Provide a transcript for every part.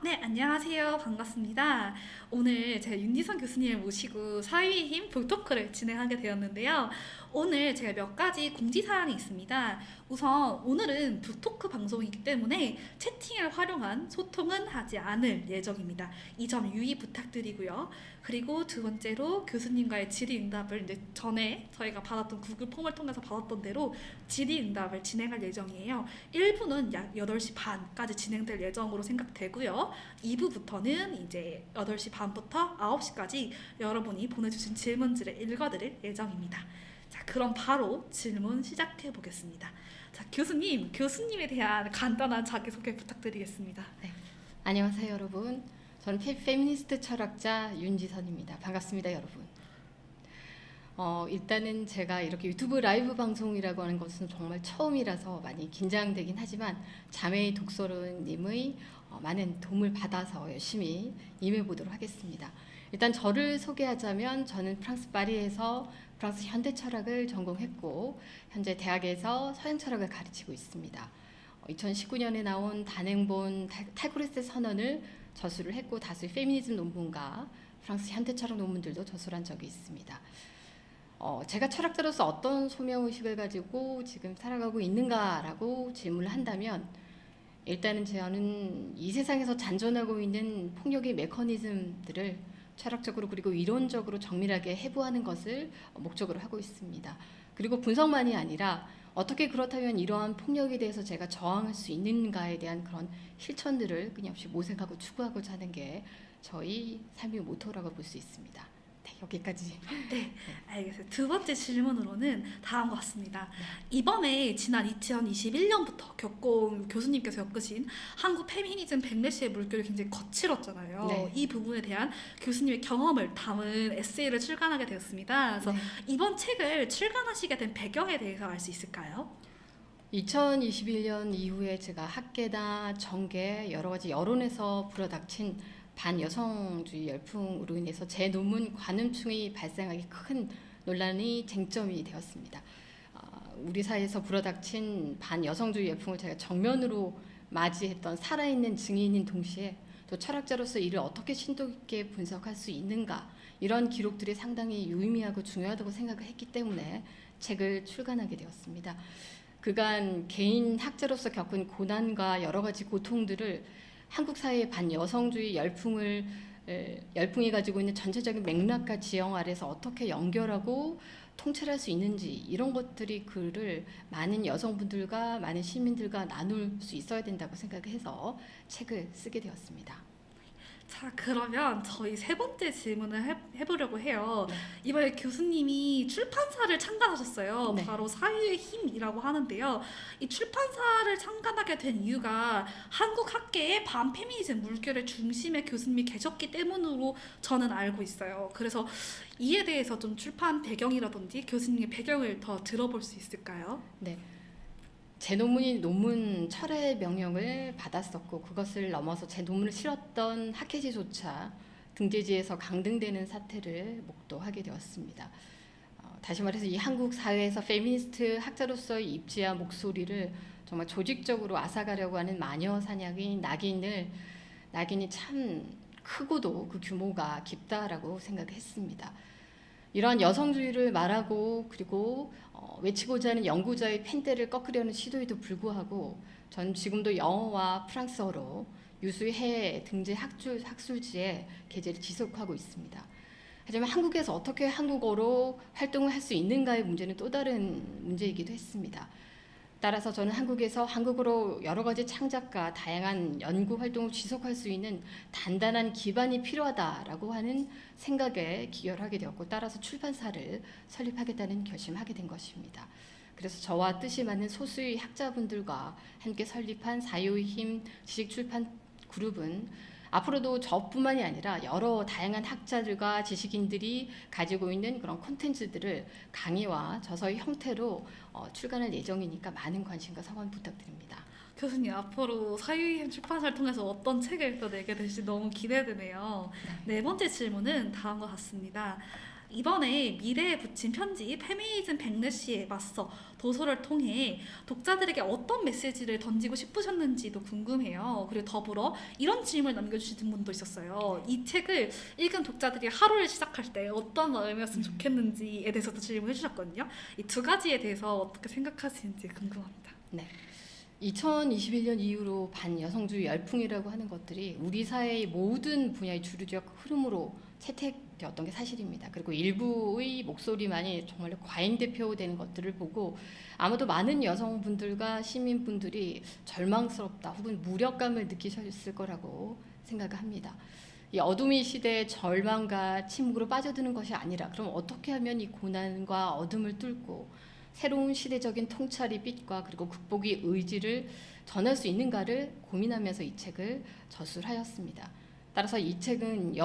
네, 안녕하세요. 반갑습니다. 오늘 제가 윤지선 교수님을 모시고 사회의 힘 북토크를 진행하게 되었는데요. 오늘 제가 몇 가지 공지사항이 있습니다. 우선 오늘은 북토크 방송이기 때문에 채팅을 활용한 소통은 하지 않을 예정입니다. 이 점 유의 부탁드리고요. 그리고 두 번째로 교수님과의 질의응답을 이제 전에 저희가 받았던 구글 폼을 통해서 받았던 대로 질의응답을 진행할 예정이에요. 1부는 약 8시 반까지 진행될 예정으로 생각되고요. 2부부터는 이제 8시 반부터 9시까지 여러분이 보내주신 질문지를 읽어드릴 예정입니다. 자, 그럼 바로 질문 시작해 보겠습니다. 자, 교수님에 대한 간단한 자기소개 부탁드리겠습니다. 네. 안녕하세요, 여러분. 저는 페미니스트 철학자 윤지선입니다. 반갑습니다, 여러분. 일단은 제가 이렇게 유튜브 라이브 방송이라고 하는 것은 정말 처음이라서 많이 긴장되긴 하지만 자매의 독서로님의 많은 도움을 받아서 열심히 임해보도록 하겠습니다. 일단 저를 소개하자면 저는 프랑스 파리에서 프랑스 현대 철학을 전공했고 현재 대학에서 서양 철학을 가르치고 있습니다. 2019년에 나온 단행본 탈코레스 선언을 저술을 했고 다수의 페미니즘 논문과 프랑스 현대 철학 논문들도 저술한 적이 있습니다. 제가 철학자로서 어떤 소명의식을 가지고 지금 살아가고 있는가라고 질문을 한다면 일단은 저는 이 세상에서 잔존하고 있는 폭력의 메커니즘들을 철학적으로 그리고 이론적으로 정밀하게 해부하는 것을 목적으로 하고 있습니다. 그리고 분석만이 아니라 어떻게 그렇다면 이러한 폭력에 대해서 제가 저항할 수 있는가에 대한 그런 실천들을 끊임없이 모색하고 추구하고자 하는 게 저희 삶의 모토라고 볼 수 있습니다. 네, 여기까지. 네, 알겠어요. 두 번째 질문으로는 다음과 같습니다. 이번에 지난 2021년부터 교수님께서 겪으신 한국 페미니즘 백래시의 물결이 굉장히 거칠었잖아요. 네. 이 부분에 대한 교수님의 경험을 담은 에세이를 출간하게 되었습니다. 그래서 네. 이번 책을 출간하시게 된 배경에 대해서 알 수 있을까요? 2021년 이후에 제가 학계나 정계 여러 가지 여론에서 불어닥친 반여성주의 열풍으로 인해서 제 논문 관음충이 발생하기 큰 논란이 쟁점이 되었습니다. 우리 사회에서 불어닥친 반여성주의 열풍을 제가 정면으로 맞이했던 살아있는 증인인 동시에 또 철학자로서 이를 어떻게 심도 있게 분석할 수 있는가 이런 기록들이 상당히 유의미하고 중요하다고 생각을 했기 때문에 책을 출간하게 되었습니다. 그간 개인 학자로서 겪은 고난과 여러 가지 고통들을 한국 사회의 반여성주의 열풍이 가지고 있는 전체적인 맥락과 지형 아래서 어떻게 연결하고 통찰할 수 있는지 이런 것들이 글을 많은 여성분들과 많은 시민들과 나눌 수 있어야 된다고 생각해서 책을 쓰게 되었습니다. 자, 그러면 저희 세 번째 질문을 해보려고 해요. 네. 이번에 교수님이 출판사를 창간하셨어요. 네. 바로 사유의 힘이라고 하는데요. 이 출판사를 창간하게 된 이유가 한국 학계의 반페미니즘 물결의 중심에 교수님이 계셨기 때문으로 저는 알고 있어요. 그래서 이에 대해서 좀 출판 배경이라든지 교수님의 배경을 더 들어볼 수 있을까요? 네. 제 논문이 논문 철회 명령을 받았었고 그것을 넘어서 제 논문을 실었던 학회지조차 등재지에서 강등되는 사태를 목도하게 되었습니다. 다시 말해서 이 한국 사회에서 페미니스트 학자로서의 입지와 목소리를 정말 조직적으로 앗아가려고 하는 마녀 사냥인 낙인이 참 크고도 그 규모가 깊다라고 생각했습니다. 이러한 여성주의를 말하고 그리고 외치고자 하는 연구자의 펜대를 꺾으려는 시도에도 불구하고 전 지금도 영어와 프랑스어로 유수의 해외 등재 학술지에 게재를 지속하고 있습니다. 하지만 한국에서 어떻게 한국어로 활동을 할 수 있는가의 문제는 또 다른 문제이기도 했습니다. 따라서 저는 한국에서 한국어로 여러 가지 창작과 다양한 연구 활동을 지속할 수 있는 단단한 기반이 필요하다라고 하는 생각에 기여하게 되었고 따라서 출판사를 설립하겠다는 결심하게 된 것입니다. 그래서 저와 뜻이 맞는 소수의 학자분들과 함께 설립한 사유의 힘 지식출판 그룹은 앞으로도 저뿐만이 아니라 여러 다양한 학자들과 지식인들이 가지고 있는 그런 콘텐츠들을 강의와 저서의 형태로 출간할 예정이니까 많은 관심과 성원 부탁드립니다. 교수님, 앞으로 사유의 출판사를 통해서 어떤 책을 또 내게 될지 너무 기대되네요. 네 번째 질문은 다음과 같습니다. 이번에 미래에 붙인 편지 페미니즘 백래시에 맞서 도서를 통해 독자들에게 어떤 메시지를 던지고 싶으셨는지도 궁금해요. 그리고 더불어 이런 질문을 남겨주신 분도 있었어요. 이 책을 읽은 독자들이 하루를 시작할 때 어떤 마음이었으면 좋겠는지에 대해서도 질문해 주셨거든요. 이 두 가지에 대해서 어떻게 생각하시는지 궁금합니다. 네. 2021년 이후로 반여성주의 열풍이라고 하는 것들이 우리 사회의 모든 분야의 주류적 흐름으로 채택되었던 게 사실입니다. 그리고 일부의 목소리만이 정말로 과잉대표되는 것들을 보고 아마도 많은 여성분들과 시민분들이 절망스럽다 혹은 무력감을 느끼셨을 거라고 생각합니다. 이 어둠의 시대에 절망과 침묵으로 빠져드는 것이 아니라 그럼 어떻게 하면 이 고난과 어둠을 뚫고 새로운 시대적인 통찰의 빛과 그리고 극복의 의지를 전할 수 있는가를 고민하면서 이 책을 저술하였습니다. 따라서 이 책은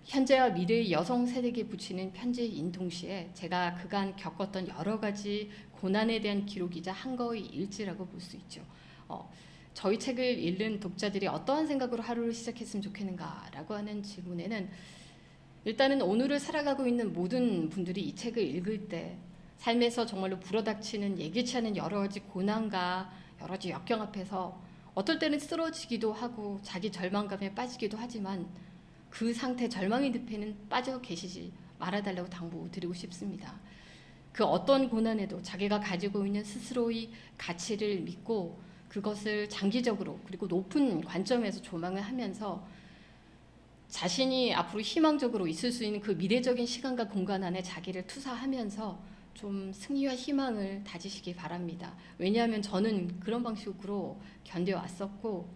현재와 미래의 여성 세대에게 붙이는 편지인 동시에 제가 그간 겪었던 여러 가지 고난에 대한 기록이자 한거의 일지라고 볼 수 있죠. 저희 책을 읽는 독자들이 어떠한 생각으로 하루를 시작했으면 좋겠는가라고 하는 질문에는 일단은 오늘을 살아가고 있는 모든 분들이 이 책을 읽을 때 삶에서 정말로 불어닥치는 예기치 않은 여러 가지 고난과 여러 가지 역경 앞에서 어떨 때는 쓰러지기도 하고 자기 절망감에 빠지기도 하지만 그 상태 절망의 늪에는 빠져 계시지 말아달라고 당부드리고 싶습니다. 그 어떤 고난에도 자기가 가지고 있는 스스로의 가치를 믿고 그것을 장기적으로 그리고 높은 관점에서 조망을 하면서 자신이 앞으로 희망적으로 있을 수 있는 그 미래적인 시간과 공간 안에 자기를 투사하면서 좀 승리와 희망을 다지시기 바랍니다. 왜냐하면 저는 그런 방식으로 견뎌왔었고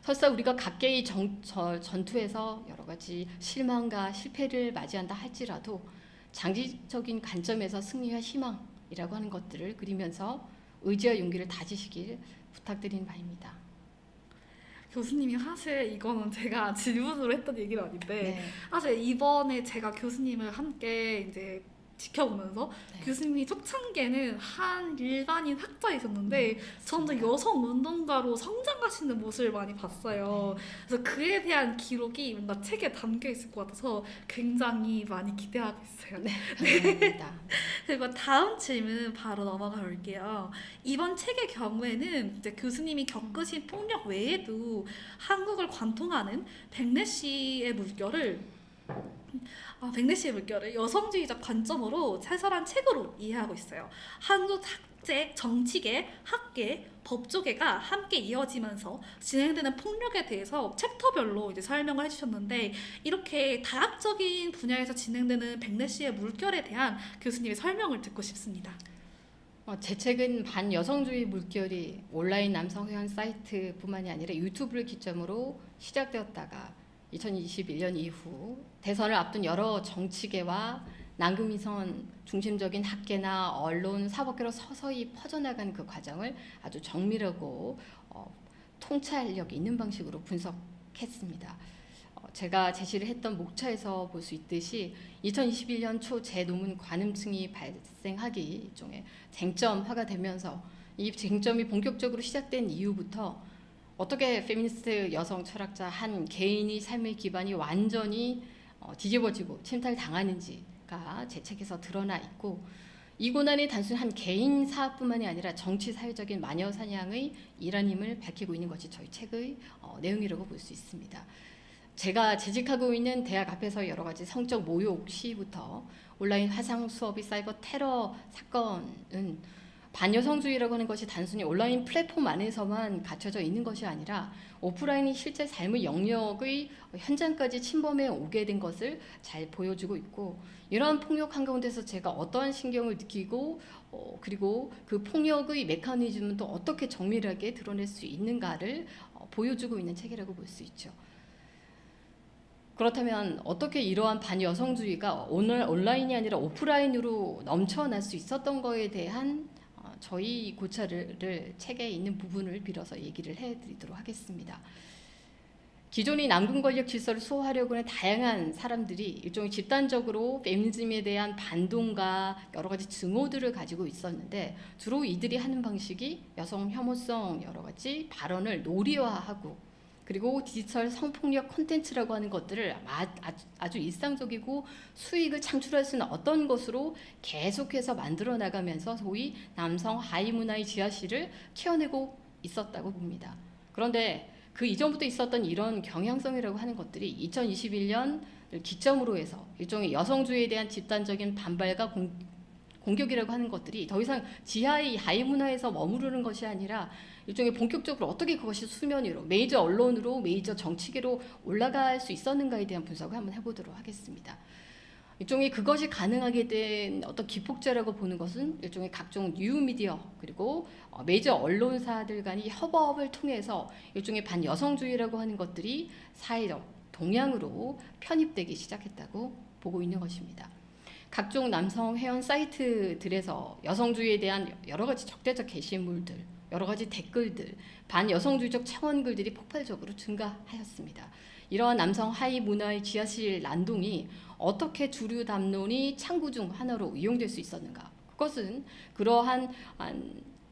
설사 우리가 각계의 전투에서 여러 가지 실망과 실패를 맞이한다 할지라도 장기적인 관점에서 승리와 희망이라고 하는 것들을 그리면서 의지와 용기를 다지시길 부탁드리는 바입니다. 교수님이 사실 이거는 제가 질문으로 했던 얘기는 아닌데 네. 사실 이번에 제가 교수님을 함께 이제 지켜보면서 네. 교수님이 초창기에는 한 일반인 학자이셨는데 점점 여성 운동가로 성장하시는 모습을 많이 봤어요. 그래서 그에 대한 기록이 뭔가 책에 담겨 있을 것 같아서 굉장히 많이 기대하고 있어요. 감사합니다. 그리고 다음 질문 바로 넘어가 볼게요. 이번 책의 경우에는 이제 교수님이 겪으신 폭력 외에도 한국을 관통하는 백래시의 물결을 여성주의적 관점으로 해설한 책으로 이해하고 있어요. 한국 학제, 정치계, 학계, 법조계가 함께 이어지면서 진행되는 폭력에 대해서 챕터별로 이제 설명을 해주셨는데 이렇게 다학적인 분야에서 진행되는 백래시의 물결에 대한 교수님의 설명을 듣고 싶습니다. 제 책은 반여성주의 물결이 온라인 남성회원 사이트뿐만이 아니라 유튜브를 기점으로 시작되었다가 2021년 이후 대선을 앞둔 여러 정치계와 남궁미선 중심적인 학계나 언론, 사법계로 서서히 퍼져나간 그 과정을 아주 정밀하고 통찰력 있는 방식으로 분석했습니다. 제가 제시를 했던 목차에서 볼 수 있듯이 2021년 초 제 논문 관음증이 발생하기 일종의 쟁점화가 되면서 이 쟁점이 본격적으로 시작된 이후부터 어떻게 페미니스트 여성 철학자 한 개인의 삶의 기반이 완전히 뒤집어지고 침탈당하는지가 제 책에서 드러나 있고 이 고난이 단순 한 개인 사뿐만이 아니라 정치 사회적인 마녀 사냥의 일환임을 밝히고 있는 것이 저희 책의 내용이라고 볼 수 있습니다. 제가 재직하고 있는 대학 앞에서 여러 가지 성적 모욕 시부터 온라인 화상 수업이 사이버 테러 사건은 반여성주의라고 하는 것이 단순히 온라인 플랫폼 안에서만 갖춰져 있는 것이 아니라 오프라인이 실제 삶의 영역의 현장까지 침범해 오게 된 것을 잘 보여주고 있고 이러한 폭력 한가운데서 제가 어떠한 신경을 느끼고 그리고 그 폭력의 메커니즘은 또 어떻게 정밀하게 드러낼 수 있는가를 보여주고 있는 책이라고 볼 수 있죠. 그렇다면 어떻게 이러한 반여성주의가 오늘 온라인이 아니라 오프라인으로 넘쳐날 수 있었던 거에 대한 저희 고찰을 책에 있는 부분을 빌어서 얘기를 해드리도록 하겠습니다. 기존의 남궁 권력 질서를 수호하려고 하는 다양한 사람들이 일종의 집단적으로 페미니즘에 대한 반동과 여러 가지 증오들을 가지고 있었는데 주로 이들이 하는 방식이 여성 혐오성 여러 가지 발언을 놀이화하고 그리고 디지털 성폭력 콘텐츠라고 하는 것들을 아주 일상적이고 수익을 창출할 수 있는 어떤 것으로 계속해서 만들어 나가면서 소위 남성 하위 문화의 지하실을 키워내고 있었다고 봅니다. 그런데 그 이전부터 있었던 이런 경향성이라고 하는 것들이 2021년을 기점으로 해서 일종의 여성주의에 대한 집단적인 반발과 공격이라고 하는 것들이 더 이상 지하의 하위 문화에서 머무르는 것이 아니라 일종의 본격적으로 어떻게 그것이 수면 위로 메이저 언론으로 메이저 정치계로 올라갈 수 있었는가에 대한 분석을 한번 해보도록 하겠습니다. 일종의 그것이 가능하게 된 어떤 기폭제라고 보는 것은 일종의 각종 뉴미디어 그리고 메이저 언론사들 간의 협업을 통해서 일종의 반여성주의라고 하는 것들이 사회적 동향으로 편입되기 시작했다고 보고 있는 것입니다. 각종 남성 회원 사이트들에서 여성주의에 대한 여러 가지 적대적 게시물들, 여러 가지 댓글들, 반여성주의적 차원글들이 폭발적으로 증가하였습니다. 이러한 남성 하위 문화의 지하실 난동이 어떻게 주류 담론이 창구 중 하나로 이용될 수 있었는가? 그것은 그러한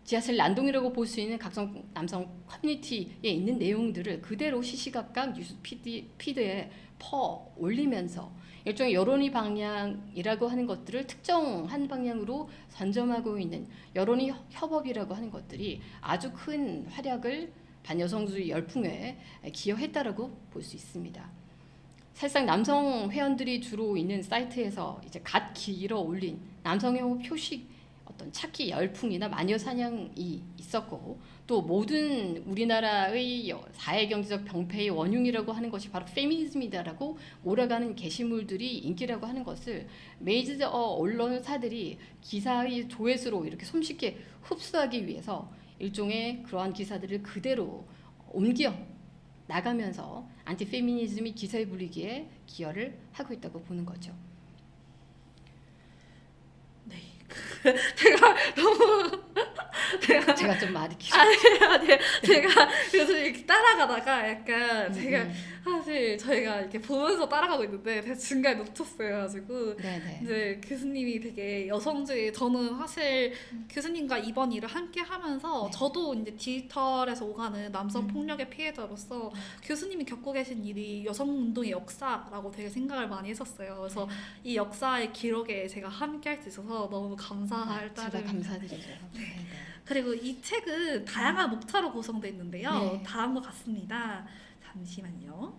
지하실 난동이라고 볼 수 있는 각종 남성 커뮤니티에 있는 내용들을 그대로 시시각각 뉴스 피드에 퍼 올리면서 일종의 여론의 방향이라고 하는 것들을 특정한 방향으로 선점하고 있는 여론의 협업이라고 하는 것들이 아주 큰 활약을 반여성주의 열풍에 기여했다라고 볼 수 있습니다. 사실상 남성 회원들이 주로 있는 사이트에서 이제 갓 길어 올린 남성혐오 표식 어떤 찾기 열풍이나 마녀 사냥이 있었고 또 모든 우리나라의 사회 경제적 병폐의 원흉이라고 하는 것이 바로 페미니즘이다라고 몰아가는 게시물들이 인기라고 하는 것을 메이저 언론사들이 기사의 조회수로 이렇게 손쉽게 흡수하기 위해서 일종의 그러한 기사들을 그대로 옮겨 나가면서 안티페미니즘이 기사에 불리기에 기여를 하고 있다고 보는 거죠. 네. 제가 너무 제가 좀 말이 길어. 아니에요. 제가 그래서 이렇게 따라가다가 약간 제가 음. 사실 저희가 이렇게 보면서 따라가고 있는데 제가 중간에 놓쳤어요. 가지고 네네. 이제 교수님이 되게 여성주의 저는 사실 교수님과 이번 일을 함께 하면서 네. 저도 이제 디지털에서 오가는 남성 폭력의 피해자로서 교수님이 겪고 계신 일이 여성 운동의 역사라고 되게 생각을 많이 했었어요. 그래서 이 역사의 기록에 제가 함께 할 수 있어서 너무 감사할 제가 따름입니다. 감사드리죠. 네네. 그리고 이 책은 다양한 목차로 구성되어 있는데요. 네. 다음과 같습니다. 잠시만요.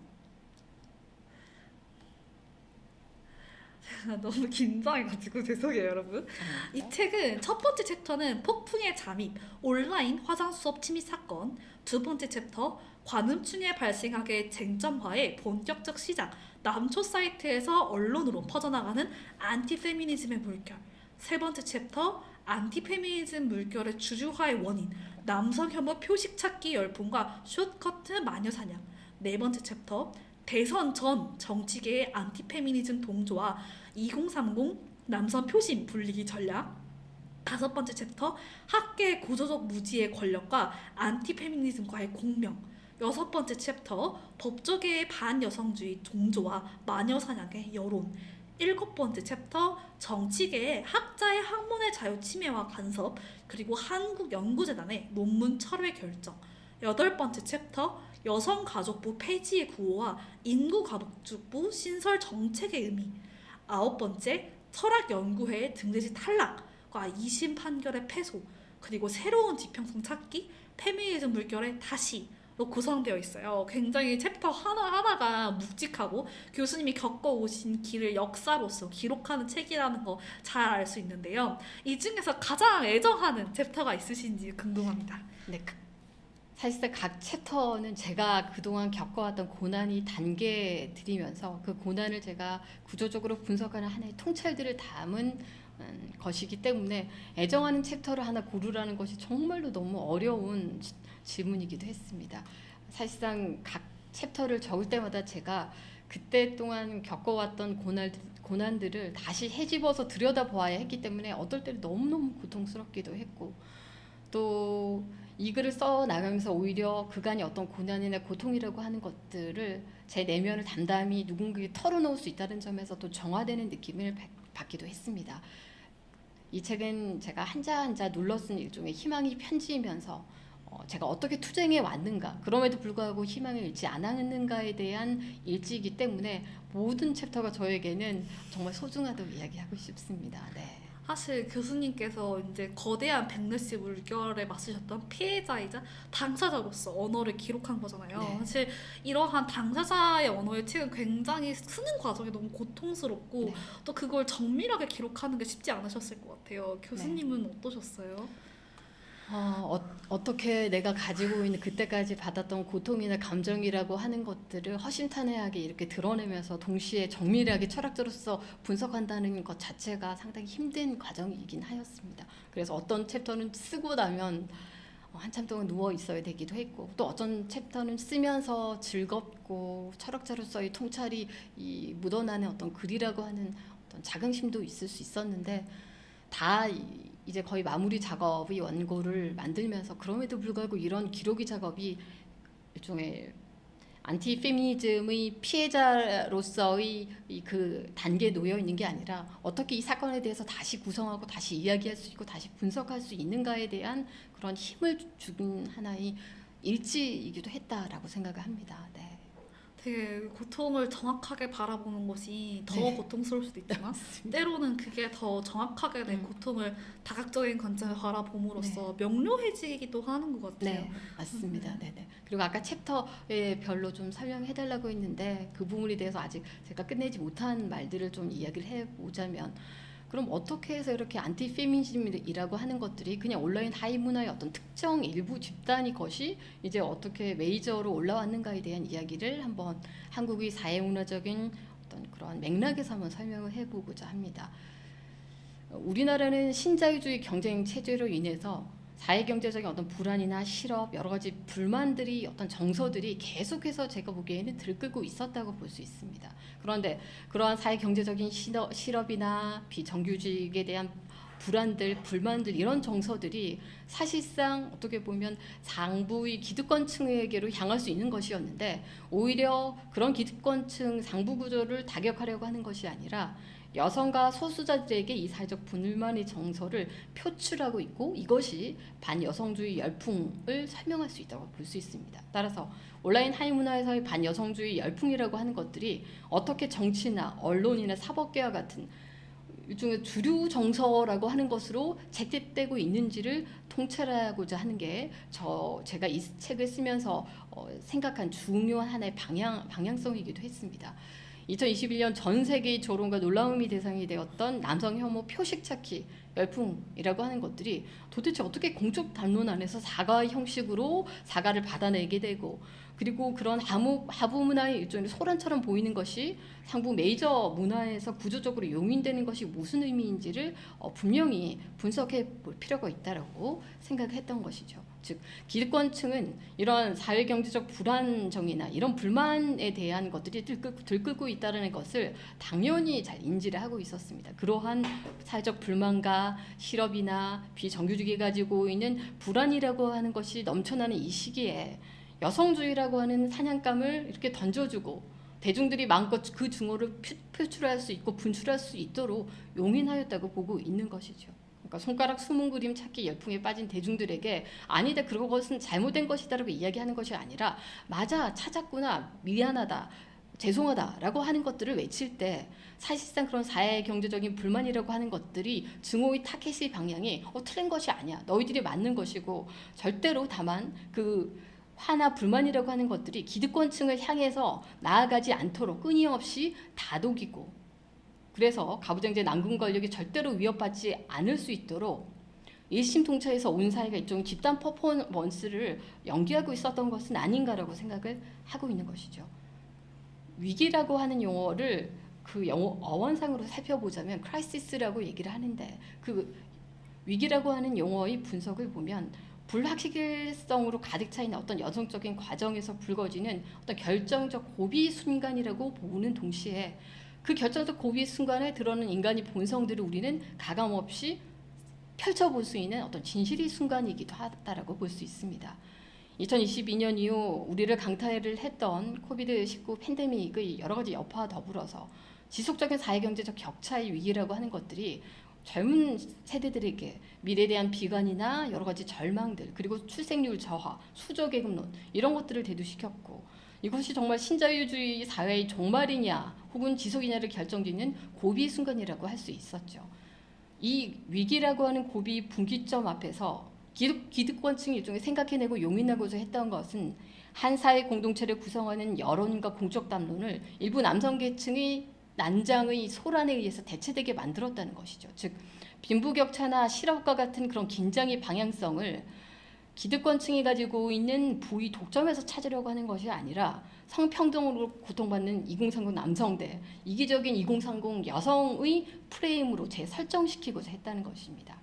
제가 너무 긴장해가지고 죄송해요, 여러분. 이 책은 첫 번째 챕터는 폭풍의 잠입, 온라인 화상 수업 침입 사건. 두 번째 챕터, 관음충에 발생하게 쟁점화의 본격적 시작, 남초 사이트에서 언론으로 퍼져나가는 안티페미니즘의 물결. 세 번째 챕터, 안티페미니즘 물결의 주주화의 원인, 남성 혐오 표식 찾기 열풍과 숏커트 마녀 사냥. 네 번째 챕터, 대선 전 정치계의 안티페미니즘 동조와 2030 남성 표심 불리기 전략. 다섯 번째 챕터, 학계의 구조적 무지의 권력과 안티페미니즘과의 공명. 여섯 번째 챕터, 법조계의 반여성주의 동조와 마녀 사냥의 여론. 일곱 번째 챕터, 정치계의 학자의 학문의 자유 침해와 간섭, 그리고 한국연구재단의 논문 철회 결정. 여덟 번째 챕터, 여성가족부 폐지의 구호와 인구가족부 신설 정책의 의미. 아홉 번째, 철학연구회의 등재지 탈락과 2심 판결의 패소, 그리고 새로운 지평성 찾기, 페미니즘 물결의 다시 로 구성되어 있어요. 굉장히 챕터 하나하나가 묵직하고 교수님이 겪어오신 길을 역사로서 기록하는 책이라는 거 잘 알 수 있는데요. 이 중에서 가장 애정하는 챕터가 있으신지 궁금합니다. 네, 사실상 각 챕터는 제가 그동안 겪어왔던 고난이 단계 드리면서 그 고난을 제가 구조적으로 분석하는 하나의 통찰들을 담은 것이기 때문에 애정하는 챕터를 하나 고르라는 것이 정말로 너무 어려운 질문이기도 했습니다. 사실상 각 챕터를 적을 때마다 제가 그때 동안 겪어왔던 고난들을 다시 헤집어서 들여다보아야 했기 때문에 어떨 때는 너무너무 고통스럽기도 했고 또 이 글을 써 나가면서 오히려 그간의 어떤 고난이나 고통이라고 하는 것들을 제 내면을 담담히 누군가에게 털어놓을 수 있다는 점에서 또 정화되는 느낌을 받기도 했습니다. 이 책은 제가 한자 한자 눌러 쓴 일종의 희망의 편지이면서 제가 어떻게 투쟁해 왔는가, 그럼에도 불구하고 희망을 잃지 않았는가에 대한 일지이기 때문에 모든 챕터가 저에게는 정말 소중하다고 이야기하고 싶습니다. 네. 사실 교수님께서 이제 거대한 백내시 물결에 맞으셨던 피해자이자 당사자로서 언어를 기록한 거잖아요. 네. 사실 이러한 당사자의 언어의 책은 굉장히 쓰는 과정이 너무 고통스럽고 네. 또 그걸 정밀하게 기록하는 게 쉽지 않으셨을 것 같아요. 네. 교수님은 어떠셨어요? 어떻게 내가 가지고 있는 그때까지 받았던 고통이나 감정이라고 하는 것들을 허심탄회하게 이렇게 드러내면서 동시에 정밀하게 철학자로서 분석한다는 것 자체가 상당히 힘든 과정이긴 하였습니다. 그래서 어떤 챕터는 쓰고 나면 한참 동안 누워 있어야 되기도 했고, 또 어떤 챕터는 쓰면서 즐겁고 철학자로서의 통찰이 묻어나는 어떤 글이라고 하는 어떤 자긍심도 있을 수 있었는데, 다 이제 거의 마무리 작업의 원고를 만들면서 그럼에도 불구하고 이런 기록의 작업이 일종의 안티 페미니즘의 피해자로서의 그 단계에 놓여 있는 게 아니라 어떻게 이 사건에 대해서 다시 구성하고 다시 이야기할 수 있고 다시 분석할 수 있는가에 대한 그런 힘을 준 하나의 일지이기도 했다라고 생각을 합니다. 네. 되게 고통을 정확하게 바라보는 것이 더 네. 고통스러울 수도 있지만 때로는 그게 더 정확하게 내 고통을 다각적인 관점을 바라봄으로써 명료해지기도 하는 것 같아요. 네, 맞습니다. 네네. 그리고 아까 챕터에 별로 좀 설명해달라고 했는데 그 부분에 대해서 아직 제가 끝내지 못한 말들을 좀 이야기를 해보자면, 그럼 어떻게 해서 이렇게 안티 페미니즘이라고 하는 것들이 그냥 온라인 하이 문화의 어떤 특정 일부 집단이 것이 이제 어떻게 메이저로 올라왔는가에 대한 이야기를 한번 한국의 사회문화적인 어떤 그런 맥락에서 한번 설명을 해보고자 합니다. 우리나라는 신자유주의 경쟁 체제로 인해서 사회경제적인 어떤 불안이나 실업, 여러 가지 불만들이, 어떤 정서들이 계속해서 제가 보기에는 들끓고 있었다고 볼 수 있습니다. 그런데 그러한 사회경제적인 실업이나 비정규직에 대한 불안들, 불만들, 이런 정서들이 사실상 어떻게 보면 상부의 기득권층에게로 향할 수 있는 것이었는데, 오히려 그런 기득권층 상부 구조를 타격하려고 하는 것이 아니라 여성과 소수자들에게 이 사회적 불만의 정서를 표출하고 있고, 이것이 반여성주의 열풍을 설명할 수 있다고 볼 수 있습니다. 따라서 온라인 하이 문화에서의 반여성주의 열풍이라고 하는 것들이 어떻게 정치나 언론이나 사법계와 같은 일종의 주류 정서라고 하는 것으로 채택되고 있는지를 통찰하고자 하는 게 제가 이 책을 쓰면서 생각한 중요한 하나의 방향성이기도 했습니다. 2021년 전 세계 조롱과 놀라움이 대상이 되었던 남성 혐오 표식 찾기 열풍이라고 하는 것들이 도대체 어떻게 공적 담론 안에서 사과 형식으로 사과를 받아내게 되고, 그리고 그런 하부 문화의 일종의 소란처럼 보이는 것이 상부 메이저 문화에서 구조적으로 용인되는 것이 무슨 의미인지를 분명히 분석해 볼 필요가 있다고 생각했던 것이죠. 즉 기득권층은 이런 사회경제적 불안정이나 이런 불만에 대한 것들이 들끓고 있다는 것을 당연히 잘 인지를 하고 있었습니다. 그러한 사회적 불만과 실업이나 비정규직이 가지고 있는 불안이라고 하는 것이 넘쳐나는 이 시기에 여성주의라고 하는 사냥감을 이렇게 던져주고 대중들이 마음껏 그 증오를 표출할 수 있고 분출할 수 있도록 용인하였다고 보고 있는 것이죠. 그러니까 손가락 숨은 그림 찾기 열풍에 빠진 대중들에게 아니다, 그것은 잘못된 것이다라고 이야기하는 것이 아니라 맞아, 찾았구나, 미안하다, 죄송하다라고 하는 것들을 외칠 때 사실상 그런 사회 경제적인 불만이라고 하는 것들이 증오의 타겟의 방향이 틀린 것이 아니야, 너희들이 맞는 것이고, 절대로 다만 그 화나 불만이라고 하는 것들이 기득권층을 향해서 나아가지 않도록 끊임없이 다독이고, 그래서 가부장제 남군 권력이 절대로 위협받지 않을 수 있도록 일심동체에서 온 사회가 일종의 집단 퍼포먼스를 연기하고 있었던 것은 아닌가라고 생각을 하고 있는 것이죠. 위기라고 하는 용어를 그 영어 어원상으로 살펴보자면 크라이시스라고 얘기를 하는데, 그 위기라고 하는 용어의 분석을 보면 불확실성으로 가득 차 있는 어떤 여성적인 과정에서 불거지는 어떤 결정적 고비 순간이라고 보는 동시에, 그 결정적 고비 순간에 드러나는 인간의 본성들을 우리는 가감없이 펼쳐볼 수 있는 어떤 진실의 순간이기도 하다라고 볼 수 있습니다. 2022년 이후 우리를 강타를 했던 코비드-19 팬데믹의 여러 가지 여파와 더불어서 지속적인 사회경제적 격차의 위기라고 하는 것들이 젊은 세대들에게 미래에 대한 비관이나 여러 가지 절망들, 그리고 출생률 저하, 수저계급론 이런 것들을 대두시켰고, 이것이 정말 신자유주의 사회의 종말이냐 혹은 지속이냐를 결정짓는 고비의 순간이라고 할 수 있었죠. 이 위기라고 하는 고비 분기점 앞에서 기득권층이 일종의 생각해내고 용인하고자 했던 것은 한 사회 공동체를 구성하는 여론과 공적 담론을 일부 남성계층의 난장의 소란에 의해서 대체되게 만들었다는 것이죠. 즉 빈부격차나 실업과 같은 그런 긴장의 방향성을 기득권층이 가지고 있는 부의 독점에서 찾으려고 하는 것이 아니라 성평등으로 고통받는 2030 남성대, 이기적인 2030 여성의 프레임으로 재설정시키고자 했다는 것입니다.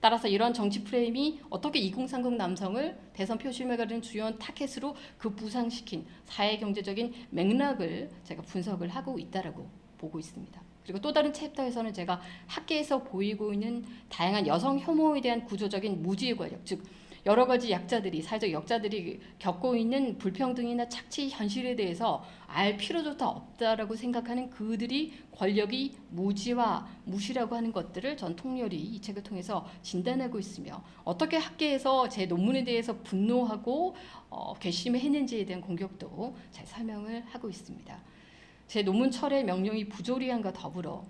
따라서 이러한 정치 프레임이 어떻게 2030 남성을 대선 표심에 가르는 주요한 타겟으로 부상시킨 사회경제적인 맥락을 제가 분석을 하고 있다라고 보고 있습니다. 그리고 또 다른 챕터에서는 제가 학계에서 보이고 있는 다양한 여성 혐오에 대한 구조적인 무지의 권력, 즉 여러 가지 약자들이, 사회적 역자들이 겪고 있는 불평등이나 착취 현실에 대해서 알 필요조차 없다라고 생각하는 그들이 권력이 무지와 무시라고 하는 것들을 전 통렬히 이 책을 통해서 진단하고 있으며, 어떻게 학계에서 제 논문에 대해서 분노하고 괘씸했는지에 대한 공격도 잘 설명을 하고 있습니다. 제 논문 철회 명령이 부조리함과 더불어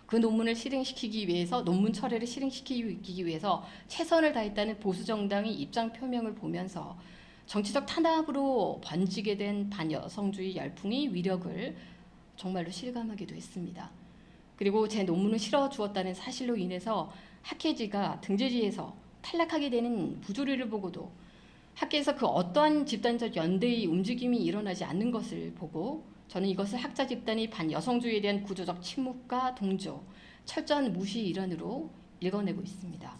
그 논문을 실행시키기 위해서, 논문 철회를 실행시키기 위해서 최선을 다했다는 보수 정당의 입장 표명을 보면서 정치적 탄압으로 번지게 된 반여성주의 열풍의 위력을 정말로 실감하기도 했습니다. 그리고 제 논문을 실어주었다는 사실로 인해서 학회지가 등재지에서 탈락하게 되는 부조리를 보고도 학계에서 그 어떠한 집단적 연대의 움직임이 일어나지 않는 것을 보고 저는 이것을 학자 집단이 반여성주의에 대한 구조적 침묵과 동조, 철저한 무시 일환으로 읽어내고 있습니다.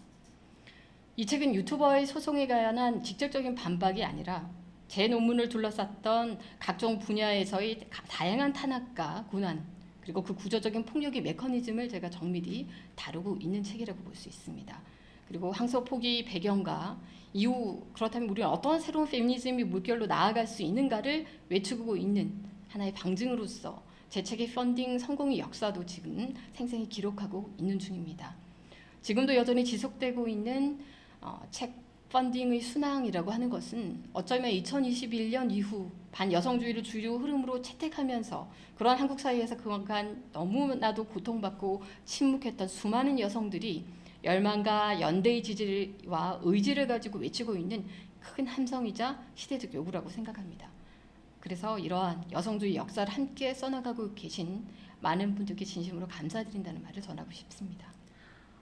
이 책은 유튜버의 소송에 관한 직접적인 반박이 아니라 제 논문을 둘러쌌던 각종 분야에서의 다양한 탄압과 고난, 그리고 그 구조적인 폭력의 메커니즘을 제가 정밀히 다루고 있는 책이라고 볼 수 있습니다. 그리고 항소 포기 배경과 이후 그렇다면 우리는 어떠한 새로운 페미니즘이 물결로 나아갈 수 있는가를 외치고 있는 하나의 방증으로서 제 책의 펀딩 성공의 역사도 지금 생생히 기록하고 있는 중입니다. 지금도 여전히 지속되고 있는 책 펀딩의 순항이라고 하는 것은 어쩌면 2021년 이후 반여성주의를 주요 흐름으로 채택하면서 그러한 한국 사회에서 그간 너무나도 고통받고 침묵했던 수많은 여성들이 열망과 연대의 지지와 의지를 가지고 외치고 있는 큰 함성이자 시대적 요구라고 생각합니다. 그래서 이러한 여성주의 역사를 함께 써나가고 계신 많은 분들께 진심으로 감사드린다는 말을 전하고 싶습니다.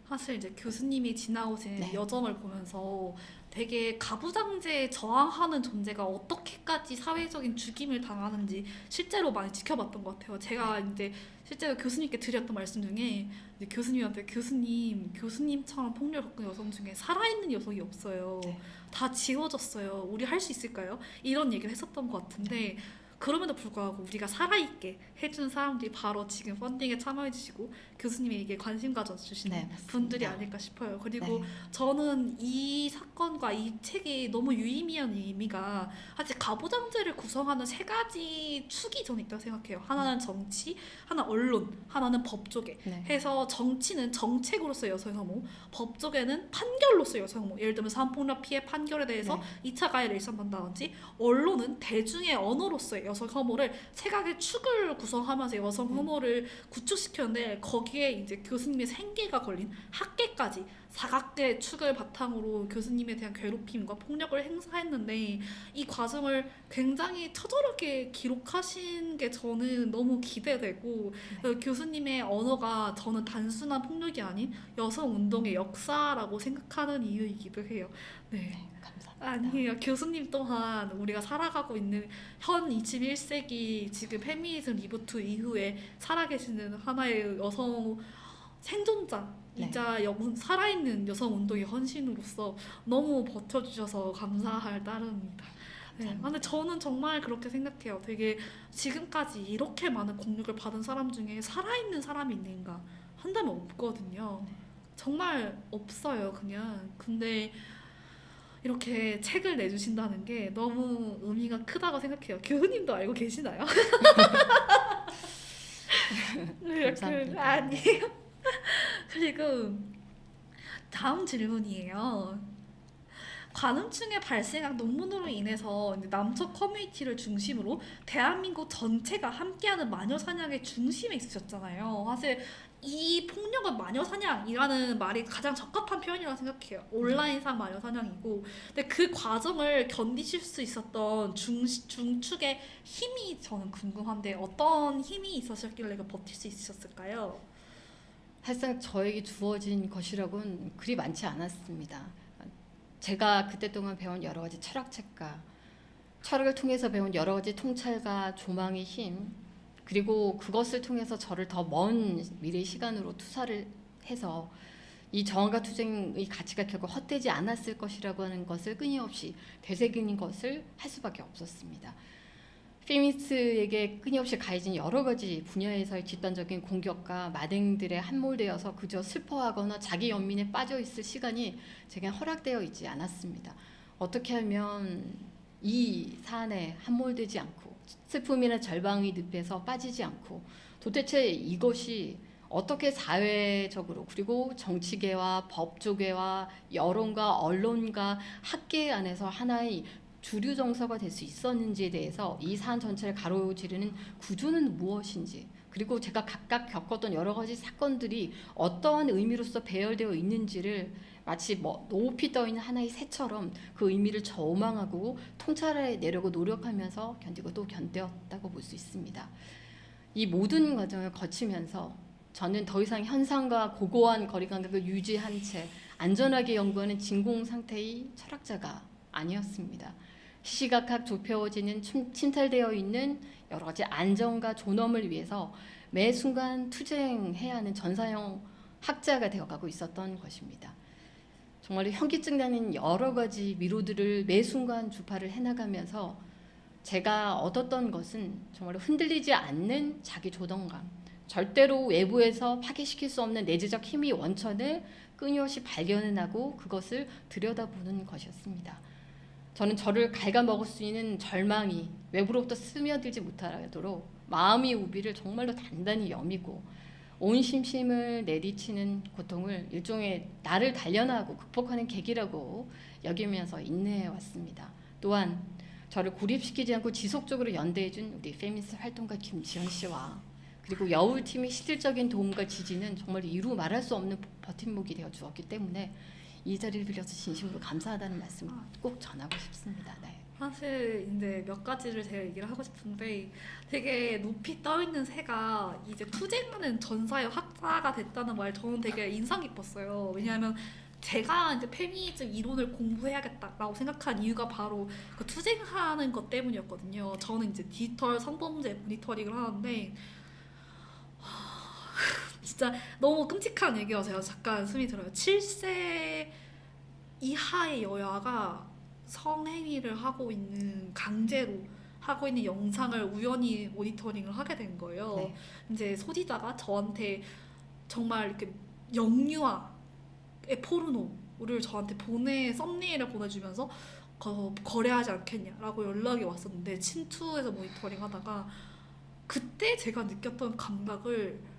사실 이제 교수님이 지나오신 네. 여정을 보면서 되게 가부장제에 저항하는 존재가 어떻게까지 사회적인 죽임을 당하는지 실제로 많이 지켜봤던 것 같아요. 제가 이제 실제로 교수님께 드렸던 말씀 중에 이제 교수님한테 교수님처럼 폭력을 겪은 여성 중에 살아있는 여성이 없어요. 네. 다 지워졌어요. 우리 할 수 있을까요? 이런 얘기를 했었던 것 같은데 그럼에도 불구하고 우리가 살아있게 해준 사람들이 바로 지금 펀딩에 참여해주시고 교수님에게 관심 가져주시는 네, 맞습니다. 분들이 아닐까 싶어요. 그리고 네. 저는 이 사건과 이 책이 너무 유의미한 의미가 사실 가부장제를 구성하는 세 가지 축이 저는 있다고 생각해요. 하나는 정치, 하나 언론, 하나는 법조계. 네. 해서 정치는 정책으로서 여성 혐오, 법조계는 판결로서 여성 혐오. 예를 들면 산폭력 피해 판결에 대해서 2차 가해를 일선한다든지, 언론은 대중의 언어로서의 여성 혐오를 세 가지 축을 구성하면서 여성 혐오를 구축시켰는데, 거기에 이제 교수님의 생계가 걸린 학계까지 사각대 축을 바탕으로 교수님에 대한 괴롭힘과 폭력을 행사했는데, 이 과정을 굉장히 처절하게 기록하신 게 저는 너무 기대되고, 교수님의 언어가 저는 단순한 폭력이 아닌 여성 운동의 역사라고 생각하는 이유이기도 해요. 네. 감사합니다. 아니에요. 교수님 또한 우리가 살아가고 있는 현 21세기 지금 페미니즘 리부트 이후에 살아계시는 하나의 여성 생존자이자 살아있는 여성 운동의 헌신으로서 너무 버텨주셔서 감사할 따름입니다. 네, 근데 저는 정말 그렇게 생각해요. 되게 지금까지 이렇게 많은 공격을 받은 사람 중에 살아있는 사람이 있는가 한다면 없거든요. 정말 없어요, 그냥. 근데 이렇게 책을 내주신다는 게 너무 의미가 크다고 생각해요. 교수님도 알고 계시나요? 네, 감사합니다. 아니에요. 그리고 다음 질문이에요. 관음증의 발생한 논문으로 인해서 이제 남녀 커뮤니티를 중심으로 대한민국 전체가 함께하는 마녀 사냥의 중심에 있으셨잖아요. 사실 이 폭력은 마녀 사냥이라는 말이 가장 적합한 표현이라고 생각해요. 온라인상 마녀 사냥이고, 근데 그 과정을 견디실 수 있었던 중축의 힘이 저는 궁금한데 어떤 힘이 있으셨길래 그 버틸 수 있으셨을까요? 사실상 저에게 주어진 것이라고는 그리 많지 않았습니다. 제가 그때 동안 배운 여러 가지 철학책과 철학을 통해서 배운 여러 가지 통찰과 조망의 힘, 그리고 그것을 통해서 저를 더 먼 미래 시간으로 투사를 해서 이 정화가 투쟁의 가치가 결국 헛되지 않았을 것이라고 하는 것을 끊임없이 되새기는 것을 할 수밖에 없었습니다. 페미니스트에게 끊임없이 가해진 여러 가지 분야에서의 집단적인 공격과 만행들에 함몰되어서 그저 슬퍼하거나 자기 연민에 빠져 있을 시간이 제게 허락되어 있지 않았습니다. 어떻게 하면 이 사안에 함몰되지 않고 슬픔이나 절망의 늪에서 빠지지 않고 도대체 이것이 어떻게 사회적으로 그리고 정치계와 법조계와 여론과 언론과 학계 안에서 하나의 주류 정서가 될 수 있었는지에 대해서 이 사안 전체를 가로지르는 구조는 무엇인지, 그리고 제가 각각 겪었던 여러 가지 사건들이 어떠한 의미로서 배열되어 있는지를 마치 높이 떠 있는 하나의 새처럼 그 의미를 저망하고 통찰해내려고 노력하면서 견디고 또 견뎠다고 볼 수 있습니다. 이 모든 과정을 거치면서 저는 더 이상 현상과 고고한 거리감각을 유지한 채 안전하게 연구하는 진공 상태의 철학자가 아니었습니다. 시시각각 좁혀지는 침탈되어 있는 여러 가지 안정과 존엄을 위해서 매 순간 투쟁해야 하는 전사형 학자가 되어가고 있었던 것입니다. 정말로 현기증 나는 여러 가지 미로들을 매 순간 주파를 해나가면서 제가 얻었던 것은 정말로 흔들리지 않는 자기 조동감, 절대로 외부에서 파괴시킬 수 없는 내재적 힘의 원천을 끊임없이 발견해나고 그것을 들여다보는 것이었습니다. 저는 저를 갉아먹을 수 있는 절망이 외부로부터 스며들지 못하도록 마음의 우비를 정말로 단단히 여미고 온 심심을 내리치는 고통을 일종의 나를 단련하고 극복하는 계기라고 여기면서 인내해 왔습니다. 또한 저를 고립시키지 않고 지속적으로 연대해준 우리 페미니스트 활동가 김지연 씨와 그리고 여울팀의 실질적인 도움과 지지는 정말 이루 말할 수 없는 버팀목이 되어 주었기 때문에 이 자리를 빌려서 진심으로 감사하다는 말씀 꼭 전하고 싶습니다. 네. 사실 이제 몇 가지를 제가 얘기를 하고 싶은데 되게 높이 떠 있는 새가 이제 투쟁하는 전사의 학자가 됐다는 말 저는 되게 인상 깊었어요. 왜냐하면 제가 이제 페미니즘 이론을 공부해야겠다라고 생각한 이유가 바로 그 투쟁하는 것 때문이었거든요. 저는 이제 디지털 성범죄 모니터링을 하는데 진짜 너무 끔찍한 얘기가 제가 잠깐 숨이 들어요. 7세 이하의 여아가 성행위를 하고 있는 강제로 하고 있는 영상을 우연히 모니터링을 하게 된 거예요. 네. 이제 소지자가 저한테 정말 이렇게 영유아의 포르노를 저한테 썸네일을 보내주면서 거래하지 않겠냐라고 연락이 왔었는데 침투해서 모니터링 하다가 그때 제가 느꼈던 감각을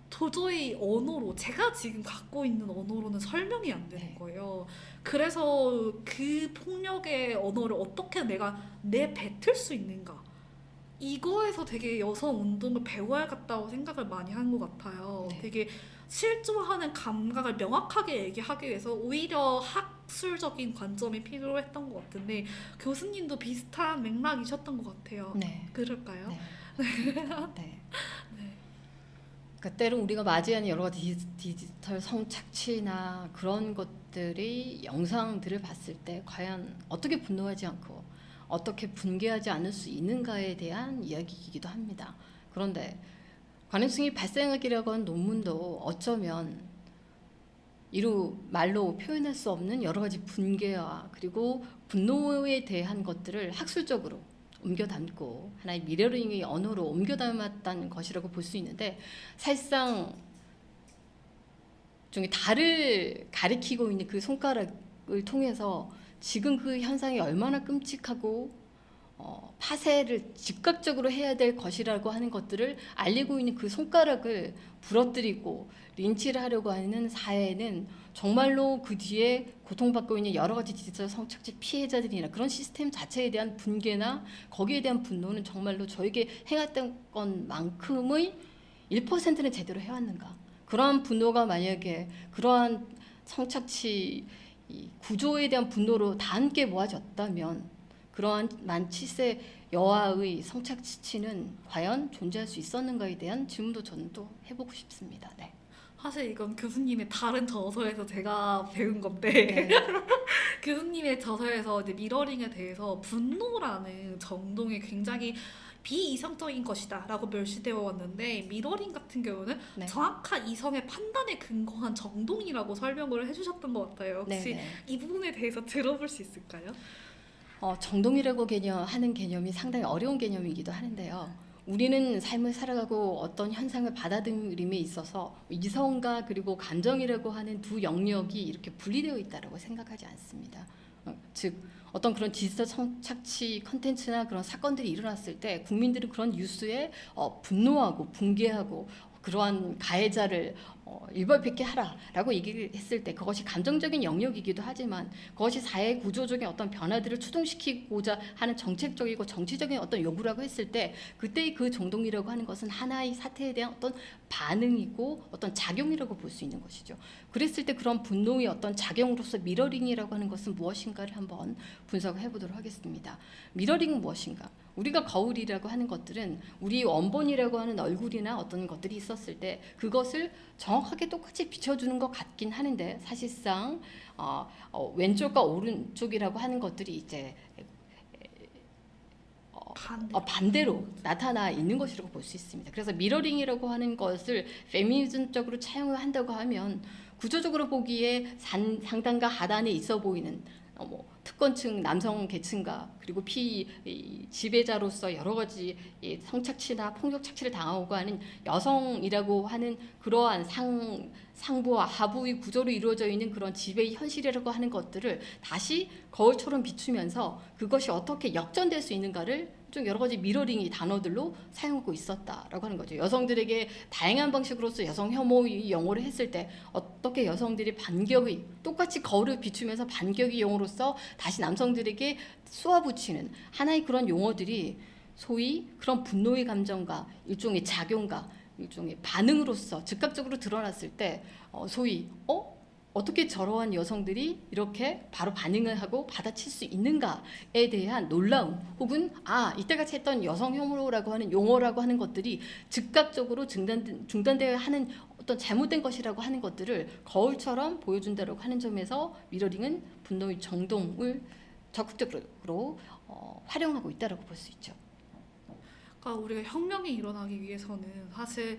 도저히 언어로 제가 지금 갖고 있는 언어로는 설명이 안 되는 네. 거예요. 그래서 그 폭력의 언어를 어떻게 내가 내뱉을 수 있는가 이거에서 되게 여성 운동을 배워야겠다고 생각을 많이 한 것 같아요. 네. 되게 실존하는 감각을 명확하게 얘기하기 위해서 오히려 학술적인 관점이 필요했던 것 같은데 교수님도 비슷한 맥락이셨던 것 같아요. 네. 그럴까요? 네. 네. 그러니까 때로 우리가 맞이하는 여러 가지 디지털 성착취나 그런 것들이 영상들을 봤을 때 과연 어떻게 분노하지 않고 어떻게 분개하지 않을 수 있는가에 대한 이야기이기도 합니다. 그런데 관음증이 발생하기라고 한 논문도 어쩌면 이루 말로 표현할 수 없는 여러 가지 분개와 그리고 분노에 대한 것들을 학술적으로 옮겨 담고 하나의 미러링의 언어로 옮겨 담았다는 것이라고 볼 수 있는데 사실상 중에 달을 가리키고 있는 그 손가락을 통해서 지금 그 현상이 얼마나 끔찍하고 파쇄를 즉각적으로 해야 될 것이라고 하는 것들을 알리고 있는 그 손가락을 부러뜨리고 린치를 하려고 하는 사회는 정말로 그 뒤에 고통받고 있는 여러 가지 디지털 성착취 피해자들이나 그런 시스템 자체에 대한 분개나 거기에 대한 분노는 정말로 저에게 행했던 것만큼의 1%는 제대로 해왔는가. 그러한 분노가 만약에 그러한 성착취 이 구조에 대한 분노로 다 함께 모아졌다면 그러한 만 7세 여아의 성착취는 과연 존재할 수 있었는가에 대한 질문도 저는 또 해보고 싶습니다. 네. 사실 이건 교수님의 다른 저서에서 제가 배운 건데 네. 교수님의 저서에서 이제 미러링에 대해서 분노라는 정동이 굉장히 비이성적인 것이다라고 멸시되어 왔는데 미러링 같은 경우는 네. 정확한 이성의 판단에 근거한 정동이라고 설명을 해주셨던 것 같아요. 혹시 네. 이 부분에 대해서 들어볼 수 있을까요? 정동이라고 하는 개념이 상당히 어려운 개념이기도 하는데요. 우리는 삶을 살아가고 어떤 현상을 받아들임에 있어서 이성과 그리고 감정이라고 하는 두 영역이 이렇게 분리되어 있다고 생각하지 않습니다. 즉 어떤 그런 디지털 성착취 컨텐츠나 그런 사건들이 일어났을 때 국민들은 그런 뉴스에 분노하고 붕괴하고 그러한 가해자를 일벌백계 하라라고 얘기를 했을 때 그것이 감정적인 영역이기도 하지만 그것이 사회 구조적인 어떤 변화들을 추동시키고자 하는 정책적이고 정치적인 어떤 요구라고 했을 때 그때의 그 정동이라고 하는 것은 하나의 사태에 대한 어떤 반응이고 어떤 작용이라고 볼 수 있는 것이죠. 그랬을 때 그런 분노의 어떤 작용으로서 미러링이라고 하는 것은 무엇인가를 한번 분석을 해보도록 하겠습니다. 미러링은 무엇인가? 우리가 거울이라고 하는 것들은 우리 원본이라고 하는 얼굴이나 어떤 것들이 있었을 때 그것을 정확하게 똑같이 비춰주는 것 같긴 하는데 사실상 왼쪽과 오른쪽이라고 하는 것들이 이제 반대로 나타나 있는 것이라고 볼 수 있습니다. 그래서 미러링이라고 하는 것을 페미니즘적으로 차용을 한다고 하면 구조적으로 보기에 상단과 하단에 있어 보이는 특권층 남성 계층과 그리고 지배자로서 여러 가지 성착취나 폭력 착취를 당하고 하는 여성이라고 하는 그러한 상부와 하부의 구조로 이루어져 있는 그런 지배의 현실이라고 하는 것들을 다시 거울처럼 비추면서 그것이 어떻게 역전될 수 있는가를 좀 여러 가지 미러링이 단어들로 사용하고 있었다라고 하는 거죠. 여성들에게 다양한 방식으로서 여성 혐오의 용어를 했을 때 어떻게 여성들이 반격의 똑같이 거울을 비추면서 반격의 용어로서 다시 남성들에게 쏘아붙이는 하나의 그런 용어들이 소위 그런 분노의 감정과 일종의 작용과 일종의 반응으로서 즉각적으로 드러났을 때 소위 어떻게 저러한 여성들이 이렇게 바로 반응을 하고 받아칠 수 있는가에 대한 놀라움 혹은 이때같이 했던 여성 혐오라고 하는 용어라고 하는 것들이 즉각적으로 중단되어야 하는 어떤 잘못된 것이라고 하는 것들을 거울처럼 보여준다고 하는 점에서 미러링은 분노의 정동을 적극적으로 활용하고 있다고 볼 수 있죠. 그러니까 우리가 혁명이 일어나기 위해서는 사실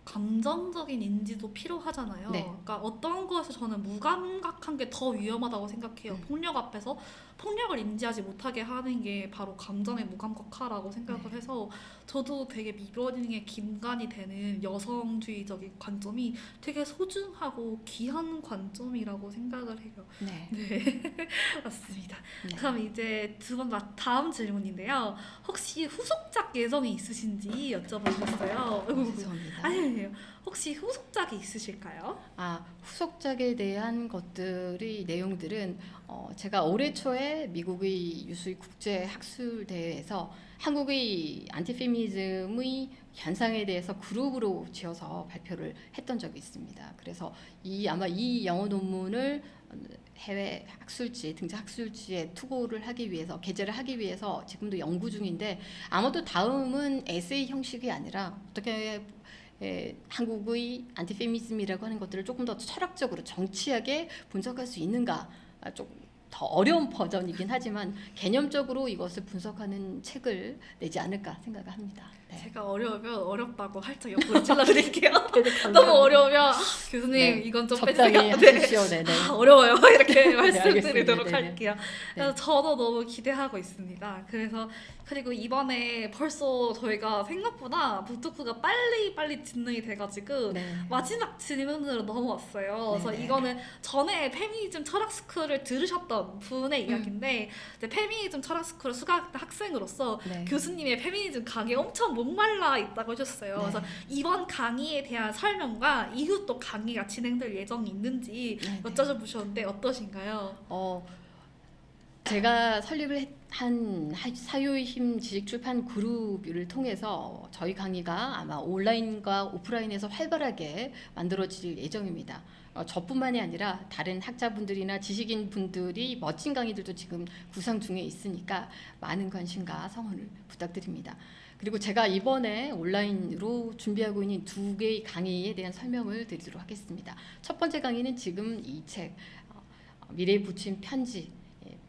감정적인 인지도 필요하잖아요. 네. 그러니까 어떤 거에서 저는 무감각한 게 더 위험하다고 생각해요. 폭력 앞에서 폭력을 인지하지 못하게 하는 게 바로 감정의 무감각화라고 생각을 해서 저도 되게 미러링의 기반이 되는 여성주의적인 관점이 되게 소중하고 귀한 관점이라고 생각을 해요. 네. 네, 맞습니다. 네. 그럼 이제 다음 질문인데요. 혹시 후속작 예정이 있으신지 여쭤봐주셨어요. 죄송합니다. 아니에요. 혹시 후속작이 있으실까요? 후속작에 대한 것들의 내용들은 제가 올해 초에 미국의 유수의 국제 학술 대회에서 한국의 안티페미니즘의 현상에 대해서 그룹으로 지어서 발표를 했던 적이 있습니다. 그래서 아마 이 영어 논문을 해외 학술지, 등재 학술지에 투고를 하기 위해서 게재를 하기 위해서 지금도 연구 중인데 아마도 다음은 에세이 형식이 아니라 어떻게 한국의 안티페미니즘이라고 하는 것들을 조금 더 철학적으로 정치하게 분석할 수 있는가 조금 더 어려운 버전이긴 하지만 개념적으로 이것을 분석하는 책을 내지 않을까 생각합니다. 네. 제가 어려우면 어렵다고 활짝 옆으로 찔러드릴게요. 네, 감사합니다. 너무 어려우면 아, 교수님 네, 이건 좀 적당히 빼주세요. 네. 하십시오. 네네. 아, 어려워요. 이렇게 네, 말씀드리도록 알겠습니다. 네네. 할게요. 그래서 저도 너무 기대하고 있습니다. 그리고 이번에 벌써 저희가 생각보다 북토크가 빨리 진행이 돼가지고 네. 마지막 질문으로 넘어왔어요. 그래서 네네. 이거는 전에 페미니즘 철학 스쿨을 들으셨던 분의 음. 이야기인데 이제 페미니즘 철학 스쿨을 수강했던 학생으로서 네. 교수님의 페미니즘 강의에 엄청 목말라 있다고 하셨어요. 네. 그래서 이번 강의에 대한 설명과 이후 또 강의가 진행될 예정이 있는지 네네. 여쭤보셨는데 어떠신가요? 제가 설립을 한 사유힘 지식출판 그룹을 통해서 저희 강의가 아마 온라인과 오프라인에서 활발하게 만들어질 예정입니다. 저뿐만이 아니라 다른 학자분들이나 지식인 분들이 멋진 강의들도 지금 구상 중에 있으니까 많은 관심과 성원을 부탁드립니다. 그리고 제가 이번에 온라인으로 준비하고 있는 2개의 강의에 대한 설명을 드리도록 하겠습니다. 첫 번째 강의는 지금 이 책 미래에 붙인 편지,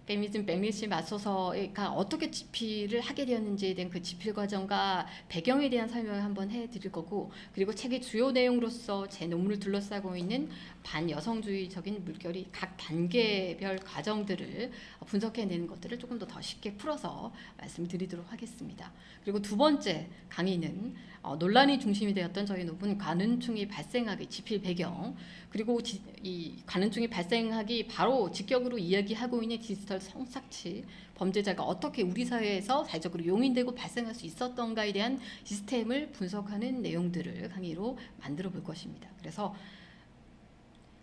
페미니즘 백리시 맞서서가 어떻게 집필을 하게 되었는지에 대한 그 집필 과정과 배경에 대한 설명을 한번 해드릴 거고, 그리고 책의 주요 내용으로서 제 논문을 둘러싸고 있는 반여성주의적인 물결이 각 단계별 과정들을 분석해내는 것들을 조금 더 쉽게 풀어서 말씀드리도록 하겠습니다. 그리고 두 번째 강의는 논란이 중심이 되었던 저희 논문 관훈충이 발생하기 집필 배경, 그리고 이 관훈충이 발생하기 바로 직격으로 이야기하고 있는 디지털 성착취 범죄자가 어떻게 우리 사회에서 사회적으로 용인되고 발생할 수 있었던가에 대한 시스템을 분석하는 내용들을 강의로 만들어 볼 것입니다. 그래서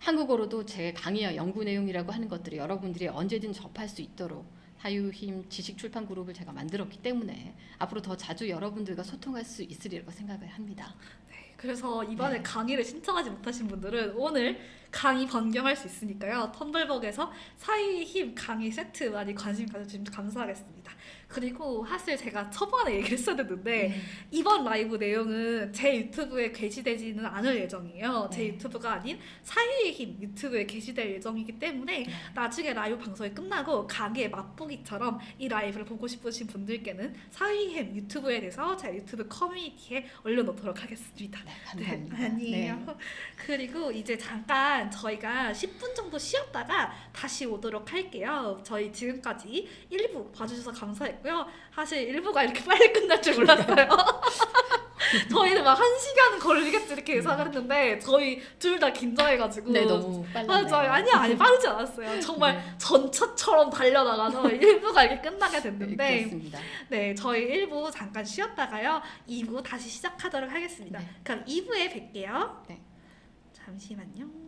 한국어로도 제 강의와 연구 내용이라고 하는 것들을 여러분들이 언제든 접할 수 있도록 사유힘 지식출판 그룹을 제가 만들었기 때문에 앞으로 더 자주 여러분들과 소통할 수 있으리라고 생각을 합니다. 그래서 이번에 네. 강의를 신청하지 못하신 분들은 오늘 강의 변경할 수 있으니까요. 텀블벅에서 사이의 힘 강의 세트 많이 관심 가져주시면 감사하겠습니다. 그리고 사실 제가 초반에 얘기를 했어야 됐는데 이번 라이브 내용은 제 유튜브에 게시되지는 않을 예정이에요. 제 네. 유튜브가 아닌 사이의 힘 유튜브에 게시될 예정이기 때문에 나중에 라이브 방송이 끝나고 강의의 맛보기처럼 이 라이브를 보고 싶으신 분들께는 사이의 힘 유튜브에 대해서 제 유튜브 커뮤니티에 올려놓도록 하겠습니다. 네, 감사합니다. 아니에요. 네. 그리고 이제 잠깐 저희가 10분 정도 쉬었다가 다시 오도록 할게요. 저희 지금까지 1부 봐주셔서 감사했고요. 사실 1부가 이렇게 빨리 끝날 줄 몰랐어요. 저희는 막 1시간 걸리겠지 이렇게 예상을 했는데 저희 둘 다 긴장해가지고 네, 너무 빨랐네요. 맞아요. 아니 빠르지 않았어요. 정말 네. 전차처럼 달려나가서 1부가 이렇게 끝나게 네, 됐는데 그렇습니다. 네, 저희 1부 잠깐 쉬었다가요. 2부 다시 시작하도록 하겠습니다. 네. 그럼 2부에 뵐게요. 네. 잠시만요.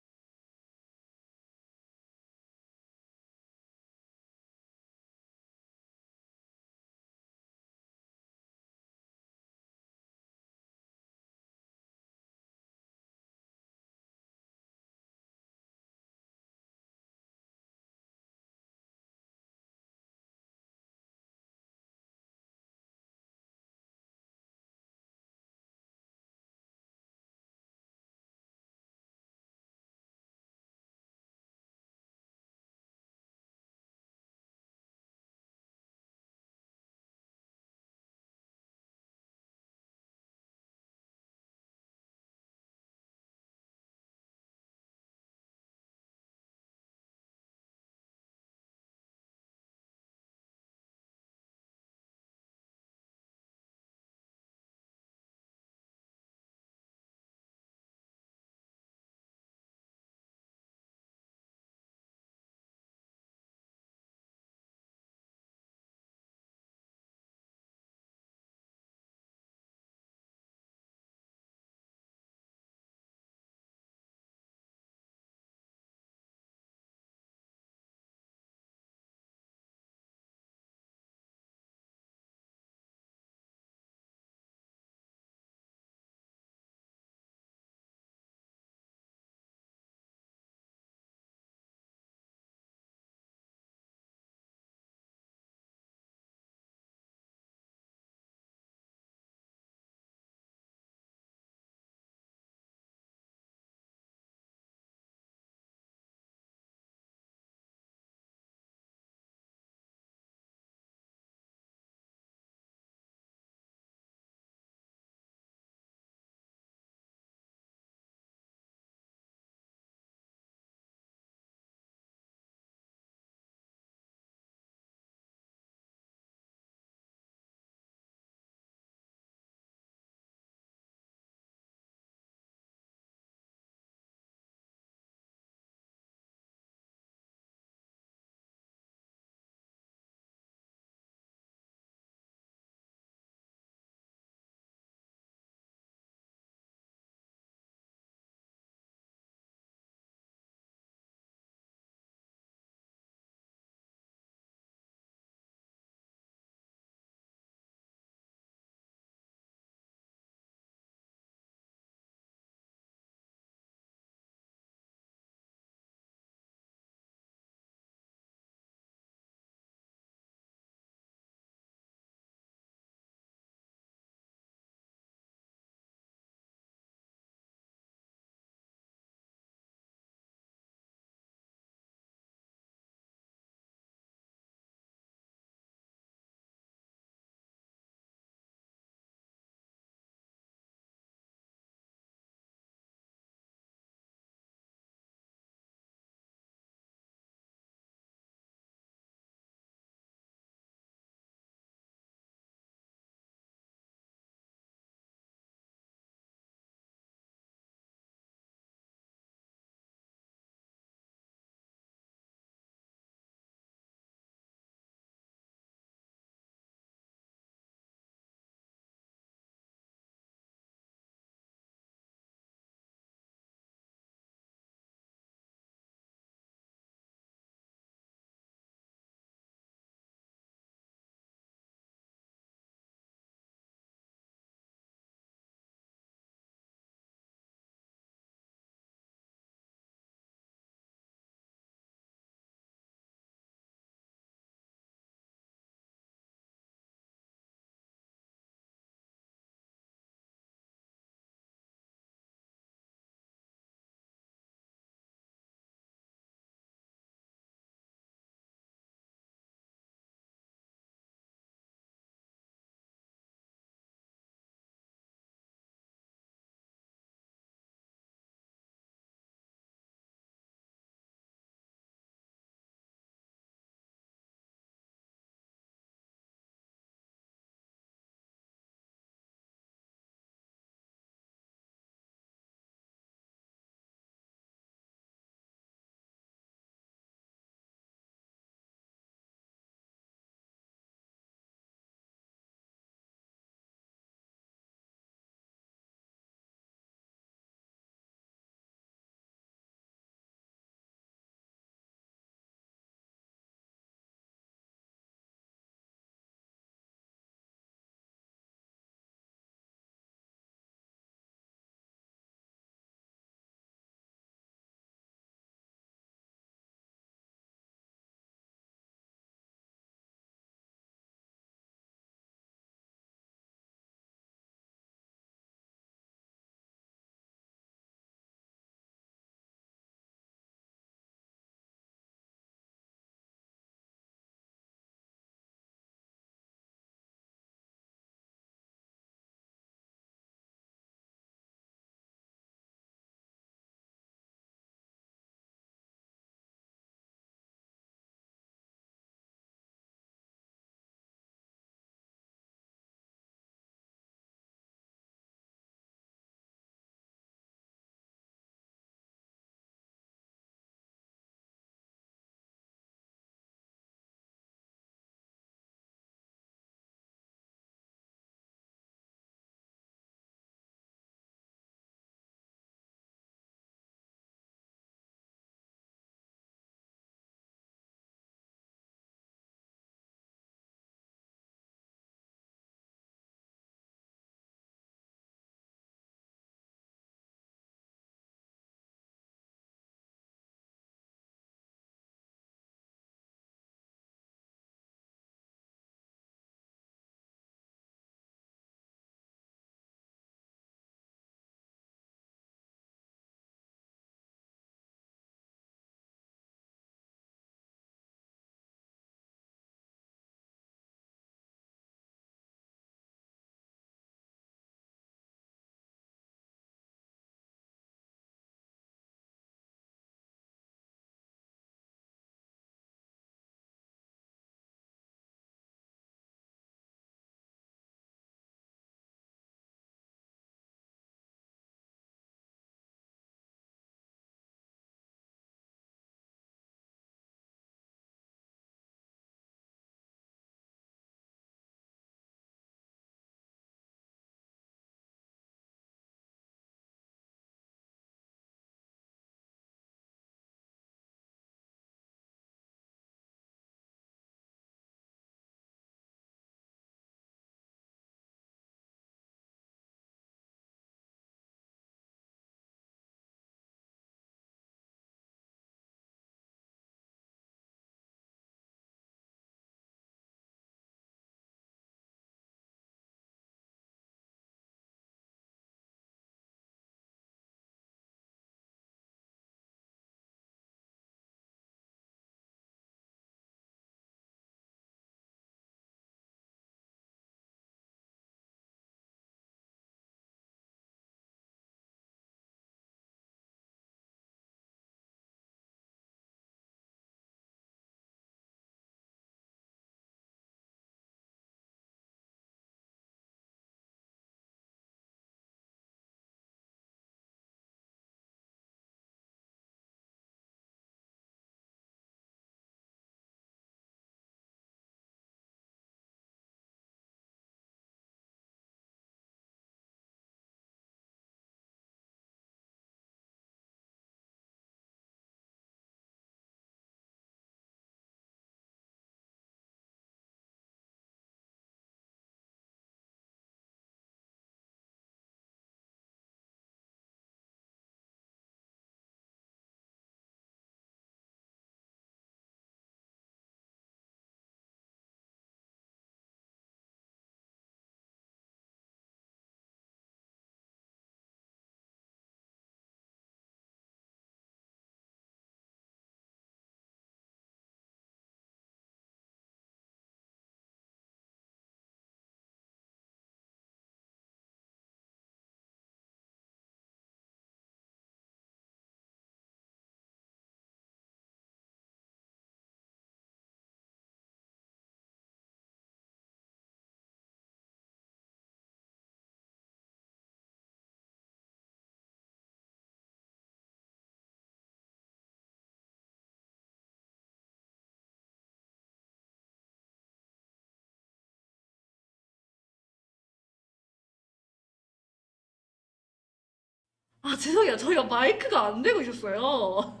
아, 죄송해요. 저희가 마이크가 안 되고 있었어요.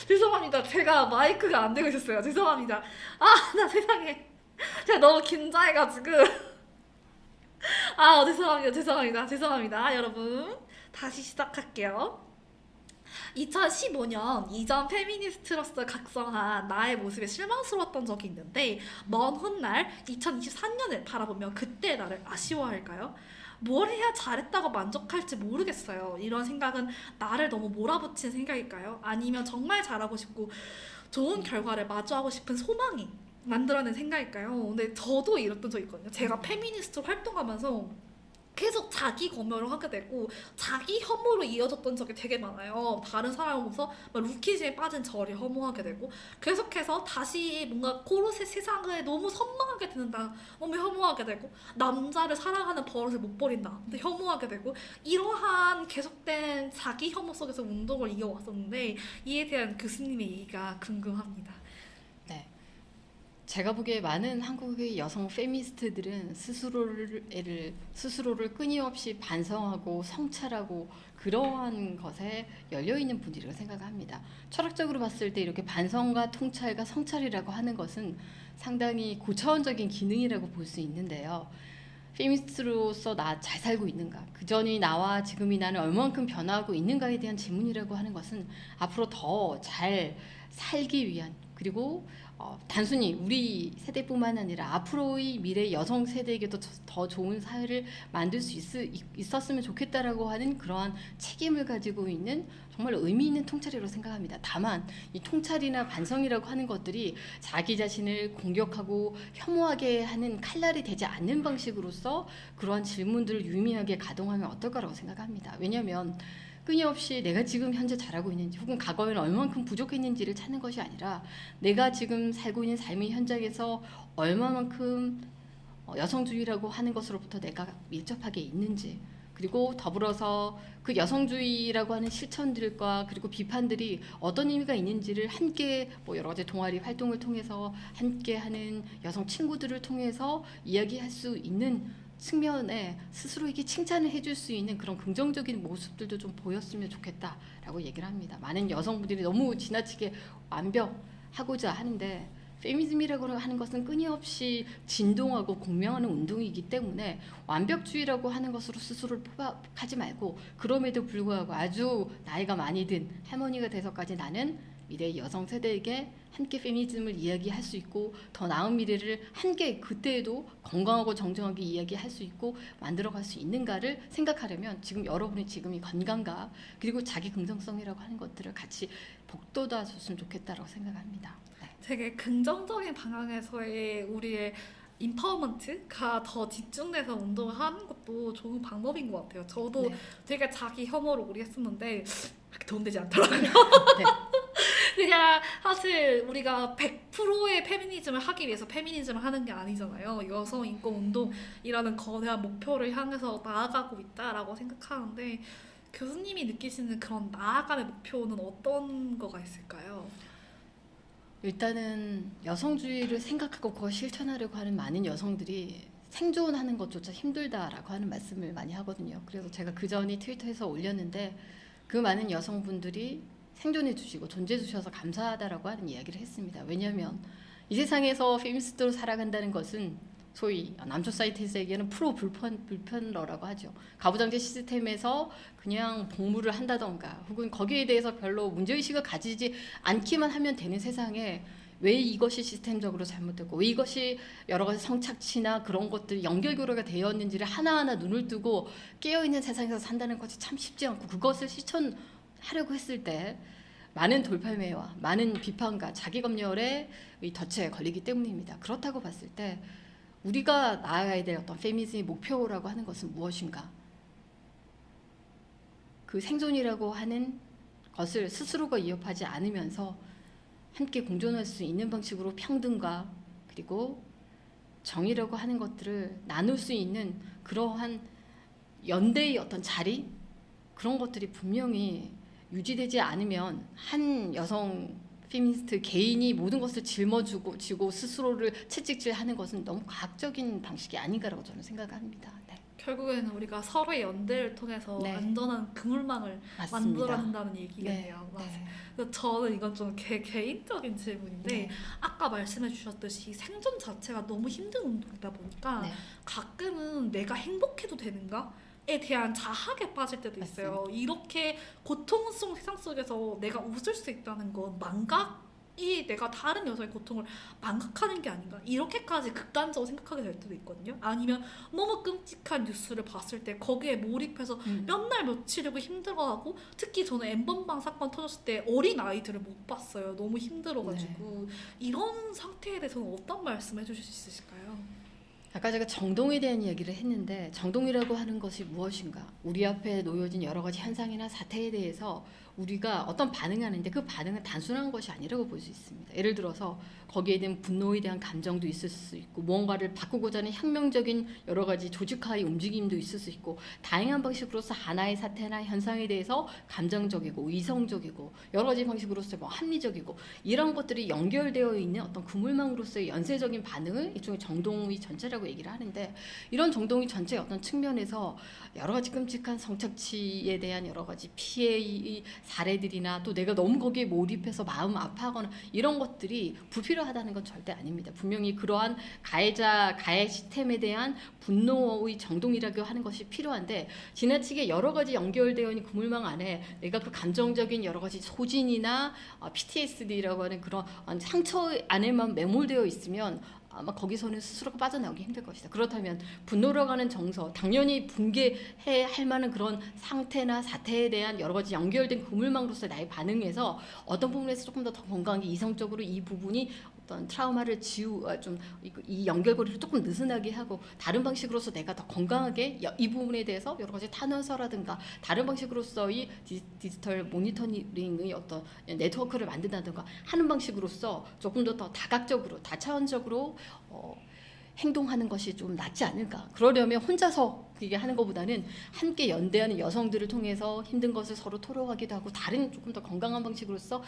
죄송합니다. 제가 마이크가 안 되고 있었어요. 죄송합니다. 아, 나 세상에. 제가 너무 긴장해가지고. 아, 죄송합니다. 죄송합니다. 죄송합니다. 여러분. 다시 시작할게요. 2015년 이전 페미니스트로서 각성한 나의 모습에 실망스러웠던 적이 있는데 먼 훗날 2023년을 바라보며 그때 나를 아쉬워할까요? 뭘 해야 잘했다고 만족할지 모르겠어요. 이런 생각은 나를 너무 몰아붙인 생각일까요? 아니면 정말 잘하고 싶고 좋은 결과를 마주하고 싶은 소망이 만들어낸 생각일까요? 근데 저도 이랬던 적 있거든요. 제가 페미니스트 활동하면서 계속 자기 검열을 하게 되고 자기 혐오로 이어졌던 적이 되게 많아요. 다른 사람을 보면서 막 루키즈에 빠진 저를 혐오하게 되고 계속해서 다시 뭔가 코르셋 세상을 너무 선망하게 되는다. 너무 혐오하게 되고 남자를 사랑하는 버릇을 못 버린다. 근데 혐오하게 되고 이러한 계속된 자기 혐오 속에서 운동을 이어왔었는데 이에 대한 교수님의 얘기가 궁금합니다. 네. 제가 보기에 많은 한국의 여성 페미니스트들은 스스로를 끊임없이 반성하고 성찰하고 그러한 것에 열려 있는 분들이라고 생각합니다. 철학적으로 봤을 때 이렇게 반성과 통찰과 성찰이라고 하는 것은 상당히 고차원적인 기능이라고 볼 수 있는데요. 페미니스트로서 나 잘 살고 있는가? 그전이 나와 지금이 나는 얼만큼 변화하고 있는가에 대한 질문이라고 하는 것은 앞으로 더 잘 살기 위한 그리고 단순히 우리 세대뿐만 아니라 앞으로의 미래 여성 세대에게도 더 좋은 사회를 만들 수 있었으면 좋겠다라고 하는 그러한 책임을 가지고 있는 정말 의미 있는 통찰이라고 생각합니다. 다만 이 통찰이나 반성이라고 하는 것들이 자기 자신을 공격하고 혐오하게 하는 칼날이 되지 않는 방식으로서 그러한 질문들을 유의미하게 가동하면 어떨까라고 생각합니다. 왜냐하면 끊임없이 내가 지금 현재 잘하고 있는지 혹은 과거에는 얼만큼 부족했는지를 찾는 것이 아니라 내가 지금 살고 있는 삶의 현장에서 얼마만큼 여성주의라고 하는 것으로부터 내가 밀접하게 있는지 그리고 더불어서 그 여성주의라고 하는 실천들과 그리고 비판들이 어떤 의미가 있는지를 함께 뭐 여러 가지 동아리 활동을 통해서 함께하는 여성 친구들을 통해서 이야기할 수 있는 측면에 스스로에게 칭찬을 해줄 수 있는 그런 긍정적인 모습들도 좀 보였으면 좋겠다라고 얘기를 합니다. 많은 여성분들이 너무 지나치게 완벽하고자 하는데 페미니즘이라고 하는 것은 끊임없이 진동하고 공명하는 운동이기 때문에 완벽주의라고 하는 것으로 스스로를 포박하지 말고 그럼에도 불구하고 아주 나이가 많이 든 할머니가 돼서까지 나는 미래의 여성 세대에게 함께 페미니즘을 이야기할 수 있고 더 나은 미래를 함께 그때에도 건강하고 정정하게 이야기할 수 있고 만들어갈 수 있는가를 생각하려면 지금 여러분의 지금이 건강과 그리고 자기 긍정성이라고 하는 것들을 같이 복돋아줬으면 좋겠다라고 생각합니다. 네. 되게 긍정적인 방향에서의 우리의 인파워먼트가 더 집중돼서 운동을 하는 것도 좋은 방법인 것 같아요. 저도 네. 되게 자기 혐오를 오래 했었는데 그렇게 도움되지 않더라고요. 네. 그냥 사실 우리가 100%의 페미니즘을 하기 위해서 페미니즘을 하는 게 아니잖아요. 여성 인권 운동이라는 거대한 목표를 향해서 나아가고 있다라고 생각하는데 교수님이 느끼시는 그런 나아감의 목표는 어떤 거가 있을까요? 일단은 여성주의를 생각하고 그걸 실천하려고 하는 많은 여성들이 생존하는 것조차 힘들다라고 하는 말씀을 많이 하거든요. 그래서 제가 그 전에 트위터에서 올렸는데 그 많은 여성분들이 생존해 주시고 존재해 주셔서 감사하다라고 하는 이야기를 했습니다. 왜냐하면 이 세상에서 페미니스트로 살아간다는 것은 소위 남초 사이트에서 얘기하는 프로 불편러라고 하죠. 가부장제 시스템에서 그냥 복무를 한다던가 혹은 거기에 대해서 별로 문제의식을 가지지 않기만 하면 되는 세상에 왜 이것이 시스템적으로 잘못됐고 왜 이것이 여러 가지 성착취나 그런 것들 연결고리가 되었는지를 하나하나 눈을 뜨고 깨어있는 세상에서 산다는 것이 참 쉽지 않고 그것을 실천하려고 했을 때 많은 돌팔매와 많은 비판과 자기검열의 덫에 걸리기 때문입니다. 그렇다고 봤을 때 우리가 나아가야 될 어떤 페미니즘의 목표라고 하는 것은 무엇인가? 그 생존이라고 하는 것을 스스로가 위협하지 않으면서 함께 공존할 수 있는 방식으로 평등과 그리고 정의라고 하는 것들을 나눌 수 있는 그러한 연대의 어떤 자리 그런 것들이 분명히 유지되지 않으면 한 여성 페미니스트 개인이 모든 것을 짊어지고 스스로를 채찍질하는 것은 너무 과학적인 방식이 아닌가라고 저는 생각합니다. 네. 결국에는 우리가 서로의 연대를 통해서 네. 안전한 그물망을 맞습니다. 만들어낸다는 얘기겠네요. 맞아요. 네. 그래서 저는 이건 좀 개인적인 질문인데 네. 아까 말씀해 주셨듯이 생존 자체가 너무 힘든 운동이다 보니까 네. 가끔은 내가 행복해도 되는가? 에 대한 자학에 빠질 때도 있어요. 이렇게 고통스러운 세상 속에서 내가 웃을 수 있다는 건 망각이 내가 다른 여성의 고통을 망각하는 게 아닌가 이렇게까지 극단적으로 생각하게 될 때도 있거든요. 아니면 너무 끔찍한 뉴스를 봤을 때 거기에 몰입해서 몇 날 며칠이고 힘들어하고 특히 저는 엠번방 사건 터졌을 때 어린 아이들을 못 봤어요. 너무 힘들어가지고 이런 상태에 대해서는 어떤 말씀 해주실 수 있으실까요? 아까 제가 정동에 대한 이야기를 했는데 정동이라고 하는 것이 무엇인가? 우리 앞에 놓여진 여러 가지 현상이나 사태에 대해서 우리가 어떤 반응을 하는데 그 반응은 단순한 것이 아니라고 볼 수 있습니다. 예를 들어서 거기에 대한 분노에 대한 감정도 있을 수 있고 무언가를 바꾸고자 하는 혁명적인 여러 가지 조직화의 움직임도 있을 수 있고 다양한 방식으로서 하나의 사태나 현상에 대해서 감정적이고 이성적이고 여러 가지 방식으로서 뭐 합리적이고 이런 것들이 연결되어 있는 어떤 그물망으로서의 연쇄적인 반응을 일종의 정동의 전체라고 얘기를 하는데 이런 정동의 전체의 어떤 측면에서 여러 가지 끔찍한 성착취에 대한 여러 가지 피해의 사례들이나 또 내가 너무 거기에 몰입해서 마음 아파하거나 이런 것들이 불필요하다는 건 절대 아닙니다. 분명히 그러한 가해 시스템에 대한 분노의 정동이라고 하는 것이 필요한데 지나치게 여러 가지 연결되어 있는 그물망 안에 내가 그 감정적인 여러 가지 소진이나 PTSD라고 하는 그런 상처 안에만 매몰되어 있으면 아마 거기서는 스스로가 빠져나오기 힘들 것이다. 그렇다면 분노라고 하는 정서, 당연히 붕괴해 할 만한 그런 상태나 사태에 대한 여러 가지 연결된 그물망으로서 나의 반응에서 어떤 부분에서 조금 더 건강하게 이성적으로 이 부분이 어떤 트라우마를 이 연결고리를 조금 느슨하게 하고 다른 방식으로서 내가 더 건강하게 이 부분에 대해서 여러 가지 탄원서라든가 다른 방식으로서의 디지털 모니터링의 어떤 네트워크를 만든다든가 하는 방식으로서 조금 더 다각적으로 다차원적으로 행동하는 것이 좀 낫지 않을까. 그러려면 혼자서 이게 하는 것보다는 함께 연대하는 여성들을 통해서 힘든 것을 서로 토로하기도 하고 다른 조금 더 건강한 방식으로서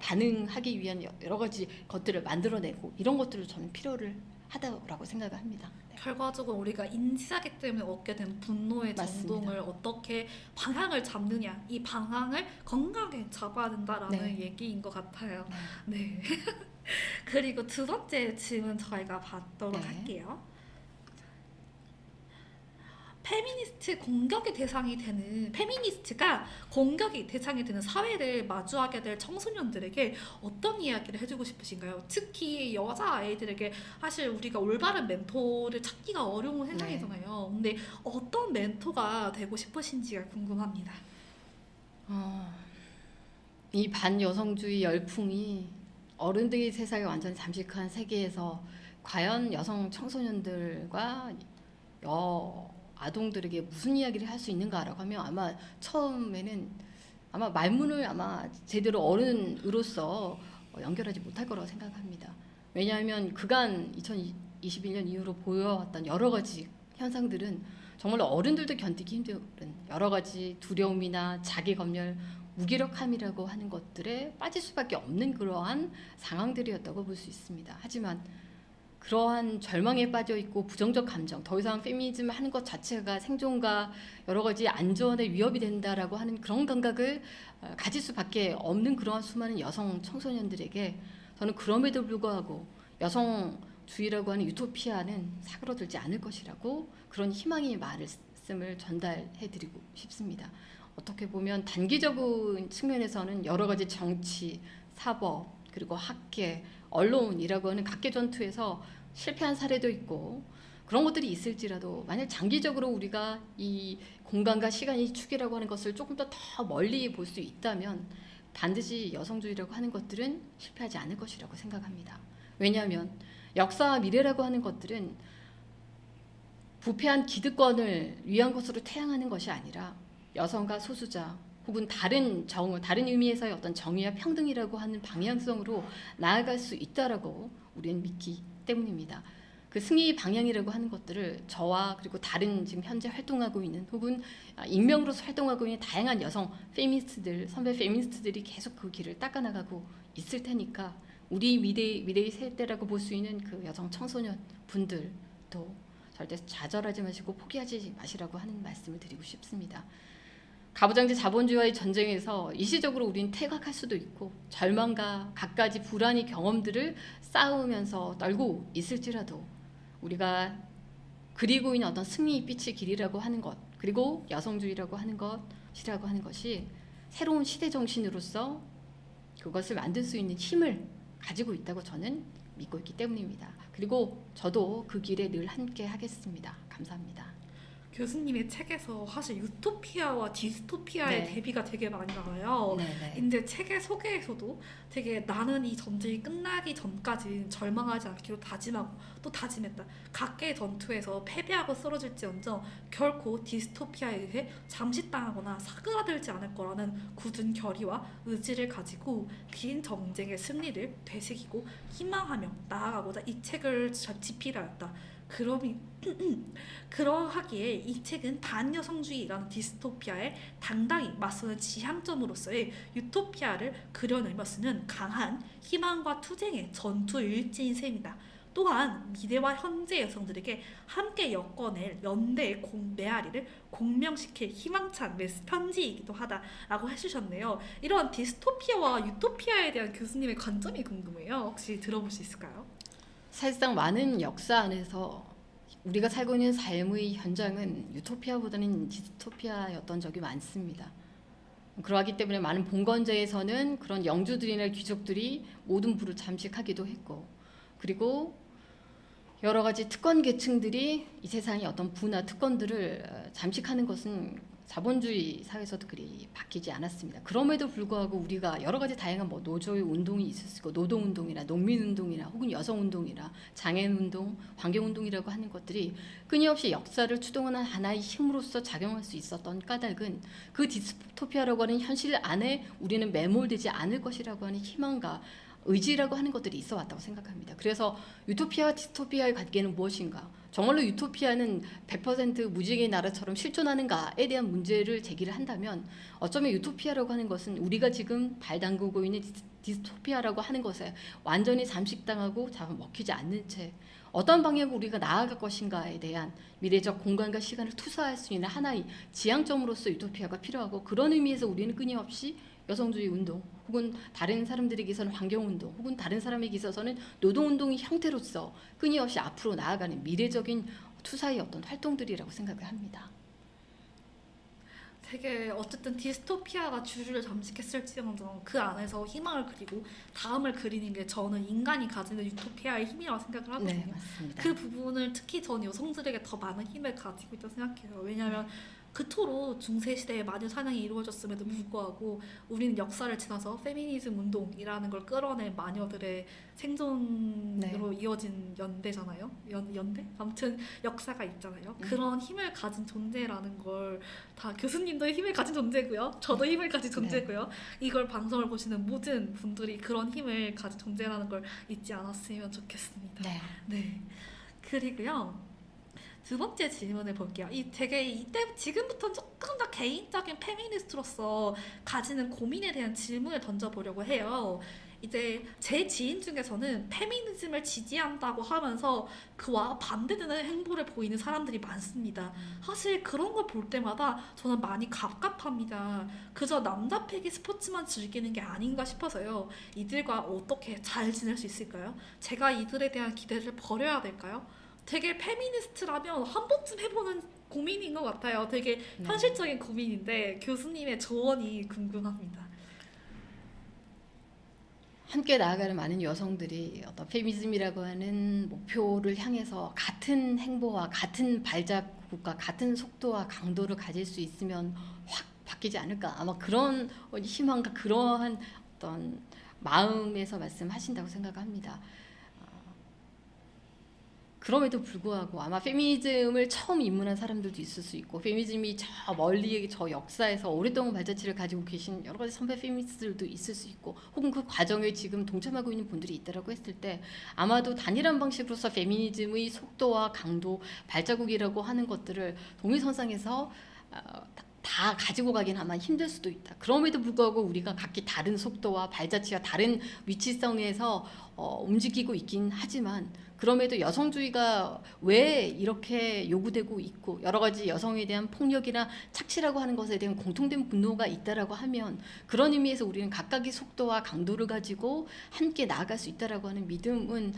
반응하기 위한 여러 가지 것들을 만들어내고 이런 것들을 저는 필요를 하다고 생각을 합니다. 네. 결과적으로 우리가 인지하기 때문에 얻게 되는 분노의 맞습니다. 정동을 어떻게 방향을 잡느냐 이 방향을 건강하게 잡아야 된다라는 네. 얘기인 것 같아요. 네. 그리고 두 번째 질문 저희가 받도록 네. 할게요. 페미니스트가 공격이 대상이 되는 사회를 마주하게 될 청소년들에게 어떤 이야기를 해주고 싶으신가요? 특히 여자 아이들에게 사실 우리가 올바른 멘토를 찾기가 어려운 세상이잖아요. 근데 어떤 멘토가 되고 싶으신지가 궁금합니다. 이 반여성주의 열풍이 어른들의 세상에 완전히 잠식한 세계에서 과연 여성 청소년들과 아동들에게 무슨 이야기를 할 수 있는가라고 하면 아마 처음에는 아마 말문을 아마 제대로 어른으로서 연결하지 못할 거라고 생각합니다. 왜냐하면 그간 2021년 이후로 보여왔던 여러 가지 현상들은 정말로 어른들도 견디기 힘든 여러 가지 두려움이나 자기 검열, 무기력함이라고 하는 것들에 빠질 수밖에 없는 그러한 상황들이었다고 볼 수 있습니다. 하지만 그러한 절망에 빠져 있고 부정적 감정, 더 이상 페미니즘 하는 것 자체가 생존과 여러 가지 안전에 위협이 된다라고 하는 그런 감각을 가질 수밖에 없는 그러한 수많은 여성 청소년들에게 저는 그럼에도 불구하고 여성주의라고 하는 유토피아는 사그러들지 않을 것이라고 그런 희망의 말씀을 전달해드리고 싶습니다. 어떻게 보면 단기적인 측면에서는 여러 가지 정치, 사법, 그리고 학계, 언론이라고 하는 각계 전투에서 실패한 사례도 있고 그런 것들이 있을지라도 만약 장기적으로 우리가 이 공간과 시간의 축이라고 하는 것을 조금 더 멀리 볼 수 있다면 반드시 여성주의라고 하는 것들은 실패하지 않을 것이라고 생각합니다. 왜냐하면 역사와 미래라고 하는 것들은 부패한 기득권을 위한 것으로 태양하는 것이 아니라 여성과 소수자 혹은 다른 의미에서의 어떤 정의와 평등이라고 하는 방향성으로 나아갈 수 있다라고 우리는 믿기 때문입니다. 그 승리의 방향이라고 하는 것들을 저와 그리고 다른 지금 현재 활동하고 있는 혹은 익명으로서 활동하고 있는 다양한 여성 페미니스트들, 선배 페미니스트들이 계속 그 길을 닦아나가고 있을 테니까 우리 미래의 세대라고 볼 수 있는 그 여성 청소년 분들도 절대 좌절하지 마시고 포기하지 마시라고 하는 말씀을 드리고 싶습니다. 가부장제 자본주의와의 전쟁에서 일시적으로 우린 퇴각할 수도 있고 절망과 갖가지 불안의 경험들을 쌓으면서 떨고 있을지라도 우리가 그리고 있는 어떤 승리의 빛의 길이라고 하는 것, 그리고 여성주의라고 하는 것이라고 하는 것이 새로운 시대 정신으로서 그것을 만들 수 있는 힘을 가지고 있다고 저는 믿고 있기 때문입니다. 그리고 저도 그 길에 늘 함께 하겠습니다. 감사합니다. 교수님의 책에서 사실 유토피아와 디스토피아의 네. 대비가 되게 많이 나와요. 네네. 근데 책의 소개에서도 되게 나는 이 전쟁이 끝나기 전까지 절망하지 않기로 다짐하고 또 다짐했다. 각계의 전투에서 패배하고 쓰러질지언정 결코 디스토피아에 의해 잠식당하거나 사그라들지 않을 거라는 굳은 결의와 의지를 가지고 긴 전쟁의 승리를 되새기고 희망하며 나아가고자 이 책을 집필하였다. 그러하기에 이 책은 반여성주의라는 디스토피아에 당당히 맞서는 지향점으로서의 유토피아를 그려내며 쓰는 강한 희망과 투쟁의 전투 일지인 셈이다. 또한 미래와 현재 여성들에게 함께 엮어낼 연대의 메아리를 공명시킬 희망찬 편지이기도 하다라고 해주셨네요. 이런 디스토피아와 유토피아에 대한 교수님의 관점이 궁금해요. 혹시 들어볼 수 있을까요? 사실상 많은 역사 안에서 우리가 살고 있는 삶의 현장은 유토피아보다는 디스토피아였던 적이 많습니다. 그러하기 때문에 많은 봉건제에서는 그런 영주들이나 귀족들이 모든 부를 잠식하기도 했고, 그리고 여러 가지 특권 계층들이 이 세상의 어떤 부나 특권들을 잠식하는 것은 자본주의 사회에서도 그리 바뀌지 않았습니다. 그럼에도 불구하고 우리가 여러 가지 다양한 노조의 운동이 있을 수 있고 노동운동이나 농민운동이나 혹은 여성운동이나 장애인운동, 환경운동이라고 하는 것들이 끊임없이 역사를 추동하는 하나의 힘으로서 작용할 수 있었던 까닭은 그 디스토피아라고 하는 현실 안에 우리는 매몰되지 않을 것이라고 하는 희망과 의지라고 하는 것들이 있어 왔다고 생각합니다. 그래서 유토피아와 디스토피아의 관계는 무엇인가? 정말로 유토피아는 100% 무지개의 나라처럼 실존하는가에 대한 문제를 제기를 한다면 어쩌면 유토피아라고 하는 것은 우리가 지금 발 담그고 있는 디스토피아라고 하는 것에 완전히 잠식당하고 먹히지 않는 채 어떤 방향으로 우리가 나아갈 것인가에 대한 미래적 공간과 시간을 투사할 수 있는 하나의 지향점으로서 유토피아가 필요하고, 그런 의미에서 우리는 끊임없이 여성주의 운동 혹은 다른 사람들에게서는 환경운동 혹은 다른 사람에게 있어서는 노동운동의 형태로서 끊임없이 앞으로 나아가는 미래적인 투사의 어떤 활동들이라고 생각을 합니다. 되게 어쨌든 디스토피아가 주류를 잠식했을지언정 그 안에서 희망을 그리고 다음을 그리는 게 저는 인간이 가지는 유토피아의 힘이라고 생각을 하거든요. 네, 맞습니다. 그 부분을 특히 전 여성들에게 더 많은 힘을 가지고 있다고 생각해요. 왜냐하면 그토록 중세시대에 많은 사냥이 이루어졌음에도 불구하고 우리는 역사를 지나서 페미니즘 운동이라는 걸 끌어낸 마녀들의 생존으로 이어진 연대잖아요. 연대? 아무튼 역사가 있잖아요. 그런 힘을 가진 존재라는 걸 다 교수님도 힘을 가진 존재고요. 저도 힘을 가진 존재고요. 이걸 방송을 보시는 모든 분들이 그런 힘을 가진 존재라는 걸 잊지 않았으면 좋겠습니다. 네. 네. 그리고요. 두 번째 질문을 볼게요. 지금부터는 조금 더 개인적인 페미니스트로서 가지는 고민에 대한 질문을 던져보려고 해요. 이제 제 지인 중에서는 페미니즘을 지지한다고 하면서 그와 반대되는 행보를 보이는 사람들이 많습니다. 사실 그런 걸 볼 때마다 저는 많이 갑갑합니다. 그저 남자 패기 스포츠만 즐기는 게 아닌가 싶어서요. 이들과 어떻게 잘 지낼 수 있을까요? 제가 이들에 대한 기대를 버려야 될까요? 되게 페미니스트라면 한 번쯤 해보는 고민인 것 같아요. 되게 현실적인 고민인데 교수님의 조언이 궁금합니다. 함께 나아가는 많은 여성들이 어떤 페미니즘이라고 하는 목표를 향해서 같은 행보와 같은 발자국과 같은 속도와 강도를 가질 수 있으면 확 바뀌지 않을까, 아마 그런 희망과 그러한 어떤 마음에서 말씀하신다고 생각합니다. 그럼에도 불구하고 아마 페미니즘을 처음 입문한 사람들도 있을 수 있고, 페미니즘이 저 멀리 저 역사에서 오랫동안 발자취를 가지고 계신 여러 가지 선배 페미니스트들도 있을 수 있고, 혹은 그 과정에 지금 동참하고 있는 분들이 있다라고 했을 때 아마도 단일한 방식으로서 페미니즘의 속도와 강도, 발자국이라고 하는 것들을 동일선상에서 다 가지고 가긴 아마 힘들 수도 있다. 그럼에도 불구하고 우리가 각기 다른 속도와 발자취와 다른 위치성에서 움직이고 있긴 하지만, 그럼에도 여성주의가 왜 이렇게 요구되고 있고 여러 가지 여성에 대한 폭력이나 착취라고 하는 것에 대한 공통된 분노가 있다라고 하면 그런 의미에서 우리는 각각의 속도와 강도를 가지고 함께 나아갈 수 있다라고 하는 믿음은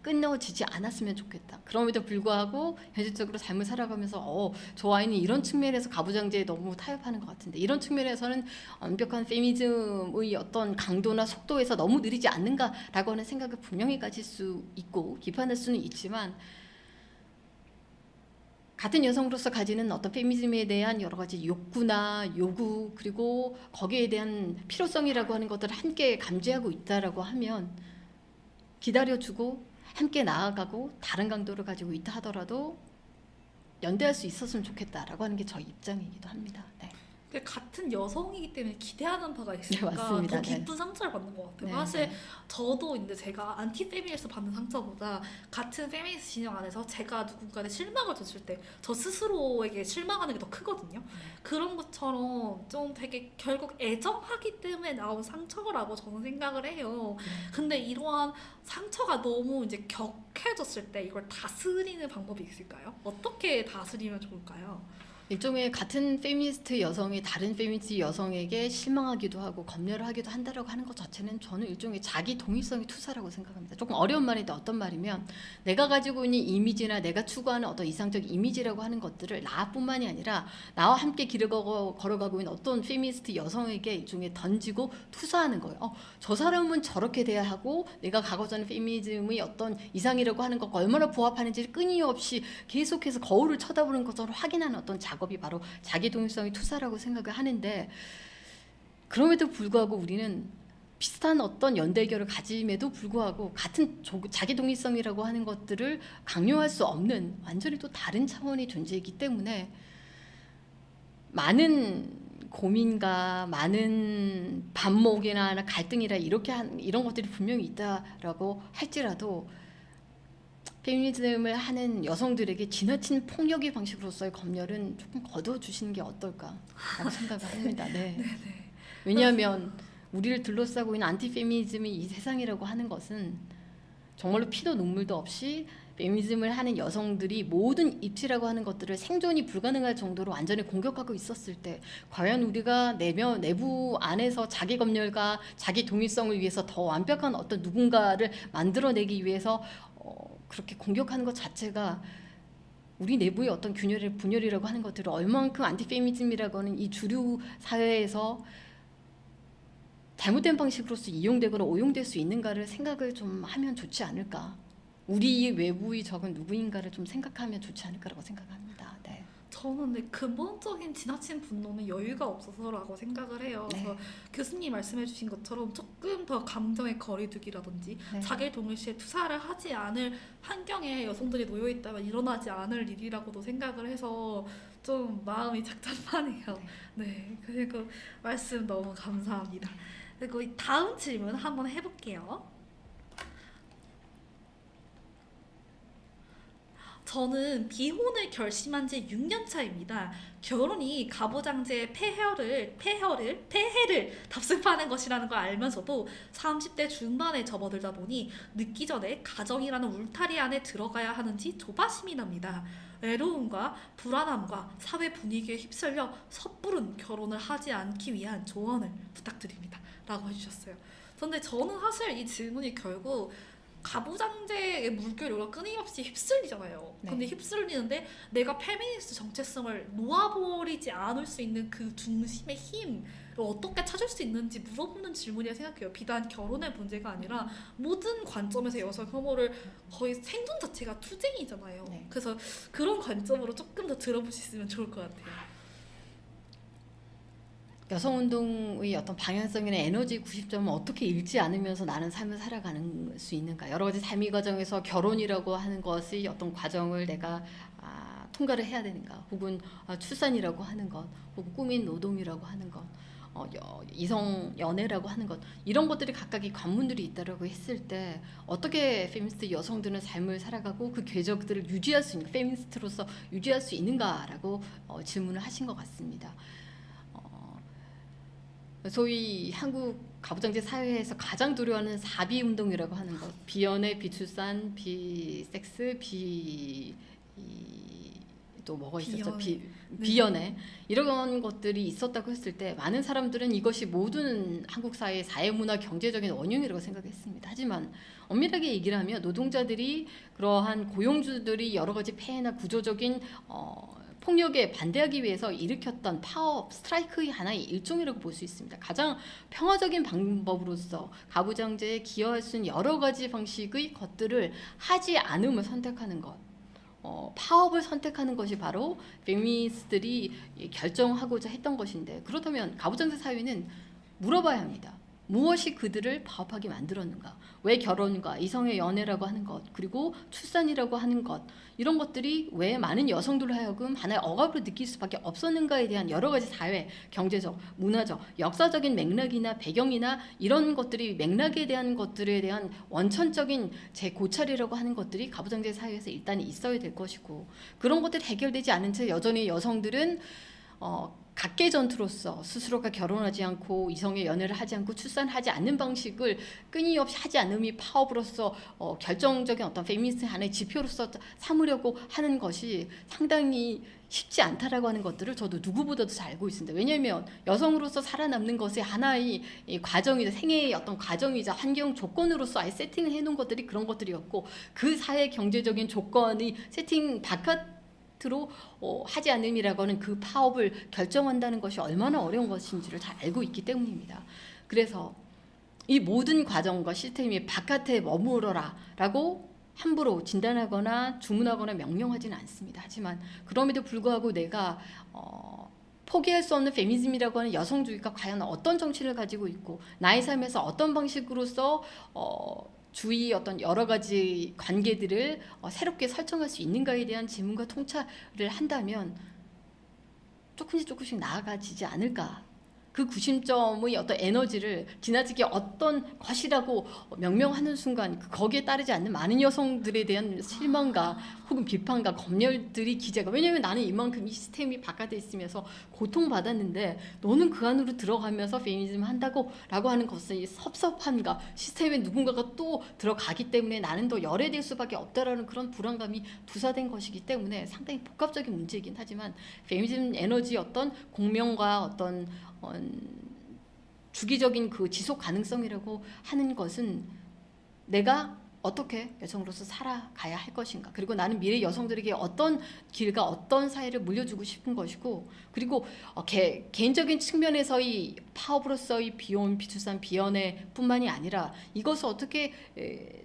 끊어지지 않았으면 좋겠다. 그럼에도 불구하고 현실적으로 삶을 살아가면서 저 아이는 이런 측면에서 가부장제에 너무 타협하는 것 같은데 이런 측면에서는 완벽한 페미니즘의 어떤 강도나 속도에서 너무 느리지 않는가라고 하는 생각을 분명히 가질 수 있고 비판할 수는 있지만 같은 여성으로서 가지는 어떤 페미니즘에 대한 여러 가지 욕구나 요구 그리고 거기에 대한 필요성이라고 하는 것들을 함께 감지하고 있다라고 하면 기다려주고 함께 나아가고 다른 강도를 가지고 있다 하더라도 연대할 수 있었으면 좋겠다라고 하는 게 저희 입장이기도 합니다. 네. 근데 같은 여성이기 때문에 기대하는 바가 있으니까 네, 맞습니다. 더 네. 깊은 상처를 받는 것 같아요. 네, 사실 네. 저도 이제 제가 안티 페미니스트 받는 상처보다 같은 페미니스트 진영 안에서 제가 누군가에 실망을 줬을 때 저 스스로에게 실망하는 게 더 크거든요. 그런 것처럼 좀 되게 결국 애정하기 때문에 나온 상처라고 저는 생각을 해요. 근데 이러한 상처가 너무 이제 격해졌을 때 이걸 다스리는 방법이 있을까요? 어떻게 다스리면 좋을까요? 일종의 같은 페미니스트 여성이 다른 페미니스트 여성에게 실망하기도 하고 검열을 하기도 한다라고 하는 것 자체는 저는 일종의 자기 동일성의 투사라고 생각합니다. 조금 어려운 말인데 어떤 말이면 내가 가지고 있는 이미지나 내가 추구하는 어떤 이상적 이미지라고 하는 것들을 나뿐만이 아니라 나와 함께 길을 걸어가고 있는 어떤 페미니스트 여성에게 일종의 던지고 투사하는 거예요. 저 사람은 저렇게 돼야 하고 내가 가고자 하는 페미니즘의 어떤 이상이라고 하는 것과 얼마나 부합하는지를 끊임없이 계속해서 거울을 쳐다보는 것처럼 확인하는 어떤 작업이 바로 자기 동일성의 투사라고 생각을 하는데 그럼에도 불구하고 우리는 비슷한 어떤 연대결을 가짐에도 불구하고 같은 자기 동일성이라고 하는 것들을 강요할 수 없는 완전히 또 다른 차원의 존재이기 때문에 많은 고민과 많은 반목이나 갈등이라 이런 것들이 분명히 있다라고 할지라도 페미니즘을 하는 여성들에게 지나친 폭력의 방식으로서의 검열은 조금 거둬주시는 게 어떨까라고 생각을 합니다. 네. 왜냐하면 우리를 둘러싸고 있는 안티페미니즘이 이 세상이라고 하는 것은 정말로 피도 눈물도 없이 페미니즘을 하는 여성들이 모든 입지라고 하는 것들을 생존이 불가능할 정도로 완전히 공격하고 있었을 때 과연 우리가 내부 안에서 자기 검열과 자기 동일성을 위해서 더 완벽한 어떤 누군가를 만들어내기 위해서 그렇게 공격하는 것 자체가 우리 내부의 어떤 분열이라고 하는 것들을 얼만큼 안티페미니즘이라고 하는 이 주류 사회에서 잘못된 방식으로서 이용되거나 오용될 수 있는가를 생각을 좀 하면 좋지 않을까. 우리 외부의 적은 누구인가를 좀 생각하면 좋지 않을까라고 생각합니다. 네. 저는 근데 근본적인 지나친 분노는 여유가 없어서라고 생각을 해요. 네. 그래서 교수님 말씀해주신 것처럼 조금 더 감정의 거리두기라든지 네. 자기 동일시에 투사를 하지 않을 환경에 여성들이 놓여 있다면 일어나지 않을 일이라고도 생각을 해서 좀 마음이 착잡하네요. 네, 그리고 말씀 너무 감사합니다. 그리고 이 다음 질문 한번 해볼게요. 저는 비혼을 결심한 지 6년 차입니다. 결혼이 가부장제의 폐해를 답습하는 것이라는 걸 알면서도 30대 중반에 접어들다 보니 늦기 전에 가정이라는 울타리 안에 들어가야 하는지 조바심이 납니다. 외로움과 불안함과 사회 분위기에 휩쓸려 섣부른 결혼을 하지 않기 위한 조언을 부탁드립니다. 라고 해주셨어요. 근데 저는 사실 이 질문이 결국 가부장제의 물결이 끊임없이 휩쓸리잖아요. 네. 근데 휩쓸리는데 내가 페미니스트 정체성을 놓아버리지 않을 수 있는 그 중심의 힘을 어떻게 찾을 수 있는지 물어보는 질문이라 생각해요. 비단 결혼의 문제가 아니라 모든 관점에서 여성 혐오를 거의 생존 자체가 투쟁이잖아요. 네. 그래서 그런 관점으로 조금 더 들어볼 수 있으면 좋을 것 같아요. 여성운동의 어떤 방향성이나 에너지 90점을 어떻게 잃지 않으면서 나는 삶을 살아가는 수 있는가. 여러 가지 삶의 과정에서 결혼이라고 하는 것의 어떤 과정을 내가 통과를 해야 되는가. 혹은 출산이라고 하는 것, 혹은 꿈인 노동이라고 하는 것, 이성 연애라고 하는 것, 이런 것들이 각각의 관문들이 있다라고 했을 때 어떻게 페미니스트 여성들은 삶을 살아가고 그 궤적들을 유지할 수 있는, 페미니스트로서 유지할 수 있는가라고 질문을 하신 것 같습니다. 소위 한국 가부장제 사회에서 가장 두려워하는 사비 운동이라고 하는 것, 비연애, 비출산, 비섹스, 또 뭐가 있었죠? 비연애 이런 것들이 있었다고 했을 때 많은 사람들은 이것이 모든 한국 사회의 사회문화 경제적인 원흉이라고 생각했습니다. 하지만 엄밀하게 얘기를 하면 노동자들이 그러한 고용주들이 여러 가지 폐해나 구조적인 폭력에 반대하기 위해서 일으켰던 파업, 스트라이크의 하나의 일종이라고 볼 수 있습니다. 가장 평화적인 방법으로서 가부장제에 기여할 수 있는 여러 가지 방식의 것들을 하지 않음을 선택하는 것, 파업을 선택하는 것이 바로 페미니스트들이 결정하고자 했던 것인데, 그렇다면 가부장제 사회는 물어봐야 합니다. 무엇이 그들을 파업하게 만들었는가? 왜 결혼과 이성의 연애라고 하는 것, 그리고 출산이라고 하는 것, 이런 것들이 왜 많은 여성들로 하여금 하나의 억압으로 느낄 수밖에 없었는가에 대한 여러 가지 사회, 경제적, 문화적, 역사적인 맥락이나 배경이나 이런 것들이 맥락에 대한 것들에 대한 원천적인 재고찰이라고 하는 것들이 가부장제 사회에서 일단 있어야 될 것이고, 그런 것들이 해결되지 않은 채 여전히 여성들은 각계 전투로서 스스로가 결혼하지 않고 이성의 연애를 하지 않고 출산하지 않는 방식을 끊임없이 하지 않음이 파업으로서 결정적인 어떤 페미니스트 하나의 지표로서 삼으려고 하는 것이 상당히 쉽지 않다라고 하는 것들을 저도 누구보다도 잘 알고 있습니다. 왜냐하면 여성으로서 살아남는 것이 하나의 과정이자 생애의 어떤 과정이자 환경 조건으로서 아예 세팅을 해놓은 것들이 그런 것들이었고, 그 사회 경제적인 조건이 세팅 바깥 로 하지 않음이라고 하는 그 파업을 결정한다는 것이 얼마나 어려운 것인지를 잘 알고 있기 때문입니다. 그래서 이 모든 과정과 시스템이 바깥에 머무러라 라고 함부로 진단하거나 주문하거나 명령하지는 않습니다. 하지만 그럼에도 불구하고 내가 포기할 수 없는 페미니즘이라고 하는 여성주의가 과연 어떤 정치를 가지고 있고 나의 삶에서 어떤 방식으로서 주위 어떤 여러 가지 관계들을 새롭게 설정할 수 있는가에 대한 질문과 통찰을 한다면 조금씩 나아가지지 않을까. 그 구심점의 어떤 에너지를 지나치게 어떤 것이라고 명명하는 순간 거기에 따르지 않는 많은 여성들에 대한 실망과 혹은 비판과 검열들이 기재가, 왜냐하면 나는 이만큼 이 시스템이 바깥에 있으면서 고통받았는데 너는 그 안으로 들어가면서 페미니즘 한다고 라고 하는 것은 이 섭섭함과 시스템에 누군가가 또 들어가기 때문에 나는 더 열애될 수밖에 없다라는 그런 불안감이 부사된 것이기 때문에 상당히 복합적인 문제이긴 하지만, 페미니즘 에너지 어떤 공명과 어떤 주기적인 그 지속 가능성이라고 하는 것은 내가 어떻게 여성으로서 살아가야 할 것인가, 그리고 나는 미래 여성들에게 어떤 길과 어떤 사회를 물려주고 싶은 것이고, 그리고 개인적인 측면에서의 파업으로서의 비혼, 비출산, 비연애뿐만이 아니라 이것을 어떻게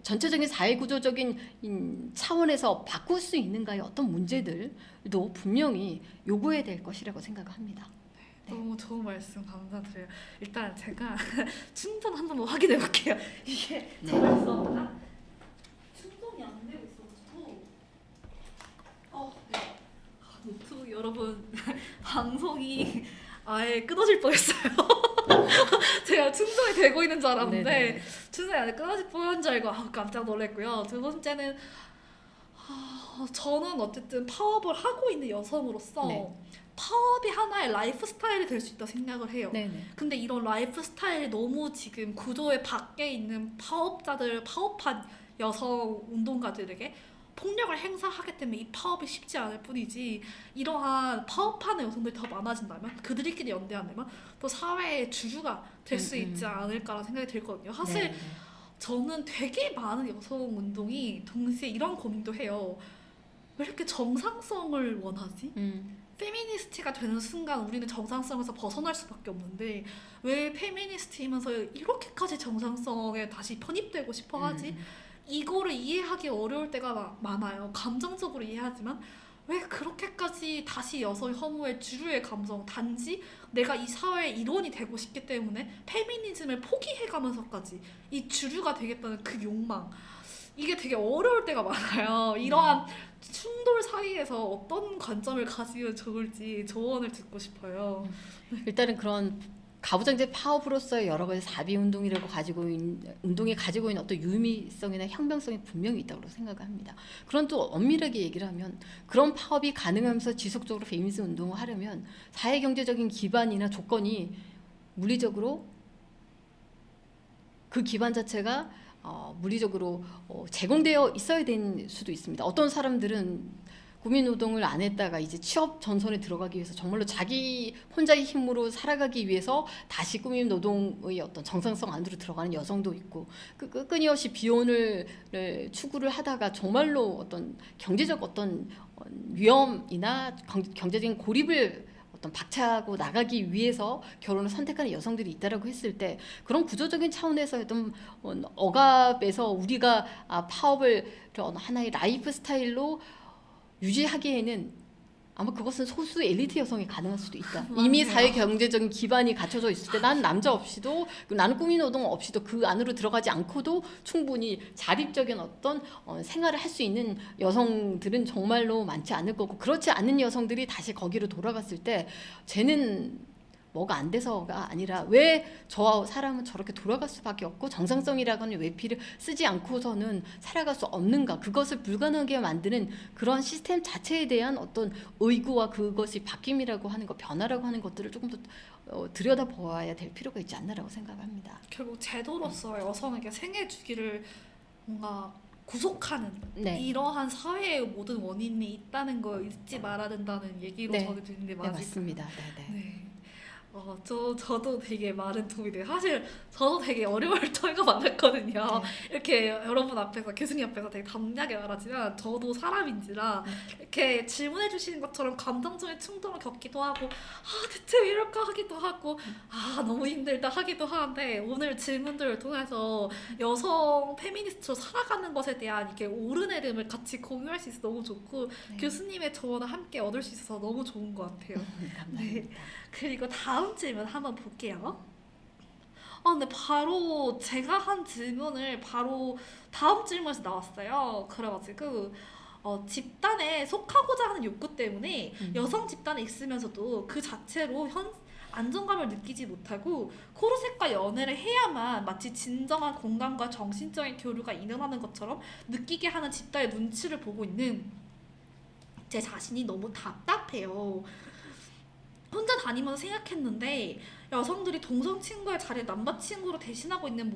전체적인 사회구조적인 차원에서 바꿀 수 있는가의 어떤 문제들도 분명히 요구해야 될 것이라고 생각합니다. 네. 너무 좋은 말씀 감사드려요. 일단 제가 충전 한번 확인해 볼게요. 이게 네. 저였었나? 충전이 안 되고 있어가지고. 네. 노트북 여러분 방송이 아예 끊어질 뻔했어요. 제가 충전이 되고 있는 줄 알았는데 네네. 충전이 안 돼 끊어질 뻔한 줄 알고 깜짝 놀랐고요. 두 번째는 저는 어쨌든 파업을 하고 있는 여성으로서 네. 파업이 하나의 라이프 스타일이 될 수 있다 생각을 해요. 네네. 근데 이런 라이프 스타일이 너무 지금 구조의 밖에 있는 파업한 여성 운동가들에게 폭력을 행사하기 때문에 이 파업이 쉽지 않을 뿐이지, 이러한 파업하는 여성들이 더 많아진다면, 그들끼리 연대한다면 또 사회의 주류가 될 수 있지 않을까라는 생각이 들거든요. 사실 네네. 저는 되게 많은 여성 운동이 동시에 이런 고민도 해요. 왜 이렇게 정상성을 원하지? 페미니스트가 되는 순간 우리는 정상성에서 벗어날 수밖에 없는데 왜 페미니스트이면서 이렇게까지 정상성에 다시 편입되고 싶어 하지? 이거를 이해하기 어려울 때가 많아요. 감정적으로 이해하지만 왜 그렇게까지 다시 여성 혐오의 주류의 감정, 단지 내가 이 사회의 일원이 되고 싶기 때문에 페미니즘을 포기해가면서까지 이 주류가 되겠다는 그 욕망, 이게 되게 어려울 때가 많아요. 이러한 충돌 사이에서 어떤 관점을 가지면 좋을지 조언을 듣고 싶어요. 일단은 그런 가부장제 파업으로서의 여러 가지 사비 운동이라고 운동이 가지고 있는 어떤 유의미성이나 혁명성이 분명히 있다고 생각합니다. 그런 또 엄밀하게 얘기를 하면 그런 파업이 가능하면서 지속적으로 페미니즘 운동을 하려면 사회 경제적인 기반이나 조건이 물리적으로 그 기반 자체가 물리적으로 제공되어 있어야 될 수도 있습니다. 어떤 사람들은 국민노동을 안 했다가 이제 취업 전선에 들어가기 위해서 정말로 자기 혼자의 힘으로 살아가기 위해서 다시 국민노동의 어떤 정상성 안으로 들어가는 여성도 있고, 끊임없이 비혼을 추구를 하다가 정말로 어떤 경제적 어떤 위험이나 경제적인 고립을 어떤 박차고 나가기 위해서 결혼을 선택하는 여성들이 있다라고 했을 때, 그런 구조적인 차원에서 어떤 억압에서 우리가 파업을 하나의 라이프 스타일로 유지하기에는 아마 그것은 소수 엘리트 여성이 가능할 수도 있다. 이미 사회 경제적인 기반이 갖춰져 있을 때 나는 남자 없이도, 나는 국민노동 없이도 그 안으로 들어가지 않고도 충분히 자립적인 어떤 생활을 할 수 있는 여성들은 정말로 많지 않을 거고, 그렇지 않은 여성들이 다시 거기로 돌아갔을 때 쟤는 뭐가 안 돼서가 아니라 왜 저 사람은 저렇게 돌아갈 수밖에 없고 정상성이라고 하는 외피를 쓰지 않고서는 살아갈 수 없는가, 그것을 불가능하게 만드는 그러한 시스템 자체에 대한 어떤 의구와 그것이 바뀜이라고 하는 것, 변화라고 하는 것들을 조금 더 들여다보아야 될 필요가 있지 않나라고 생각합니다. 결국 제도로서 여성에게 생애 주기를 뭔가 구속하는 네. 이러한 사회의 모든 원인이 있다는 걸 잊지 말아야 된다는 얘기로 네. 저는 듣는데 네, 맞을까요? 맞습니다. 네, 네. 네. 저도 되게 많은 도움이 돼요. 사실 저도 되게 어려울 때가 많았거든요. 이렇게 여러분 앞에서, 교수님 앞에서 되게 담대하게 말하지만 저도 사람인지라 이렇게 질문해 주시는 것처럼 감정적인 충동을 겪기도 하고, 대체 왜 이럴까 하기도 하고, 너무 힘들다 하기도 하는데, 오늘 질문들을 통해서 여성 페미니스트로 살아가는 것에 대한 이렇게 오르내림을 같이 공유할 수 있어서 너무 좋고, 네. 교수님의 조언을 함께 얻을 수 있어서 너무 좋은 것 같아요. 감사합니다. 그리고 다음 질문 한번 볼게요. 근데 바로 제가 한 질문을 바로 다음 질문에서 나왔어요. 그래가지고 집단에 속하고자 하는 욕구 때문에 여성 집단에 있으면서도 그 자체로 안정감을 느끼지 못하고 코르셋과 연애를 해야만 마치 진정한 공감과 정신적인 교류가 일어나는 것처럼 느끼게 하는 집단의 눈치를 보고 있는 제 자신이 너무 답답해요. 혼자 다니면서 생각했는데 여성들이 동성 친구의 자리에 남자친구로 대신하고 있는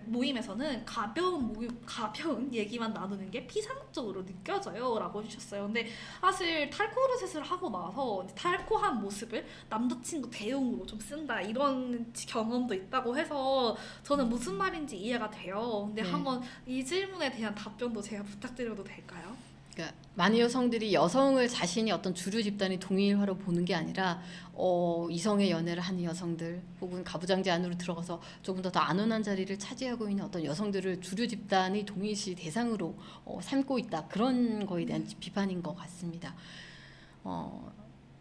모임에서는 가벼운 얘기만 나누는 게 피상적으로 느껴져요 라고 해주셨어요. 근데 사실 탈코르셋을 하고 나서 탈코한 모습을 남자친구 대용으로 좀 쓴다 이런 경험도 있다고 해서 저는 무슨 말인지 이해가 돼요. 근데 네. 한번 이 질문에 대한 답변도 제가 부탁드려도 될까요? 그러니까 많은 여성들이 여성을 자신이 어떤 주류 집단의 동일화로 보는 게 아니라 이성의 연애를 하는 여성들 혹은 가부장제 안으로 들어가서 조금 더 안온한 자리를 차지하고 있는 어떤 여성들을 주류 집단의 동일시 대상으로 삼고 있다, 그런 거에 대한 비판인 것 같습니다.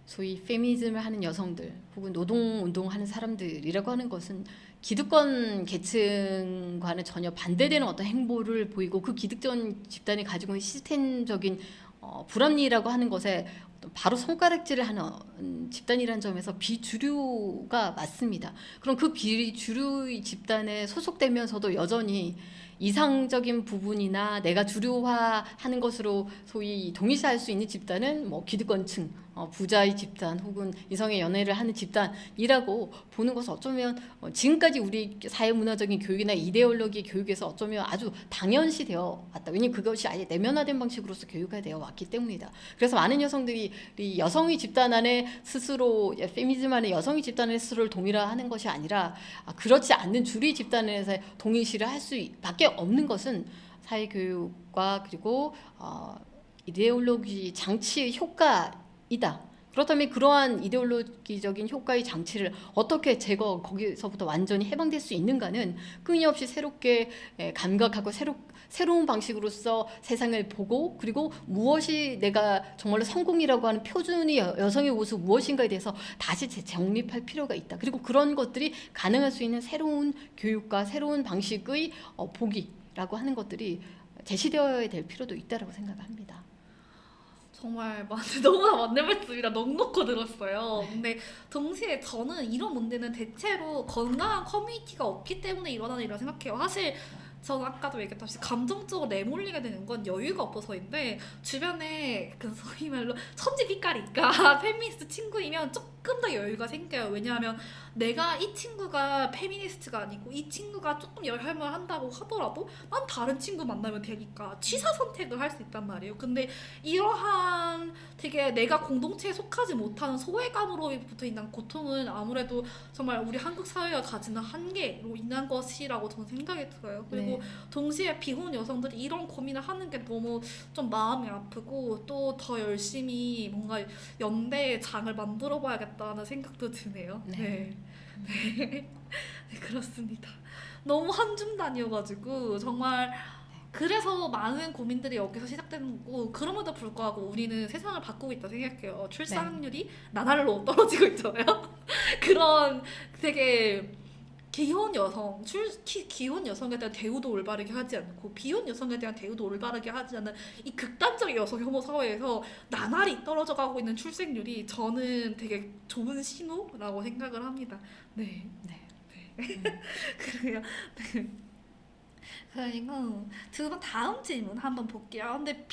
소위 페미니즘을 하는 여성들 혹은 노동운동을 하는 사람들이라고 하는 것은 기득권 계층과는 전혀 반대되는 어떤 행보를 보이고, 그 기득권 집단이 가지고 있는 시스템적인 불합리라고 하는 것에 바로 손가락질을 하는 집단이라는 점에서 비주류가 맞습니다. 그럼 그 비주류 집단에 소속되면서도 여전히 이상적인 부분이나 내가 주류화하는 것으로 소위 동일시할 수 있는 집단은 뭐 기득권층, 부자의 집단 혹은 이성의 연애를 하는 집단이라고 보는 것은 어쩌면 지금까지 우리 사회문화적인 교육이나 이데올로기 교육에서 어쩌면 아주 당연시 되어 왔다. 왜냐하면 그것이 아예 내면화된 방식으로서 교육화 되어 왔기 때문이다. 그래서 많은 여성들이 이 여성의 집단 안에 스스로, 페미니즘 안에 여성의 집단 안에 스스로를 동일화하는 것이 아니라 그렇지 않는 주류 집단에서 동일시를 할 수밖에 없는 것은 사회교육과 그리고 이데올로기 장치의 효과이다. 그렇다면 그러한 이데올로기적인 효과의 장치를 어떻게 거기서부터 완전히 해방될 수 있는가는 끊임없이 새롭게 감각하고 새로운 방식으로서 세상을 보고, 그리고 무엇이 내가 정말로 성공이라고 하는 표준의 여성의 모습 무엇인가에 대해서 다시 재정립할 필요가 있다. 그리고 그런 것들이 가능할 수 있는 새로운 교육과 새로운 방식의 보기라고 하는 것들이 제시되어야 될 필요도 있다고 생각합니다. 정말 너무나 맞는 말씀이라 넉넉히 들었어요. 근데 동시에 저는 이런 문제는 대체로 건강한 커뮤니티가 없기 때문에 일어나는 일이라고 생각해요. 사실 저는 아까도 얘기했다시피 감정적으로 내몰리게 되는 건 여유가 없어서인데 주변에 그 소위 말로 천지빛깔이니까 페미니스트 친구이면 조금 더 여유가 생겨요. 왜냐하면 내가 이 친구가 페미니스트가 아니고 이 친구가 조금 열혈을 한다고 하더라도 난 다른 친구 만나면 되니까 취사 선택을 할 수 있단 말이에요. 근데 이러한 되게 내가 공동체에 속하지 못하는 소외감으로부터 인한 고통은 아무래도 정말 우리 한국 사회가 가지는 한계로 인한 것이라고 저는 생각이 들어요. 그리고 네. 동시에 비혼 여성들이 이런 고민을 하는 게 너무 좀 마음이 아프고 또 더 열심히 뭔가 연대의 장을 만들어 봐야겠다는 생각도 드네요. 네. 네, 그렇습니다. 너무 한 줌단이어가지고 정말 그래서 많은 고민들이 여기서 시작되는 거고 그럼에도 불구하고 우리는 세상을 바꾸고 있다 생각해요. 출산율이 나날로 떨어지고 있잖아요. 그런 되게 기혼 여성, 기혼 여성에 대한 대우도 올바르게 하지 않고 비혼 여성에 대한 대우도 올바르게 하지 않는 이 극단적인 여성 혐오 사회에서 나날이 떨어져 가고 있는 출생률이 저는 되게 좋은 신호라고 생각을 합니다. 네. 네. 그래요. 네. 그리고 다음 질문 한번 볼게요. 근데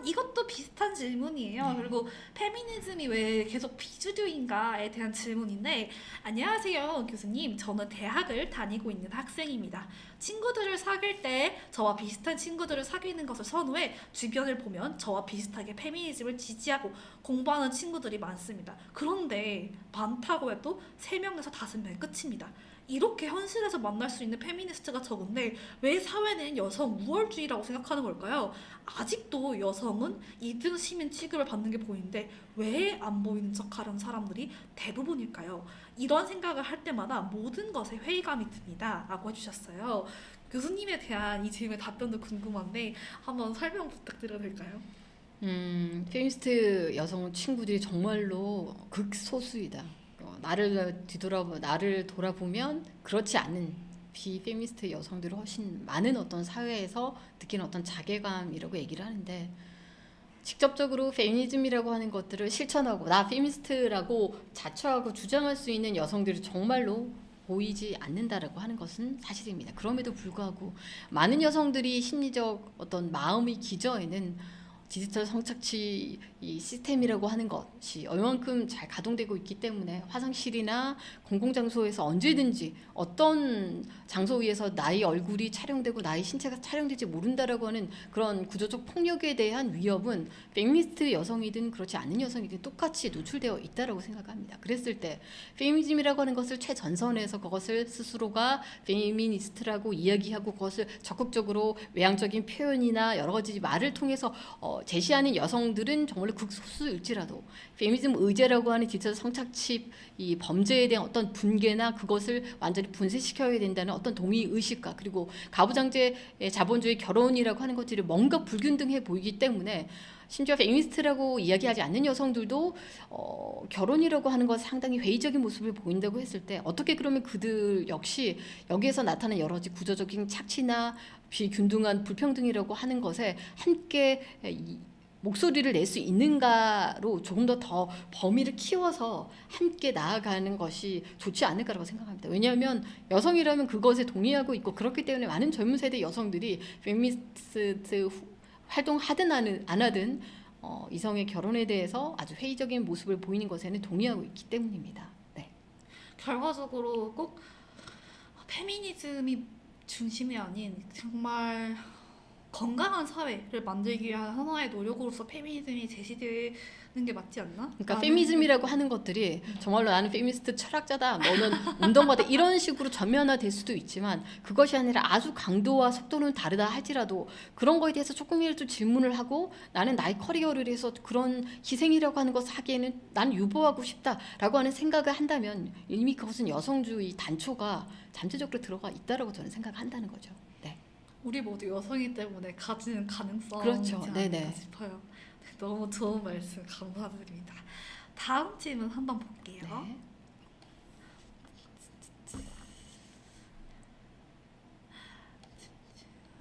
이것도 비슷한 질문이에요. 네. 그리고 페미니즘이 왜 계속 비주류인가에 대한 질문인데, 안녕하세요, 교수님. 저는 대학을 다니고 있는 학생입니다. 친구들을 사귈 때 저와 비슷한 친구들을 사귀는 것을 선호해 주변을 보면 저와 비슷하게 페미니즘을 지지하고 공부하는 친구들이 많습니다. 그런데 많다고 해도 3명에서 5명 끝입니다. 이렇게 현실에서 만날 수 있는 페미니스트가 적은데 왜 사회는 여성 우월주의라고 생각하는 걸까요? 아직도 여성은 2등 시민 취급을 받는 게 보이는데 왜 안 보이는 척하는 사람들이 대부분일까요? 이런 생각을 할 때마다 모든 것에 회의감이 듭니다. 라고 해주셨어요. 교수님에 대한 이 질문의 답변도 궁금한데 한번 설명 부탁드려도 될까요? 페미니스트 여성 친구들이 정말로 극소수이다. 나를 돌아보면 그렇지 않은 비페미니스트 여성들이 훨씬 많은 어떤 사회에서 느끼는 어떤 자괴감이라고 얘기를 하는데 직접적으로 페미니즘이라고 하는 것들을 실천하고 나 페미니스트라고 자처하고 주장할 수 있는 여성들이 정말로 보이지 않는다라고 하는 것은 사실입니다. 그럼에도 불구하고 많은 여성들이 심리적 어떤 마음의 기저에는 디지털 성착취 이 시스템이라고 하는 것이 얼만큼 잘 가동되고 있기 때문에 화장실이나 공공장소에서 언제든지 어떤 장소 위에서 나의 얼굴이 촬영되고 나의 신체가 촬영될지 모른다라고 하는 그런 구조적 폭력에 대한 위협은 페미니스트 여성이든 그렇지 않은 여성이든 똑같이 노출되어 있다라고 생각합니다. 그랬을 때 페미니즘이라고 하는 것을 최전선에서 그것을 스스로가 페미니스트라고 이야기하고 그것을 적극적으로 외향적인 표현이나 여러 가지 말을 통해서 제시하는 여성들은 정말로 극소수일지라도 페미니즘 의제라고 하는 디지털 성착취 이 범죄에 대한 어떤 분개나 그것을 완전히 분쇄시켜야 된다는 어떤 동의 의식과 그리고 가부장제 자본주의 결혼이라고 하는 것들이 뭔가 불균등해 보이기 때문에 심지어 페미니스트라고 이야기하지 않는 여성들도 결혼이라고 하는 것 상당히 회의적인 모습을 보인다고 했을 때 어떻게 그러면 그들 역시 여기에서 나타나는 여러 가지 구조적인 착취나 비균등한 불평등이라고 하는 것에 함께 목소리를 낼 수 있는가로 조금 더 범위를 키워서 함께 나아가는 것이 좋지 않을까라고 생각합니다. 왜냐하면 여성이라면 그것에 동의하고 있고 그렇기 때문에 많은 젊은 세대 여성들이 페미니스트 활동하든 안 하든 이성의 결혼에 대해서 아주 회의적인 모습을 보이는 것에는 동의하고 있기 때문입니다. 네. 결과적으로 꼭 페미니즘이 중심이 아닌 정말 건강한 사회를 만들기 위한 하나의 노력으로서 페미니즘이 제시되는 게 맞지 않나? 그러니까 페미니즘이라고 하는 것들이 정말로 나는 페미니스트 철학자다, 너는 운동가다 이런 식으로 전면화될 수도 있지만 그것이 아니라 아주 강도와 속도는 다르다 할지라도 그런 거에 대해서 조금이라도 질문을 하고 나는 나의 커리어를 위해서 그런 희생이라고 하는 것을 하기에는 난 유보하고 싶다라고 하는 생각을 한다면 이미 그것은 여성주의 단초가 잠재적으로 들어가 있다라고 저는 생각한다는 거죠. 네. 우리 모두 여성이기 때문에 가지는 가능성이지 그렇죠. 않을까 네네. 싶어요. 네, 너무 좋은 말씀 감사드립니다. 다음 질문 한번 볼게요. 네.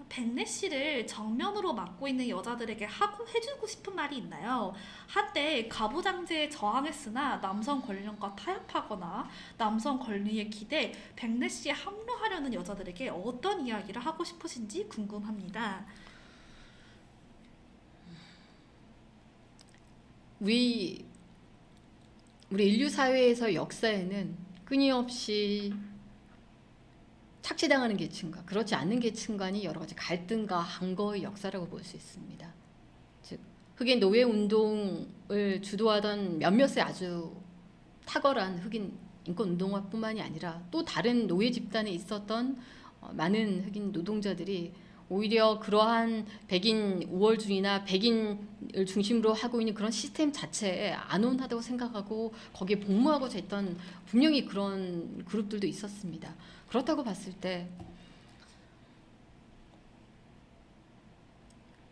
백래시를 정면으로 맡고 있는 여자들에게 하고 해주고 싶은 말이 있나요? 한때 가부장제에 저항했으나 남성 권력과 타협하거나 남성 권리에 기대 백래시에 합류하려는 여자들에게 어떤 이야기를 하고 싶으신지 궁금합니다. 우리 인류 사회에서 역사에는 끊임없이 착취당하는 계층과 그렇지 않는 계층 간이 여러 가지 갈등과 항거의 역사라고 볼 수 있습니다. 즉 흑인 노예 운동을 주도하던 몇몇의 아주 탁월한 흑인 인권 운동가뿐만이 아니라 또 다른 노예 집단에 있었던 많은 흑인 노동자들이 오히려 그러한 백인 우월주의나 백인을 중심으로 하고 있는 그런 시스템 자체에 안온하다고 생각하고 거기에 복무하고자 했던 분명히 그런 그룹들도 있었습니다. 그렇다고 봤을 때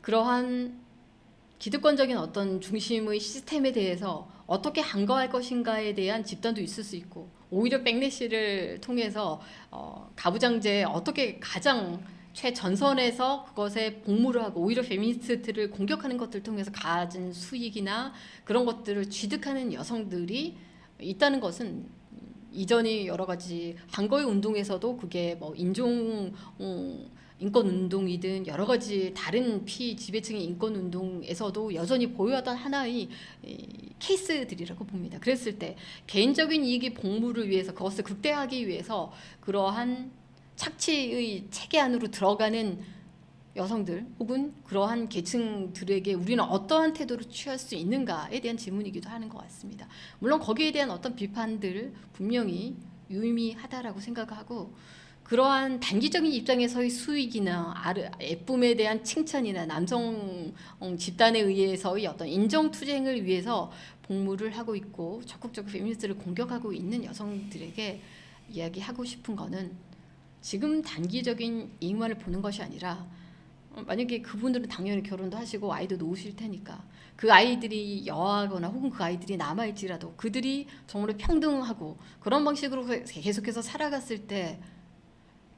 그러한 기득권적인 어떤 중심의 시스템에 대해서 어떻게 항거할 것인가에 대한 집단도 있을 수 있고 오히려 백래시를 통해서 가부장제에 어떻게 가장 최전선에서 그것에 복무를 하고 오히려 페미니스트를 공격하는 것들을 통해서 가진 수익이나 그런 것들을 취득하는 여성들이 있다는 것은 이전이 여러 가지 항거의 운동에서도 그게 뭐 인권 운동이든 여러 가지 다른 피지배층의 인권 운동에서도 여전히 보여왔던 하나의 케이스들이라고 봅니다. 그랬을 때 개인적인 이익의 복무를 위해서 그것을 극대화하기 위해서 그러한 착취의 체계 안으로 들어가는 여성들 혹은 그러한 계층들에게 우리는 어떠한 태도를 취할 수 있는가에 대한 질문이기도 하는 것 같습니다. 물론 거기에 대한 어떤 비판들 분명히 유의미하다라고 생각하고 그러한 단기적인 입장에서의 수익이나 예쁨에 대한 칭찬이나 남성 집단에 의해서의 어떤 인정투쟁을 위해서 복무를 하고 있고 적극적으로 페미니스트를 공격하고 있는 여성들에게 이야기하고 싶은 거는 지금 단기적인 이익만을 보는 것이 아니라 만약에 그분들은 당연히 결혼도 하시고 아이도 놓으실 테니까 그 아이들이 여하거나 혹은 그 아이들이 남아있지라도 그들이 정말 평등하고 그런 방식으로 계속해서 살아갔을 때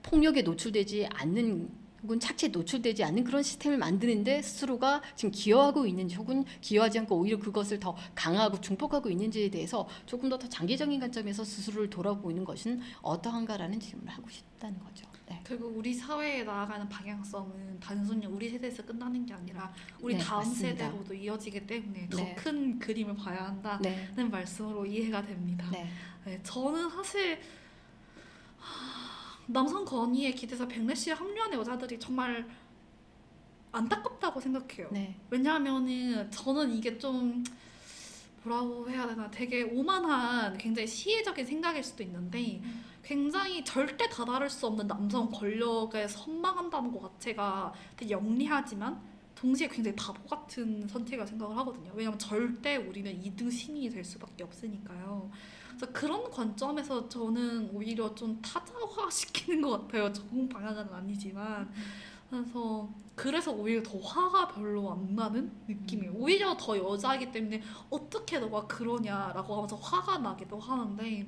폭력에 노출되지 않는 혹은 착취에 노출되지 않는 그런 시스템을 만드는데 스스로가 지금 기여하고 있는지 혹은 기여하지 않고 오히려 그것을 더 강화하고 중폭하고 있는지에 대해서 조금 더 장기적인 관점에서 스스로를 돌아보는 것은 어떠한가라는 질문을 하고 싶다는 거죠. 네. 결국 우리 사회에 나아가는 방향성은 단순히 우리 세대에서 끝나는 게 아니라 우리 네, 다음 맞습니다. 세대로도 이어지기 때문에 더 네. 큰 그림을 봐야 한다는 네. 말씀으로 이해가 됩니다. 네. 네, 저는 사실 남성 권위에 기대서 백래시에 합류한 여자들이 정말 안타깝다고 생각해요. 네. 왜냐하면은 저는 이게 좀 뭐라고 해야 되나 되게 오만한 굉장히 시혜적인 생각일 수도 있는데 굉장히 절대 다다를 수 없는 남성 권력에 선망한다는 것 자체가 되게 영리하지만 동시에 굉장히 바보 같은 선택이라고 생각을 하거든요. 왜냐면 절대 우리는 2등 신인이 될 수밖에 없으니까요. 그래서 그런 관점에서 저는 오히려 좀 타자화시키는 것 같아요. 적응 방향은 아니지만. 그래서 오히려 더 화가 별로 안 나는 느낌이에요. 오히려 더 여자이기 때문에 어떻게 너가 그러냐라고 하면서 화가 나기도 하는데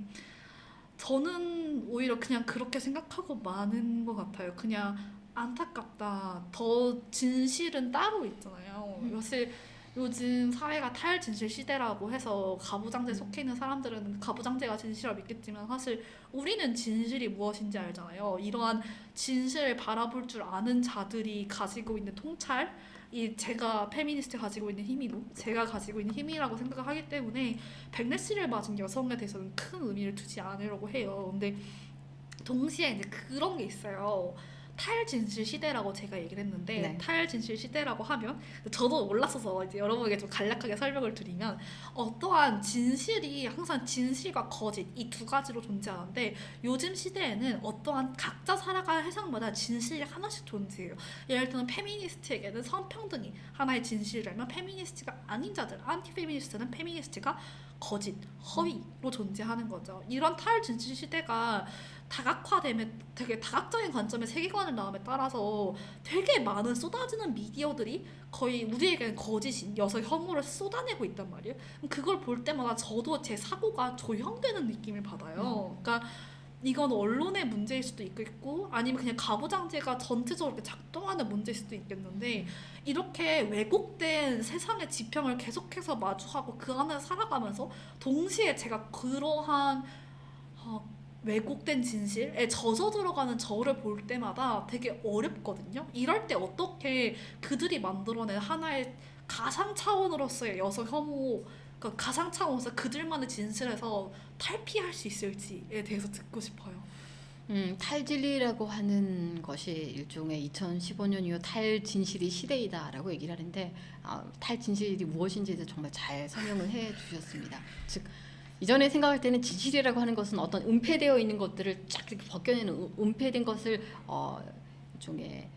저는 오히려 그냥 그렇게 생각하고 마는 것 같아요. 그냥 안타깝다. 더 진실은 따로 있잖아요. 사실 요즘 사회가 탈진실 시대라고 해서 가부장제 속해 있는 사람들은 가부장제가 진실을 믿겠지만 사실 우리는 진실이 무엇인지 알잖아요. 이러한 진실을 바라볼 줄 아는 자들이 가지고 있는 통찰, 이 제가 페미니스트 가지고 있는 힘이고 제가 가지고 있는 힘이라고 생각을 하기 때문에 백래시를 맞은 여성에 대해서는 큰 의미를 두지 않으려고 해요. 근데 동시에 이제 그런 게 있어요. 탈진실 시대라고 제가 얘기를 했는데 네. 탈진실 시대라고 하면 저도 몰랐어서 이제 여러분에게 좀 간략하게 설명을 드리면 어떠한 진실이 항상 진실과 거짓 이 두 가지로 존재하는데 요즘 시대에는 어떠한 각자 살아가는 해상마다 진실이 하나씩 존재해요. 예를 들면 페미니스트에게는 성평등이 하나의 진실이라면 페미니스트가 아닌 자들 안티페미니스트는 페미니스트가 거짓, 허위로 존재하는 거죠. 이런 탈진실 시대가 다각화되면 되게 다각적인 관점의 세계관을 나옴에 따라서 되게 많은 쏟아지는 미디어들이 거의 우리에게는 거짓인 여성 혐오를 쏟아내고 있단 말이에요. 그걸 볼 때마다 저도 제 사고가 조형되는 느낌을 받아요. 그러니까 이건 언론의 문제일 수도 있겠고 아니면 그냥 가부장제가 전체적으로 이렇게 작동하는 문제일 수도 있겠는데 이렇게 왜곡된 세상의 지평을 계속해서 마주하고 그 안에 살아가면서 동시에 제가 그러한 어, 왜곡된 진실에 젖어 들어가는 저를 볼 때마다 되게 어렵거든요. 이럴 때 어떻게 그들이 만들어낸 하나의 가상 차원으로서의 여성 혐오, 그러니까 가상 차원에서 그들만의 진실에서 탈피할 수 있을지에 대해서 듣고 싶어요. 탈진리라고 하는 것이 일종의 2015년 이후 탈진실이 시대이다라고 얘기를 하는데 탈진실이 무엇인지에 대해서 정말 잘 설명을 해 주셨습니다. 즉 이전에 생각할 때는 진실이라고 하는 것은 어떤 은폐되어 있는 것들을 쫙 이렇게 벗겨내는 은폐된 것을 일종의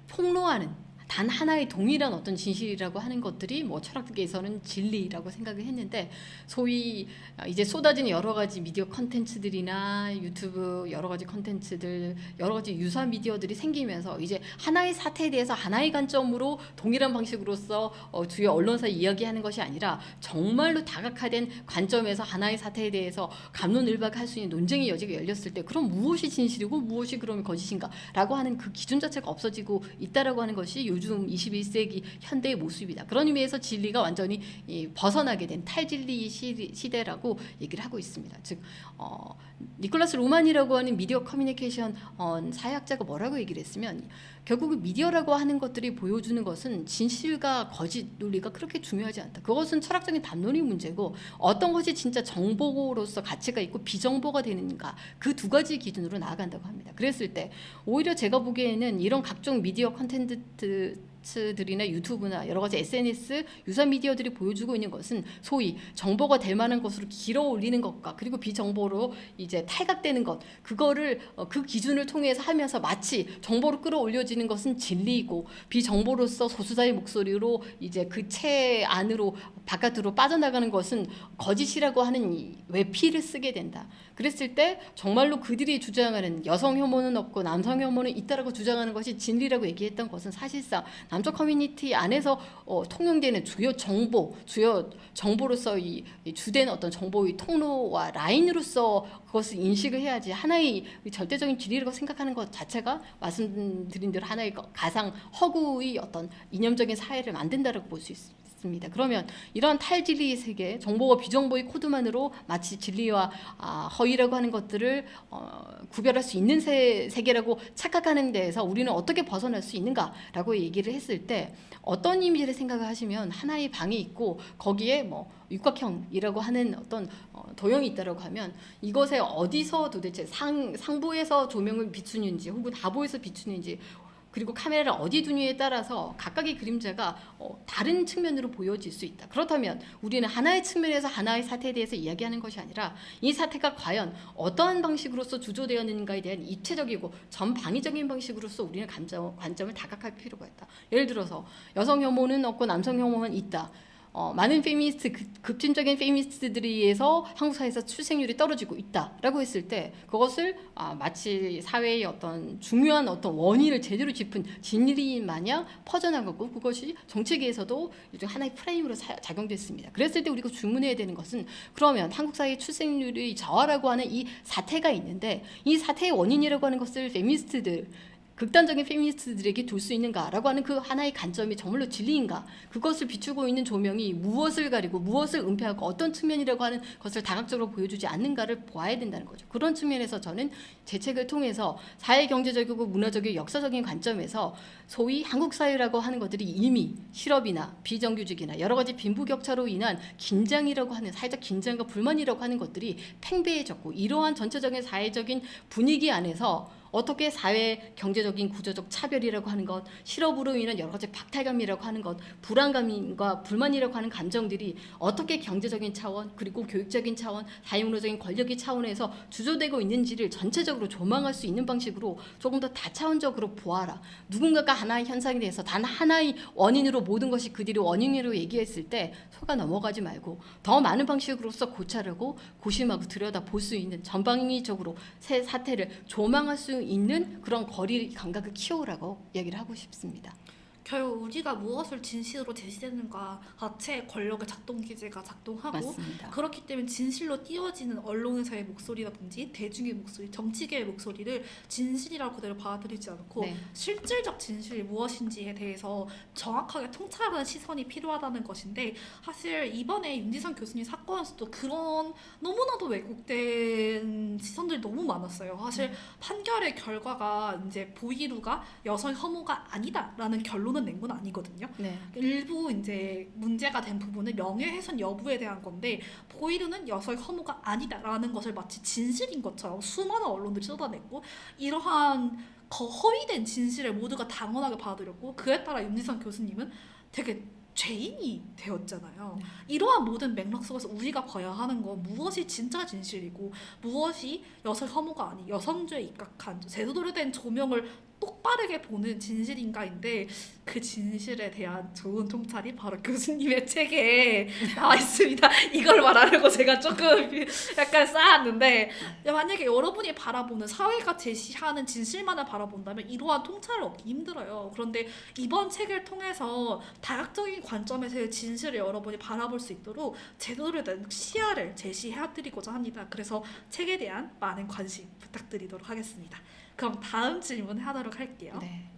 폭로하는 단 하나의 동일한 어떤 진실이라고 하는 것들이 뭐 철학계에서는 진리라고 생각을 했는데 소위 이제 쏟아진 여러 가지 미디어 컨텐츠들이나 유튜브 여러 가지 컨텐츠들 여러 가지 유사 미디어들이 생기면서 이제 하나의 사태에 대해서 하나의 관점으로 동일한 방식으로서 주요 언론사 이야기하는 것이 아니라 정말로 다각화된 관점에서 하나의 사태에 대해서 갑론을박할 수 있는 논쟁의 여지가 열렸을 때 그럼 무엇이 진실이고 무엇이 그러면 거짓인가라고 하는 그 기준 자체가 없어지고 있다라고 하는 것이 요즘 21세기 현대의 모습이다. 그런 의미에서 진리가 완전히 벗어나게 된 탈진리 시대라고 얘기를 하고 있습니다. 즉 니콜라스 로만이라고 하는 미디어 커뮤니케이션 사회학자가 뭐라고 얘기를 했으면 결국 미디어라고 하는 것들이 보여주는 것은 진실과 거짓 논리가 그렇게 중요하지 않다. 그것은 철학적인 담론의 문제고 어떤 것이 진짜 정보로서 가치가 있고 비정보가 되는가 그 두 가지 기준으로 나아간다고 합니다. 그랬을 때 오히려 제가 보기에는 이런 각종 미디어 컨텐츠들이나 유튜브나 여러 가지 SNS 유사 미디어들이 보여주고 있는 것은 소위 정보가 될 만한 것으로 길어 올리는 것과 그리고 비정보로 이제 탈각되는 것 그거를 그 기준을 통해서 하면서 마치 정보로 끌어올려지는 것은 진리이고 비정보로서 소수자의 목소리로 이제 그 채 안으로 바깥으로 빠져나가는 것은 거짓이라고 하는 이 외피를 쓰게 된다. 그랬을 때 정말로 그들이 주장하는 여성 혐오는 없고 남성 혐오는 있다라고 주장하는 것이 진리라고 얘기했던 것은 사실상 남쪽 커뮤니티 안에서 통용되는 주요 정보로서 이 주된 어떤 정보의 통로와 라인으로서 그것을 인식을 해야지 하나의 절대적인 진리라고 생각하는 것 자체가 말씀드린 대로 하나의 가상 허구의 어떤 이념적인 사회를 만든다라고 볼 수 있습니다. 그러면 이런 탈진리 세계, 정보와 비정보의 코드만으로 마치 진리와 허위라고 하는 것들을 구별할 수 있는 세계라고 착각하는 데에서 우리는 어떻게 벗어날 수 있는가라고 얘기를 했을 때 어떤 이미지를 생각을 하시면 하나의 방이 있고 거기에 뭐 육각형이라고 하는 어떤 도형이 있다라고 하면 이것에 어디서 도대체 상부에서 조명을 비추는지 혹은 하부에서 비추는지 그리고 카메라를 어디 두느냐에 따라서 각각의 그림자가 다른 측면으로 보여질 수 있다. 그렇다면 우리는 하나의 측면에서 하나의 사태에 대해서 이야기하는 것이 아니라 이 사태가 과연 어떠한 방식으로서 주조되었는가에 대한 입체적이고 전방위적인 방식으로서 우리는 관점을 다각할 필요가 있다. 예를 들어서 여성 혐오는 없고 남성 혐오만 있다. 많은 페미니스트 급진적인 페미니스트들에 의해서 한국 사회에서 출생률이 떨어지고 있다라고 했을 때 그것을 마치 사회의 어떤 중요한 어떤 원인을 제대로 짚은 진리 마냥 퍼져나가고 그것이 정책에서도 하나의 프레임으로 작용됐습니다. 그랬을 때 우리가 질문해야 되는 것은 그러면 한국 사회의 출생률이 저하라고 하는 이 사태가 있는데 이 사태의 원인이라고 하는 것을 페미니스트들 극단적인 페미니스트들에게 둘 수 있는가라고 하는 그 하나의 관점이 정말로 진리인가 그것을 비추고 있는 조명이 무엇을 가리고 무엇을 은폐하고 어떤 측면이라고 하는 것을 다각적으로 보여주지 않는가를 보아야 된다는 거죠. 그런 측면에서 저는 제 책을 통해서 사회경제적이고 문화적이고 역사적인 관점에서 소위 한국 사회라고 하는 것들이 이미 실업이나 비정규직이나 여러 가지 빈부격차로 인한 긴장이라고 하는 사회적 긴장과 불만이라고 하는 것들이 팽배해졌고 이러한 전체적인 사회적인 분위기 안에서 어떻게 사회 경제적인 구조적 차별이라고 하는 것, 실업으로 인한 여러 가지 박탈감이라고 하는 것, 불안감과 불만이라고 하는 감정들이 어떻게 경제적인 차원 그리고 교육적인 차원, 사회문화적인 권력의 차원에서 주조되고 있는지를 전체적으로 조망할 수 있는 방식으로 조금 더 다차원적으로 보아라. 누군가가 하나의 현상에 대해서 단 하나의 원인으로 모든 것이 그들이 원인으로 얘기했을 때 속아 넘어가지 말고 더 많은 방식으로서 고찰하고 고심하고 들여다 볼 수 있는 전방위적으로 새 사태를 조망할 수 있는 그런 거리 감각을 키워라고 얘기를 하고 싶습니다. 결국 우리가 무엇을 진실로 제시되는가 자체의 권력의 작동 기제가 작동하고 맞습니다. 그렇기 때문에 진실로 띄워지는 언론에서의 목소리라든지 대중의 목소리, 정치계의 목소리를 진실이라고 그대로 받아들이지 않고 네. 실질적 진실이 무엇인지에 대해서 정확하게 통찰하는 시선이 필요하다는 것인데 사실 이번에 윤지선 교수님 사건에서도 그런 너무나도 왜곡된 시선들이 너무 많았어요. 사실 판결의 결과가 이제 보이루가 여성 혐오가 아니다라는 결론을 낸 건 아니거든요. 네. 일부 이제 문제가 된 부분은 명예훼손 여부에 대한 건데 보이루는 여성 혐오가 아니다라는 것을 마치 진실인 것처럼 수많은 언론들이 쏟아냈고 이러한 허위된 진실을 모두가 당연하게 받아들였고 그에 따라 윤지선 교수님은 되게 죄인이 되었잖아요. 이러한 모든 맥락 속에서 우리가 봐야 하는 건 무엇이 진짜 진실이고 무엇이 여성 혐오가 아닌 여성주에 입각한 제대로 된 조명을 똑바르게 보는 진실인가인데 그 진실에 대한 좋은 통찰이 바로 교수님의 책에 나와 있습니다. 이걸 말하려고 제가 조금 약간 쌓았는데 만약에 여러분이 바라보는 사회가 제시하는 진실만을 바라본다면 이러한 통찰을 얻기 힘들어요. 그런데 이번 책을 통해서 다각적인 관점에서의 진실을 여러분이 바라볼 수 있도록 제대로 된 시야를 제시해드리고자 합니다. 그래서 책에 대한 많은 관심 부탁드리도록 하겠습니다. 그럼 다음 질문 하도록 할게요. 네.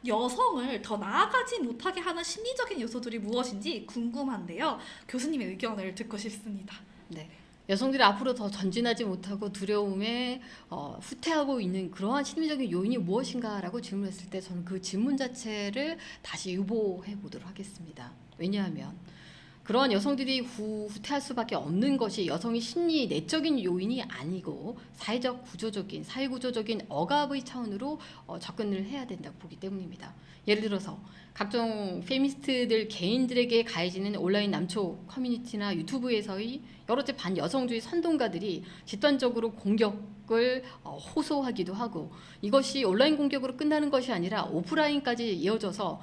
여성을 더 나아가지 못하게 하는 심리적인 요소들이 무엇인지 궁금한데요. 교수님의 의견을 듣고 싶습니다. 네. 여성들이 앞으로 더 전진하지 못하고 두려움에 후퇴하고 있는 그러한 심리적인 요인이 무엇인가라고 질문했을 때 저는 그 질문 자체를 다시 유보해 보도록 하겠습니다. 왜냐하면 그러한 여성들이 후퇴할 수밖에 없는 것이 여성의 심리 내적인 요인이 아니고 사회적 구조적인 사회구조적인 억압의 차원으로 접근을 해야 된다고 보기 때문입니다. 예를 들어서 각종 페미니스트들 개인들에게 가해지는 온라인 남초 커뮤니티나 유튜브에서의 여러 반여성주의 선동가들이 집단적으로 공격을 호소하기도 하고 이것이 온라인 공격으로 끝나는 것이 아니라 오프라인까지 이어져서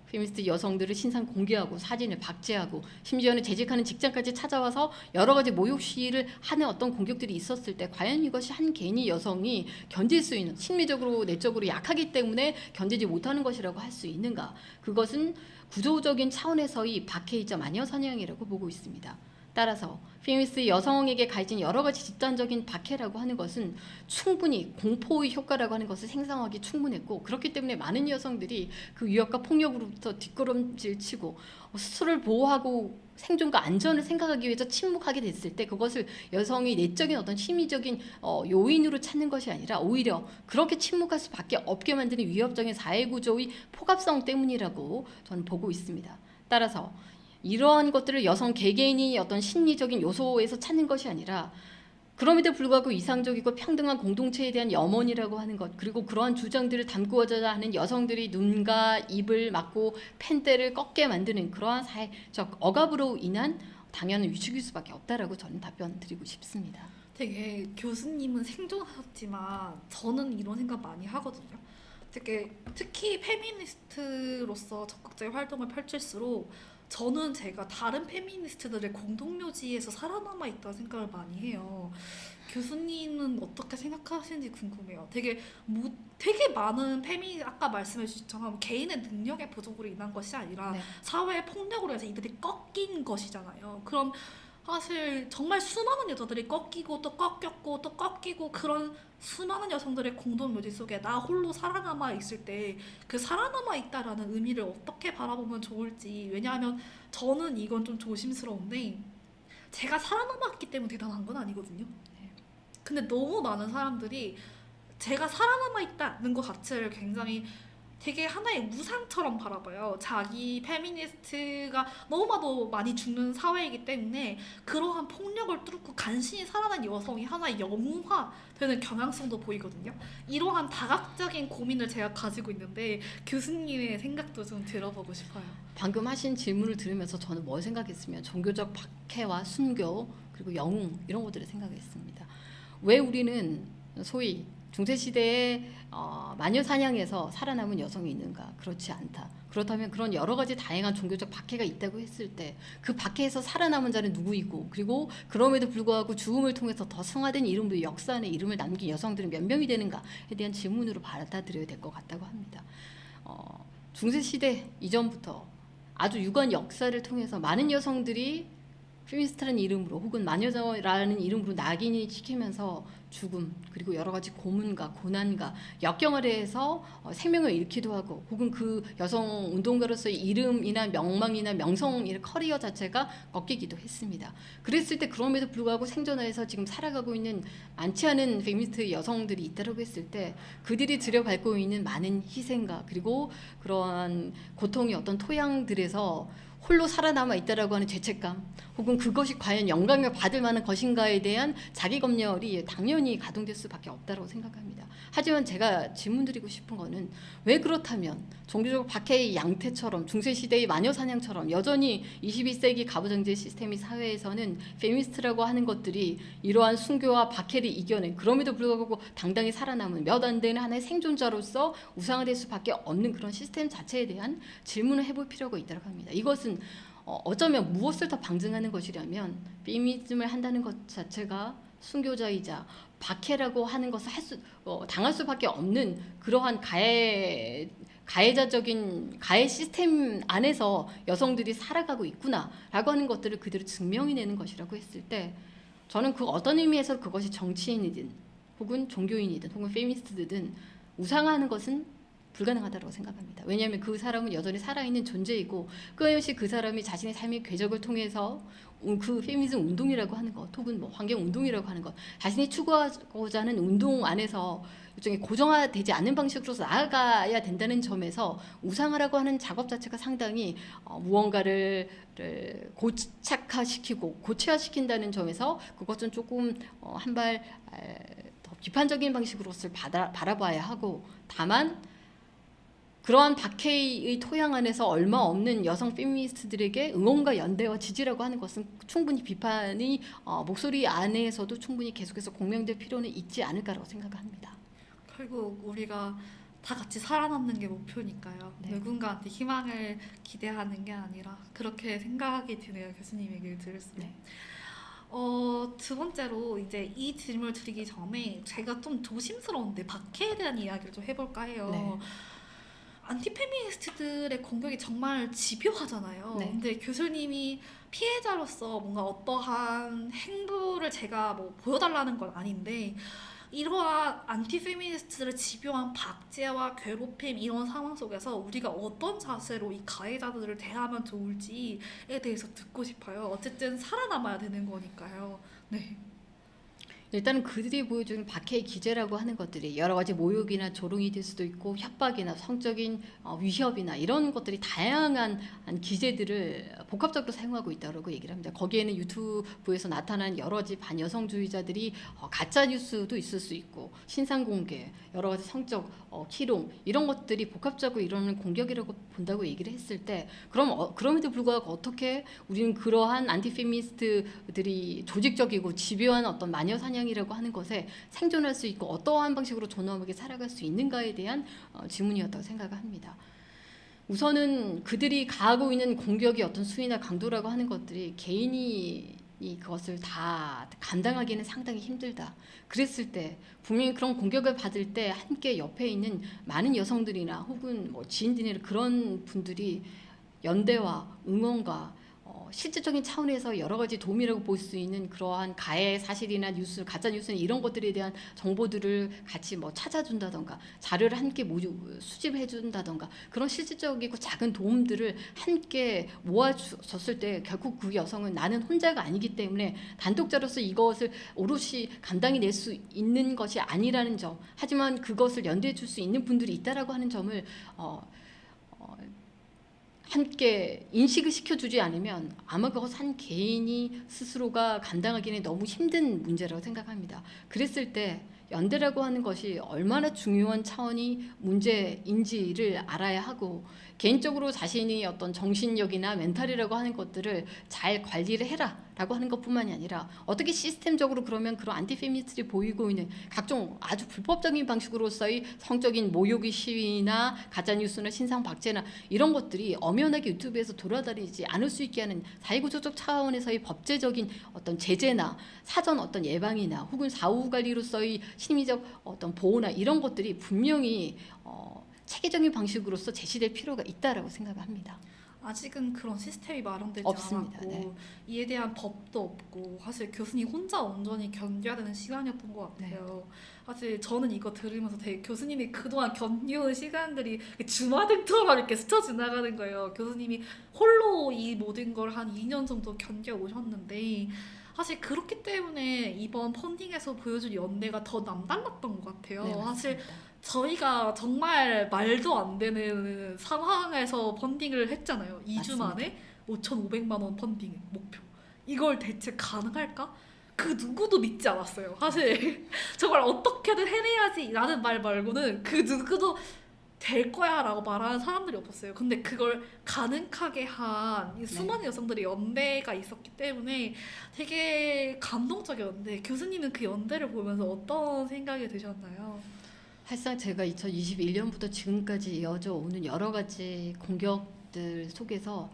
페미니스트 여성들을 신상 공개하고 사진을 박제하고 심지어는 재직하는 직장까지 찾아와서 여러 가지 모욕 시위를 하는 어떤 공격들이 있었을 때 과연 이것이 한 개인이 여성이 견딜 수 있는 심리적으로 내적으로 약하기 때문에 견디지 못하는 것이라고 할 수 있는가? 그것은 구조적인 차원에서의 박해이자 마녀 사냥이라고 보고 있습니다. 따라서 페미니스트 여성에게 가해진 여러 가지 집단적인 박해라고 하는 것은 충분히 공포의 효과라고 하는 것을 생성하기 충분했고 그렇기 때문에 많은 여성들이 그 위협과 폭력으로부터 뒷걸음질 치고 스스로를 보호하고 생존과 안전을 생각하기 위해서 침묵하게 됐을 때 그것을 여성의 내적인 어떤 심리적인 요인으로 찾는 것이 아니라 오히려 그렇게 침묵할 수밖에 없게 만드는 위협적인 사회구조의 포갑성 때문이라고 저는 보고 있습니다. 따라서 이러한 것들을 여성 개개인이 어떤 심리적인 요소에서 찾는 것이 아니라 그럼에도 불구하고 이상적이고 평등한 공동체에 대한 염원이라고 하는 것 그리고 그러한 주장들을 담고자 하는 여성들이 눈과 입을 막고 펜대를 꺾게 만드는 그러한 사회적 억압으로 인한 당연한 위축일 수밖에 없다라고 저는 답변 드리고 싶습니다. 되게 교수님은 생존하셨지만 저는 이런 생각 많이 하거든요. 특히 페미니스트로서 적극적인 활동을 펼칠수록 저는 제가 다른 페미니스트들의 공동묘지에서 살아남아 있다는 생각을 많이 해요. 교수님은 어떻게 생각하시는지 궁금해요. 되게 많은 아까 말씀해 주셨처럼 개인의 능력의 부족으로 인한 것이 아니라 네. 사회의 폭력으로 해서 이들이 꺾인 것이잖아요. 그럼 사실 정말 수많은 여자들이 꺾이고 또 꺾였고 또 꺾이고 그런 수많은 여성들의 공동묘지 속에 나 홀로 살아남아 있을 때 그 살아남아 있다라는 의미를 어떻게 바라보면 좋을지 왜냐하면 저는 이건 좀 조심스러운데 제가 살아남았기 때문에 대단한 건 아니거든요. 근데 너무 많은 사람들이 제가 살아남아 있다는 것 자체를 굉장히 되게 하나의 우상처럼 바라봐요. 자기 페미니스트가 너무나도 많이 죽는 사회이기 때문에 그러한 폭력을 뚫고 간신히 살아난 여성이 하나의 영웅화되는 경향성도 보이거든요. 이러한 다각적인 고민을 제가 가지고 있는데 교수님의 생각도 좀 들어보고 싶어요. 방금 하신 질문을 들으면서 저는 뭘 생각했으면 종교적 박해와 순교 그리고 영웅 이런 것들을 생각했습니다. 왜 우리는 소위 중세 시대에 마녀 사냥에서 살아남은 여성이 있는가? 그렇지 않다. 그렇다면 그런 여러 가지 다양한 종교적 박해가 있다고 했을 때 그 박해에서 살아남은 자는 누구이고, 그리고 그럼에도 불구하고 죽음을 통해서 더 성화된 이름으로 역사 안에 이름을 남긴 여성들은 몇 명이 되는가에 대한 질문으로 받아들여야 될 것 같다고 합니다. 중세 시대 이전부터 아주 유관 역사를 통해서 많은 여성들이 페미니스트라는 이름으로 혹은 마녀라는 이름으로 낙인이 찍히면서 죽음, 그리고 여러 가지 고문과 고난과 역경 아래에서 생명을 잃기도 하고, 혹은 그 여성 운동가로서의 이름이나 명망이나 명성, 커리어 자체가 꺾이기도 했습니다. 그랬을 때 그럼에도 불구하고 생존하여서 지금 살아가고 있는 많지 않은 페미니스트 여성들이 있다고 했을 때 그들이 들여밟고 있는 많은 희생과 그리고 그러한 고통의 어떤 토양들에서 홀로 살아남아 있다라고 하는 죄책감, 혹은 그것이 과연 영광을 받을 만한 것인가에 대한 자기 검열이 당연히 가동될 수밖에 없다고 생각합니다. 하지만 제가 질문드리고 싶은 거는, 왜 그렇다면 종교적 박해의 양태처럼 중세시대의 마녀사냥처럼 여전히 21세기 가부장제 시스템의 사회에서는 페미니스트라고 하는 것들이 이러한 순교와 박해를 이겨낸, 그럼에도 불구하고 당당히 살아남은 몇 안 되는 하나의 생존자로서 우상화될 수밖에 없는 그런 시스템 자체에 대한 질문을 해볼 필요가 있다고 합니다. 이것은 어쩌면 무엇을 더 방증하는 것이라면, 페미니즘을 한다는 것 자체가 순교자이자 박해라고 하는 것을 당할 수밖에 없는 그러한 가해자적인 가해 시스템 안에서 여성들이 살아가고 있구나라고 하는 것들을 그대로 증명해내는 것이라고 했을 때, 저는 그 어떤 의미에서 그것이 정치인이든 혹은 종교인이든 혹은 페미니스트든 우상화하는 것은 불가능하다고 생각합니다. 왜냐하면 그 사람은 여전히 살아있는 존재이고, 끊임없이 그 사람이 자신의 삶의 궤적을 통해서 그 페미니즘 운동이라고 하는 것, 혹은 뭐 환경 운동이라고 하는 것, 자신이 추구하고자 하는 운동 안에서 일종의 고정화되지 않는 방식으로서 나아가야 된다는 점에서 우상화라고 하는 작업 자체가 상당히 무언가를 고착화시키고 고체화시킨다는 점에서 그것은 조금 한 발 더 비판적인 방식으로서 바라봐야 하고, 다만 그러한 박해의 토양 안에서 얼마 없는 여성 페미니스트들에게 응원과 연대와 지지라고 하는 것은 충분히 비판의 목소리 안에서도 충분히 계속해서 공명될 필요는 있지 않을까라고 생각합니다. 결국 우리가 다 같이 살아남는 게 목표니까요. 네. 누군가한테 희망을 기대하는 게 아니라 그렇게 생각이 드네요. 교수님 얘기를 들을수록. 네. 두 번째로 이제 이 질문을 드리기 전에 제가 좀 조심스러운데 박해에 대한 이야기를 좀 해볼까 해요. 네. 안티페미니스트들의 공격이 정말 집요하잖아요. 네. 근데 교수님이 피해자로서 뭔가 어떠한 행보를 제가 뭐 보여달라는 건 아닌데, 이러한 안티페미니스트들의 집요한 박제와 괴롭힘 이런 상황 속에서 우리가 어떤 자세로 이 가해자들을 대하면 좋을지에 대해서 듣고 싶어요. 어쨌든 살아남아야 되는 거니까요. 네. 일단은 그들이 보여주는 박해의 기제라고 하는 것들이 여러 가지 모욕이나 조롱이 될 수도 있고, 협박이나 성적인 위협이나 이런 것들이 다양한 기제들을 복합적으로 사용하고 있다고 얘기를 합니다. 거기에는 유튜브에서 나타난 여러 가지 반여성주의자들이 가짜 뉴스도 있을 수 있고, 신상 공개, 여러 가지 성적 희롱, 이런 것들이 복합적으로 이루어지는 공격이라고 본다고 얘기를 했을 때, 그럼에도 불구하고 어떻게 우리는 그러한 안티페미니스트들이 조직적이고 집요한 어떤 마녀 사냥이라고 하는 것에 생존할 수 있고 어떠한 방식으로 존엄하게 살아갈 수 있는가에 대한 질문이었다고 생각합니다. 우선은 그들이 가하고 있는 공격의 어떤 수위나 강도라고 하는 것들이 개인이 그것을 다 감당하기는 상당히 힘들다. 그랬을 때 분명히 그런 공격을 받을 때 함께 옆에 있는 많은 여성들이나 혹은 뭐 지인들이나 그런 분들이 연대와 응원과 실질적인 차원에서 여러 가지 도움이라고 볼 수 있는 그러한 가해 사실이나 뉴스, 가짜 뉴스나 이런 것들에 대한 정보들을 같이 뭐 찾아준다던가, 자료를 함께 수집해준다던가, 그런 실질적이고 작은 도움들을 함께 모아줬을 때 결국 그 여성은 나는 혼자가 아니기 때문에 단독자로서 이것을 오롯이 감당해 낼 수 있는 것이 아니라는 점, 하지만 그것을 연대해 줄 수 있는 분들이 있다라고 하는 점을 함께 인식을 시켜주지 않으면 아마 그것 한 개인이 스스로가 감당하기는 너무 힘든 문제라고 생각합니다. 그랬을 때 연대라고 하는 것이 얼마나 중요한 차원이 문제인지를 알아야 하고, 개인적으로 자신이 어떤 정신력이나 멘탈이라고 하는 것들을 잘 관리를 해라 라고 하는 것뿐만이 아니라 어떻게 시스템적으로 그러면 그런 안티페미니스트들이 보이고 있는 각종 아주 불법적인 방식으로서의 성적인 모욕의 시위나 가짜뉴스나 신상박제나 이런 것들이 엄연하게 유튜브에서 돌아다니지 않을 수 있게 하는 사회구조적 차원에서의 법제적인 어떤 제재나 사전 어떤 예방이나 혹은 사후관리로서의 심리적 어떤 보호나 이런 것들이 분명히 체계적인 방식으로서 제시될 필요가 있다라고 생각합니다. 아직은 그런 시스템이 마련되지 없습니다. 않았고 네. 이에 대한 법도 없고 사실 교수님 혼자 온전히 견뎌야 되는 시간이었던 것 같아요. 사실 저는 이거 들으면서 되게 교수님이 그동안 견뎌온 시간들이 주마등처럼 이렇게 스쳐 지나가는 거예요. 교수님이 홀로 이 모든 걸 한 2년 정도 견뎌 오셨는데 사실 그렇기 때문에 이번 펀딩에서 보여준 연대가 더 남달랐던 것 같아요. 네, 사실 맞습니다. 저희가 정말 말도 안 되는 상황에서 펀딩을 했잖아요. 2주 맞습니다. 만에 5,500만 원 펀딩 목표. 이걸 대체 가능할까? 그 누구도 믿지 않았어요. 사실 정말 어떻게든 해내야지 라는 말 말고는 그 누구도 될 거야 라고 말하는 사람들이 없었어요. 근데 그걸 가능하게 한 이 수많은 여성들의 연대가 있었기 때문에 되게 감동적이었는데 교수님은 그 연대를 보면서 어떤 생각이 드셨나요? 사실상 제가 2021년부터 지금까지 이어져 오는 여러 가지 공격들 속에서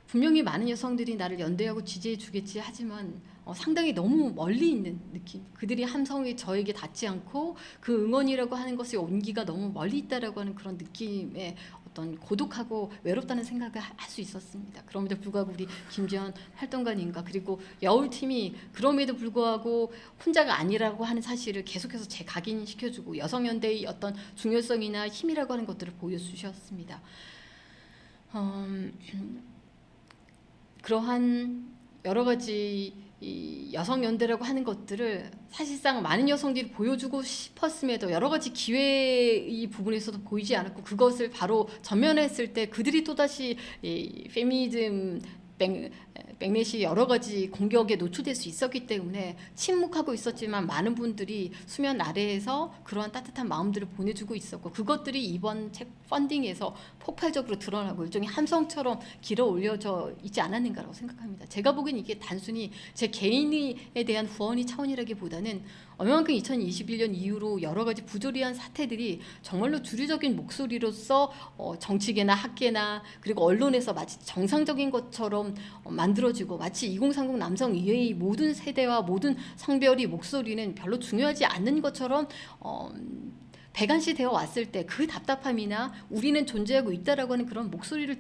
분명히 많은 여성들이 나를 연대하고 지지해 주겠지 하지만 상당히 너무 멀리 있는 느낌. 그들이 함성이 저에게 닿지 않고 그 응원이라고 하는 것의 온기가 너무 멀리 있다라고 하는 그런 느낌의 어떤 고독하고 외롭다는 생각을 할 수 있었습니다. 그럼에도 불구하고 우리 김지연 활동가님과 그리고 여울팀이 그럼에도 불구하고 혼자가 아니라고 하는 사실을 계속해서 재각인시켜주고 여성연대의 어떤 중요성이나 힘이라고 하는 것들을 보여주셨습니다. 그러한 여러 가지 이 여성 연대라고 하는 것들을 사실상 많은 여성들이 보여주고 싶었음에도 여러 가지 기회의 부분에서도 보이지 않았고 그것을 바로 전면했을 때 그들이 또다시 이 페미니즘 맥넷이 여러 가지 공격에 노출될 수 있었기 때문에 침묵하고 있었지만 많은 분들이 수면 아래에서 그러한 따뜻한 마음들을 보내주고 있었고 그것들이 이번 책 펀딩에서 폭발적으로 드러나고 일종의 함성처럼 길어 올려져 있지 않았는가라고 생각합니다. 제가 보기엔 이게 단순히 제 개인에 대한 후원이 차원이라기보다는 얼마만큼 2021년 이후로 여러 가지 부조리한 사태들이 정말로 주류적인 목소리로서 정치계나 학계나 그리고 언론에서 마치 정상적인 것처럼 만들어지고 마치 2030 남성 이외의 모든 세대와 모든 성별이 목소리는 별로 중요하지 않는 것처럼 배관시 되어 왔을 때 그 답답함이나 우리는 존재하고 있다라고 하는 그런 목소리를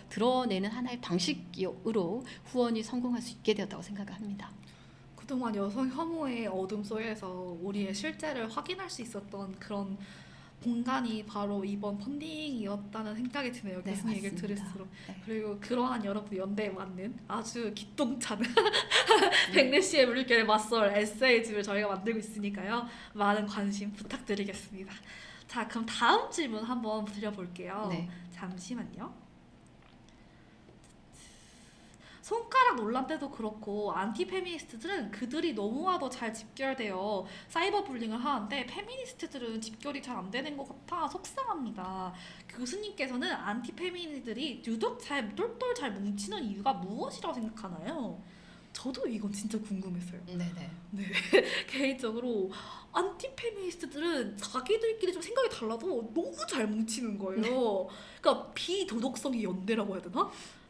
드러내는 하나의 방식으로 후원이 성공할 수 있게 되었다고 생각합니다. 그동안 여성 혐오의 어둠 속에서 우리의 실제를 확인할 수 있었던 그런 공간이 바로 이번 펀딩이었다는 생각이 드네요. 네, 교수님 얘기를 맞습니다. 들을수록. 네. 그리고 그러한 여러분 연대에 맞는 아주 기똥찬 네. 백래시의 물결에 맞설 에세이집을 저희가 만들고 있으니까요. 많은 관심 부탁드리겠습니다. 자, 그럼 다음 질문 한번 드려볼게요. 네. 잠시만요. 손가락 논란 때도 그렇고 안티페미니스트들은 그들이 너무나도 잘 집결되어 사이버 불링을 하는데 페미니스트들은 집결이 잘 안 되는 것 같아 속상합니다. 교수님께서는 안티페미니스트들이 유독 똘똘 잘 뭉치는 이유가 무엇이라고 생각하나요? 저도 이건 진짜 궁금했어요. 네네. 개인적으로 안티페미니스트들은 자기들끼리 좀 생각이 달라도 너무 잘 뭉치는 거예요. 그러니까 비도덕성의 연대라고 해야 되나?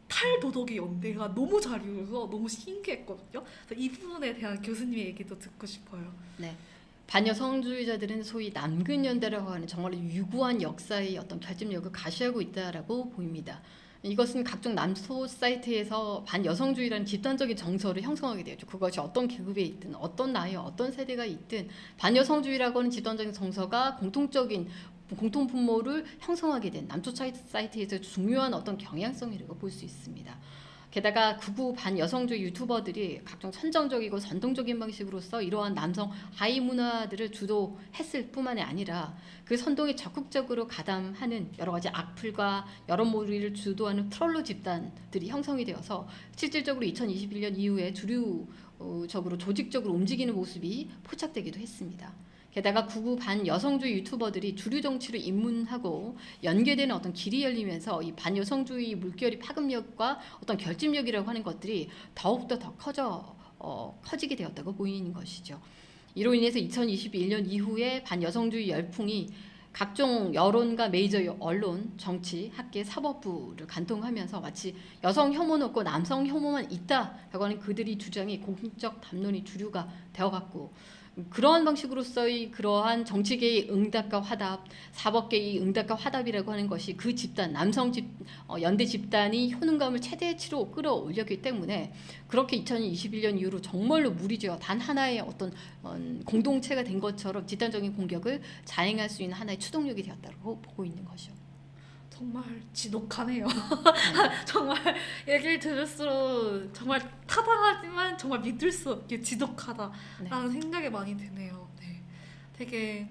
탈도덕의 연대가 너무 잘 이루어서 너무 신기했거든요. 그래서 이 부분에 대한 교수님의 얘기도 듣고 싶어요. 네. 반여성주의자들은 소위 남근연대라고 하는 정말 유구한 역사의 어떤 결집력을 가시하고 있다라고 보입니다. 이것은 각종 남소 사이트에서 반여성주의라는 집단적인 정서를 형성하게 되었죠. 그것이 어떤 계급에 있든 어떤 나이, 어떤 세대가 있든 반여성주의라고 하는 집단적인 정서가 공통적인 공통 분모를 형성하게 된 남초 사이트에서 중요한 어떤 경향성이라고 볼 수 있습니다. 게다가 극우 반여성주의 유튜버들이 각종 선정적이고 선동적인 방식으로서 이러한 남성 하이 문화들을 주도했을 뿐만이 아니라 그 선동에 적극적으로 가담하는 여러 가지 악플과 여론몰이를 주도하는 트롤러 집단들이 형성이 되어서 실질적으로 2021년 이후에 주류적으로 조직적으로 움직이는 모습이 포착되기도 했습니다. 게다가 극우 반여성주의 유튜버들이 주류 정치로 입문하고 연계되는 어떤 길이 열리면서 이 반여성주의 물결이 파급력과 어떤 결집력이라고 하는 것들이 더욱더 더 커지게 되었다고 보이는 것이죠. 이로 인해서 2021년 이후에 반여성주의 열풍이 각종 여론과 메이저 언론, 정치, 학계, 사법부를 관통하면서 마치 여성 혐오는 없고 남성 혐오만 있다라고 하는 그들이 주장이 공적 담론이 주류가 되어갔고, 그러한 방식으로서의 그러한 정치계의 응답과 화답, 사법계의 응답과 화답이라고 하는 것이 그 집단, 연대 집단이 효능감을 최대치로 끌어올렸기 때문에 그렇게 2021년 이후로 정말로 무리지어 단 하나의 어떤 공동체가 된 것처럼 집단적인 공격을 자행할 수 있는 하나의 추동력이 되었다고 보고 있는 것이죠. 정말 지독하네요. 네. 정말 얘기를 들을수록 정말 타당하지만 정말 믿을 수 없게 지독하다라는 생각이 많이 드네요. 네. 되게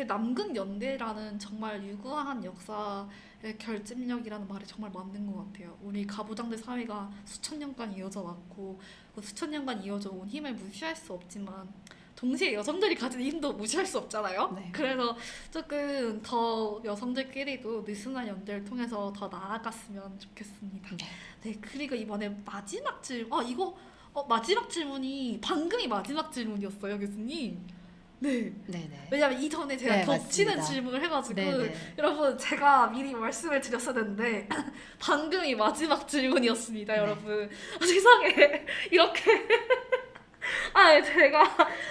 남극 연대라는 정말 유구한 역사의 결집력이라는 말이 정말 맞는 것 같아요. 우리 가부장제 사회가 수천 년간 이어져 왔고 그 수천 년간 이어져 온 힘을 무시할 수 없지만 동시에 여성들이 가진 힘도 무시할 수 없잖아요. 네. 그래서 조금 더 여성들끼리도 느슨한 연대를 통해서 더 나아갔으면 좋겠습니다. 네. 네, 그리고 이번에 마지막 질문, 마지막 질문이 방금이 마지막 질문이었어요, 교수님. 네. 네네. 왜냐면 이전에 제가 네, 겹치는 맞습니다. 질문을 해가지고 네네. 여러분 제가 미리 말씀을 드렸어야 되는데 방금이 마지막 질문이었습니다, 네. 여러분. 세상에 이렇게 제가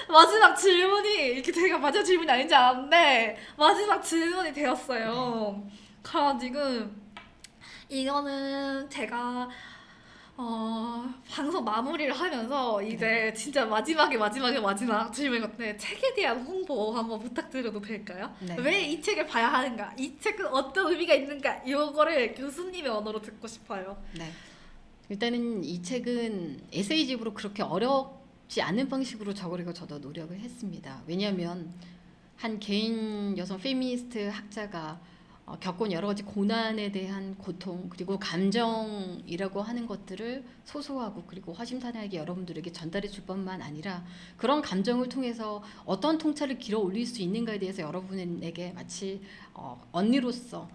마지막 질문이 이렇게 제가 마지막 질문이 아닌지 알았는데 마지막 질문이 되었어요. 그래가지고 이거는 제가 방송 마무리를 하면서 이제 진짜 마지막 질문 같은데 책에 대한 홍보 한번 부탁드려도 될까요? 네. 왜 이 책을 봐야 하는가? 이 책은 어떤 의미가 있는가? 이거를 교수님의 언어로 듣고 싶어요. 네. 일단은 이 책은 에세이집으로 그렇게 어렵지 않은 방식으로 적으려고 저도 노력을 했습니다. 왜냐하면 한 개인 여성 페미니스트 학자가 겪은 여러 가지 고난에 대한 고통, 그리고 감정이라고 하는 것들을 소소하고 그리고 허심탄회하게 여러분들에게 전달해 줄 뿐만 아니라 그런 감정을 통해서 어떤 통찰을 길어 올릴 수 있는가에 대해서 여러분에게 마치 언니로서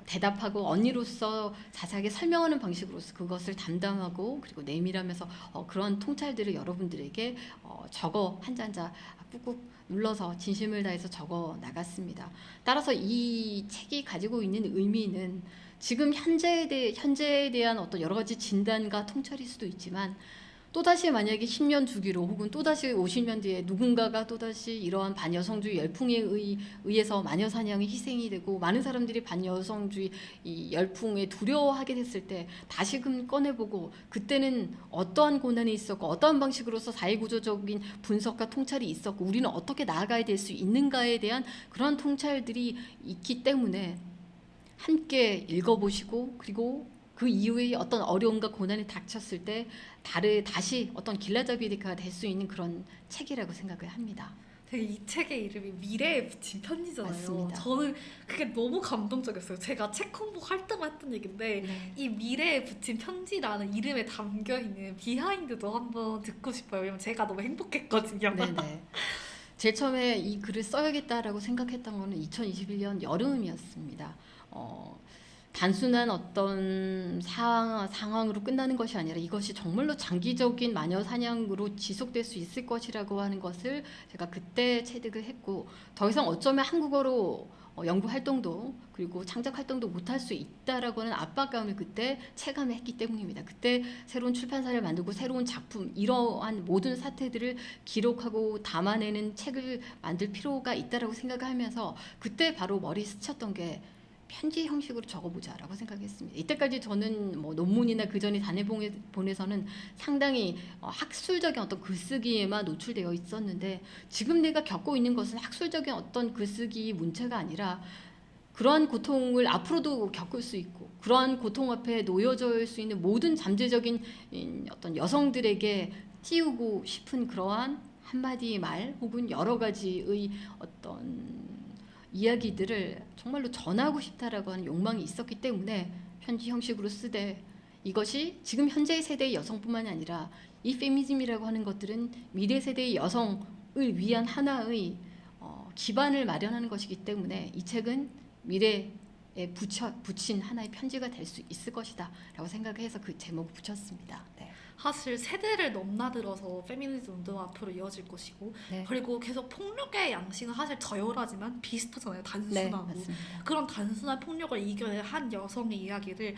대답하고 언니로서 자세하게 설명하는 방식으로서 그것을 담당하고 그리고 내밀하면서 그런 통찰들을 여러분들에게 적어 한 자 한 자 꾹꾹 눌러서 진심을 다해서 적어 나갔습니다. 따라서 이 책이 가지고 있는 의미는 지금 현재에 대한 어떤 여러 가지 진단과 통찰일 수도 있지만 또다시 만약에 10년 주기로 혹은 또다시 50년 뒤에 누군가가 또다시 이러한 반여성주의 열풍에 의해서 마녀 사냥이 희생이 되고 많은 사람들이 반여성주의 이 열풍에 두려워하게 됐을 때 다시금 꺼내보고 그때는 어떠한 고난이 있었고 어떠한 방식으로서 사회구조적인 분석과 통찰이 있었고 우리는 어떻게 나아가야 될 수 있는가에 대한 그런 통찰들이 있기 때문에 함께 읽어보시고 그리고 그 이후에 어떤 어려움과 고난이 닥쳤을 때 다시 어떤 길라잡이가 될 수 있는 그런 책이라고 생각을 합니다. 되게 이 책의 이름이 미래에 붙인 편지잖아요. 맞습니다. 저는 그게 너무 감동적이었어요. 제가 책 홍보할 때만 했던 얘기인데 네. 이 미래에 붙인 편지라는 이름에 담겨있는 비하인드도 한번 듣고 싶어요. 왜냐면 제가 너무 행복했거든요. 네네. 제일 처음에 이 글을 써야겠다라고 생각했던 거는 2021년 여름이었습니다. 단순한 어떤 상황으로 끝나는 것이 아니라 이것이 정말로 장기적인 마녀 사냥으로 지속될 수 있을 것이라고 하는 것을 제가 그때 체득을 했고 더 이상 어쩌면 한국어로 연구 활동도 그리고 창작 활동도 못할 수 있다라고 하는 압박감을 그때 체감했기 때문입니다. 그때 새로운 출판사를 만들고 새로운 작품 이러한 모든 사태들을 기록하고 담아내는 책을 만들 필요가 있다라고 생각하면서 그때 바로 머리 스쳤던 게 편지 형식으로 적어보자라고 생각했습니다. 이때까지 저는 뭐 논문이나 그 전에 단회본에서는 상당히 학술적인 어떤 글쓰기에만 노출되어 있었는데 지금 내가 겪고 있는 것은 학술적인 어떤 글쓰기 문체가 아니라 그러한 고통을 앞으로도 겪을 수 있고 그러한 고통 앞에 놓여져 수 있는 모든 잠재적인 어떤 여성들에게 띄우고 싶은 그러한 한마디의 말 혹은 여러 가지의 어떤 이야기들을 정말로 전하고 싶다라고 하는 욕망이 있었기 때문에 편지 형식으로 쓰되 이것이 지금 현재 세대의 여성뿐만이 아니라 이 페미니즘이라고 하는 것들은 미래 세대의 여성을 위한 하나의 기반을 마련하는 것이기 때문에 이 책은 미래에 붙인 하나의 편지가 될 수 있을 것이다 라고 생각해서 그 제목을 붙였습니다. 네. 사실 세대를 넘나들어서 페미니즘 운동 앞으로 이어질 것이고 네. 그리고 계속 폭력의 양식은 사실 저열하지만 비슷하잖아요. 네, 단순하고 맞습니다. 그런 단순한 폭력을 이겨낸 한 여성의 이야기를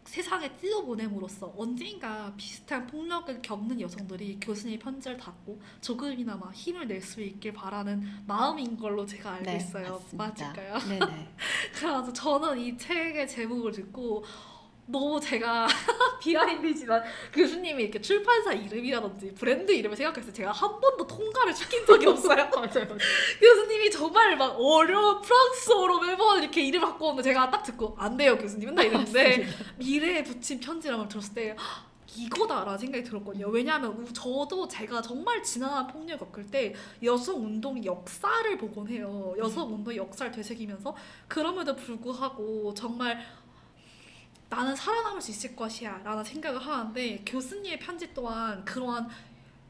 세상에 띄워보냄으로써 언젠가 비슷한 폭력을 겪는 여성들이 교수님의 편지를 닫고 조금이나마 힘을 낼 수 있길 바라는 마음인 걸로 제가 알고 네, 있어요. 맞습니다. 맞을까요? 네네. 그래서 저는 이 책의 제목을 듣고 너무 제가 비하인드지만 교수님이 이렇게 출판사 이름이라든지 브랜드 이름을 생각했을 때 제가 한 번도 통과를 시킨 적이 없어요. 맞아요. 교수님이 정말 막 어려운 프랑스어로 매번 이렇게 이름 갖고 오는데 제가 딱 듣고 안 돼요 교수님 맨날 이랬는데 미래에 붙인 편지라는 걸 들었을 때 이거다라는 생각이 들었거든요. 왜냐하면 저도 제가 정말 지난한 폭력을 겪을 때 여성 운동의 역사를 보곤 해요. 여성 운동의 역사를 되새기면서 그럼에도 불구하고 정말 나는 살아남을 수 있을 것이야 라는 생각을 하는데 교수님의 편지 또한 그러한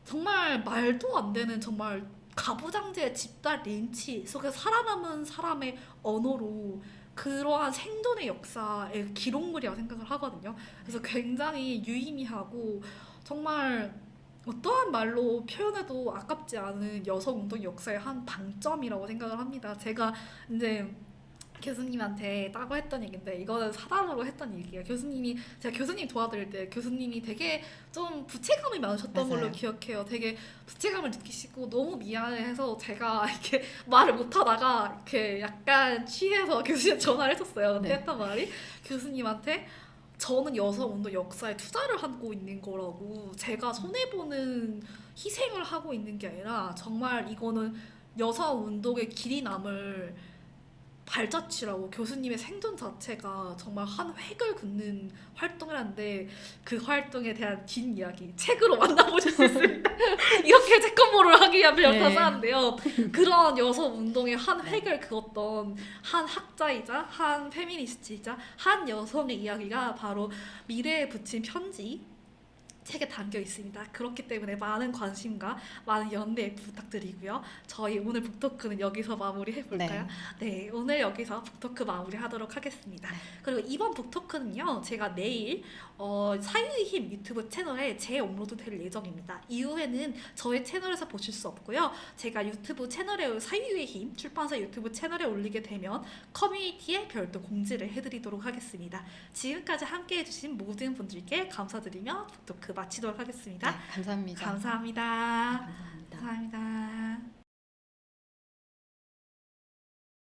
정말 말도 안 되는 정말 가부장제의 집단 린치 속에 살아남은 사람의 언어로 그러한 생존의 역사의 기록물이라고 생각을 하거든요. 그래서 굉장히 유의미하고 정말 어떠한 말로 표현해도 아깝지 않은 여성운동 역사의 한 방점이라고 생각을 합니다. 제가 이제 교수님한테 따고 했던 얘기인데 이거는 사담으로 했던 얘기예요. 제가 교수님 도와드릴 때 교수님이 되게 좀 부채감이 많으셨던 맞아요. 걸로 기억해요. 되게 부채감을 느끼시고 너무 미안해해서 제가 이렇게 말을 못하다가 이렇게 약간 취해서 교수님한테 전화를 했었어요. 근데 네. 했던 말이 교수님한테 저는 여성 운동 역사에 투자를 하고 있는 거라고 제가 손해보는 희생을 하고 있는 게 아니라 정말 이거는 여성 운동의 길이 남을 발자취라고 교수님의 생존 자체가 정말 한 획을 긋는 활동을 하는데 그 활동에 대한 긴 이야기 책으로 만나보실 수 있습니다. 이렇게 책 공부를 하기 위한 별다서 네. 하는데요. 그런 여성 운동의 한 획을 그었던 한 학자이자 한 페미니스트이자 한 여성의 이야기가 바로 미래에 붙인 편지 책에 담겨 있습니다. 그렇기 때문에 많은 관심과 많은 연대 부탁드리고요. 저희 오늘 북토크는 여기서 마무리해 볼까요? 네, 오늘 여기서 북토크 마무리하도록 하겠습니다. 그리고 이번 북토크는요, 제가 내일 사유의 힘 유튜브 채널에 재업로드 될 예정입니다. 이후에는 저의 채널에서 보실 수 없고요. 제가 유튜브 채널에 사유의 힘 출판사 유튜브 채널에 올리게 되면 커뮤니티에 별도 공지를 해드리도록 하겠습니다. 지금까지 함께해주신 모든 분들께 감사드리며 북토크 마치도록 하겠습니다. 네, 감사합니다. 감사합니다. 감사합니다.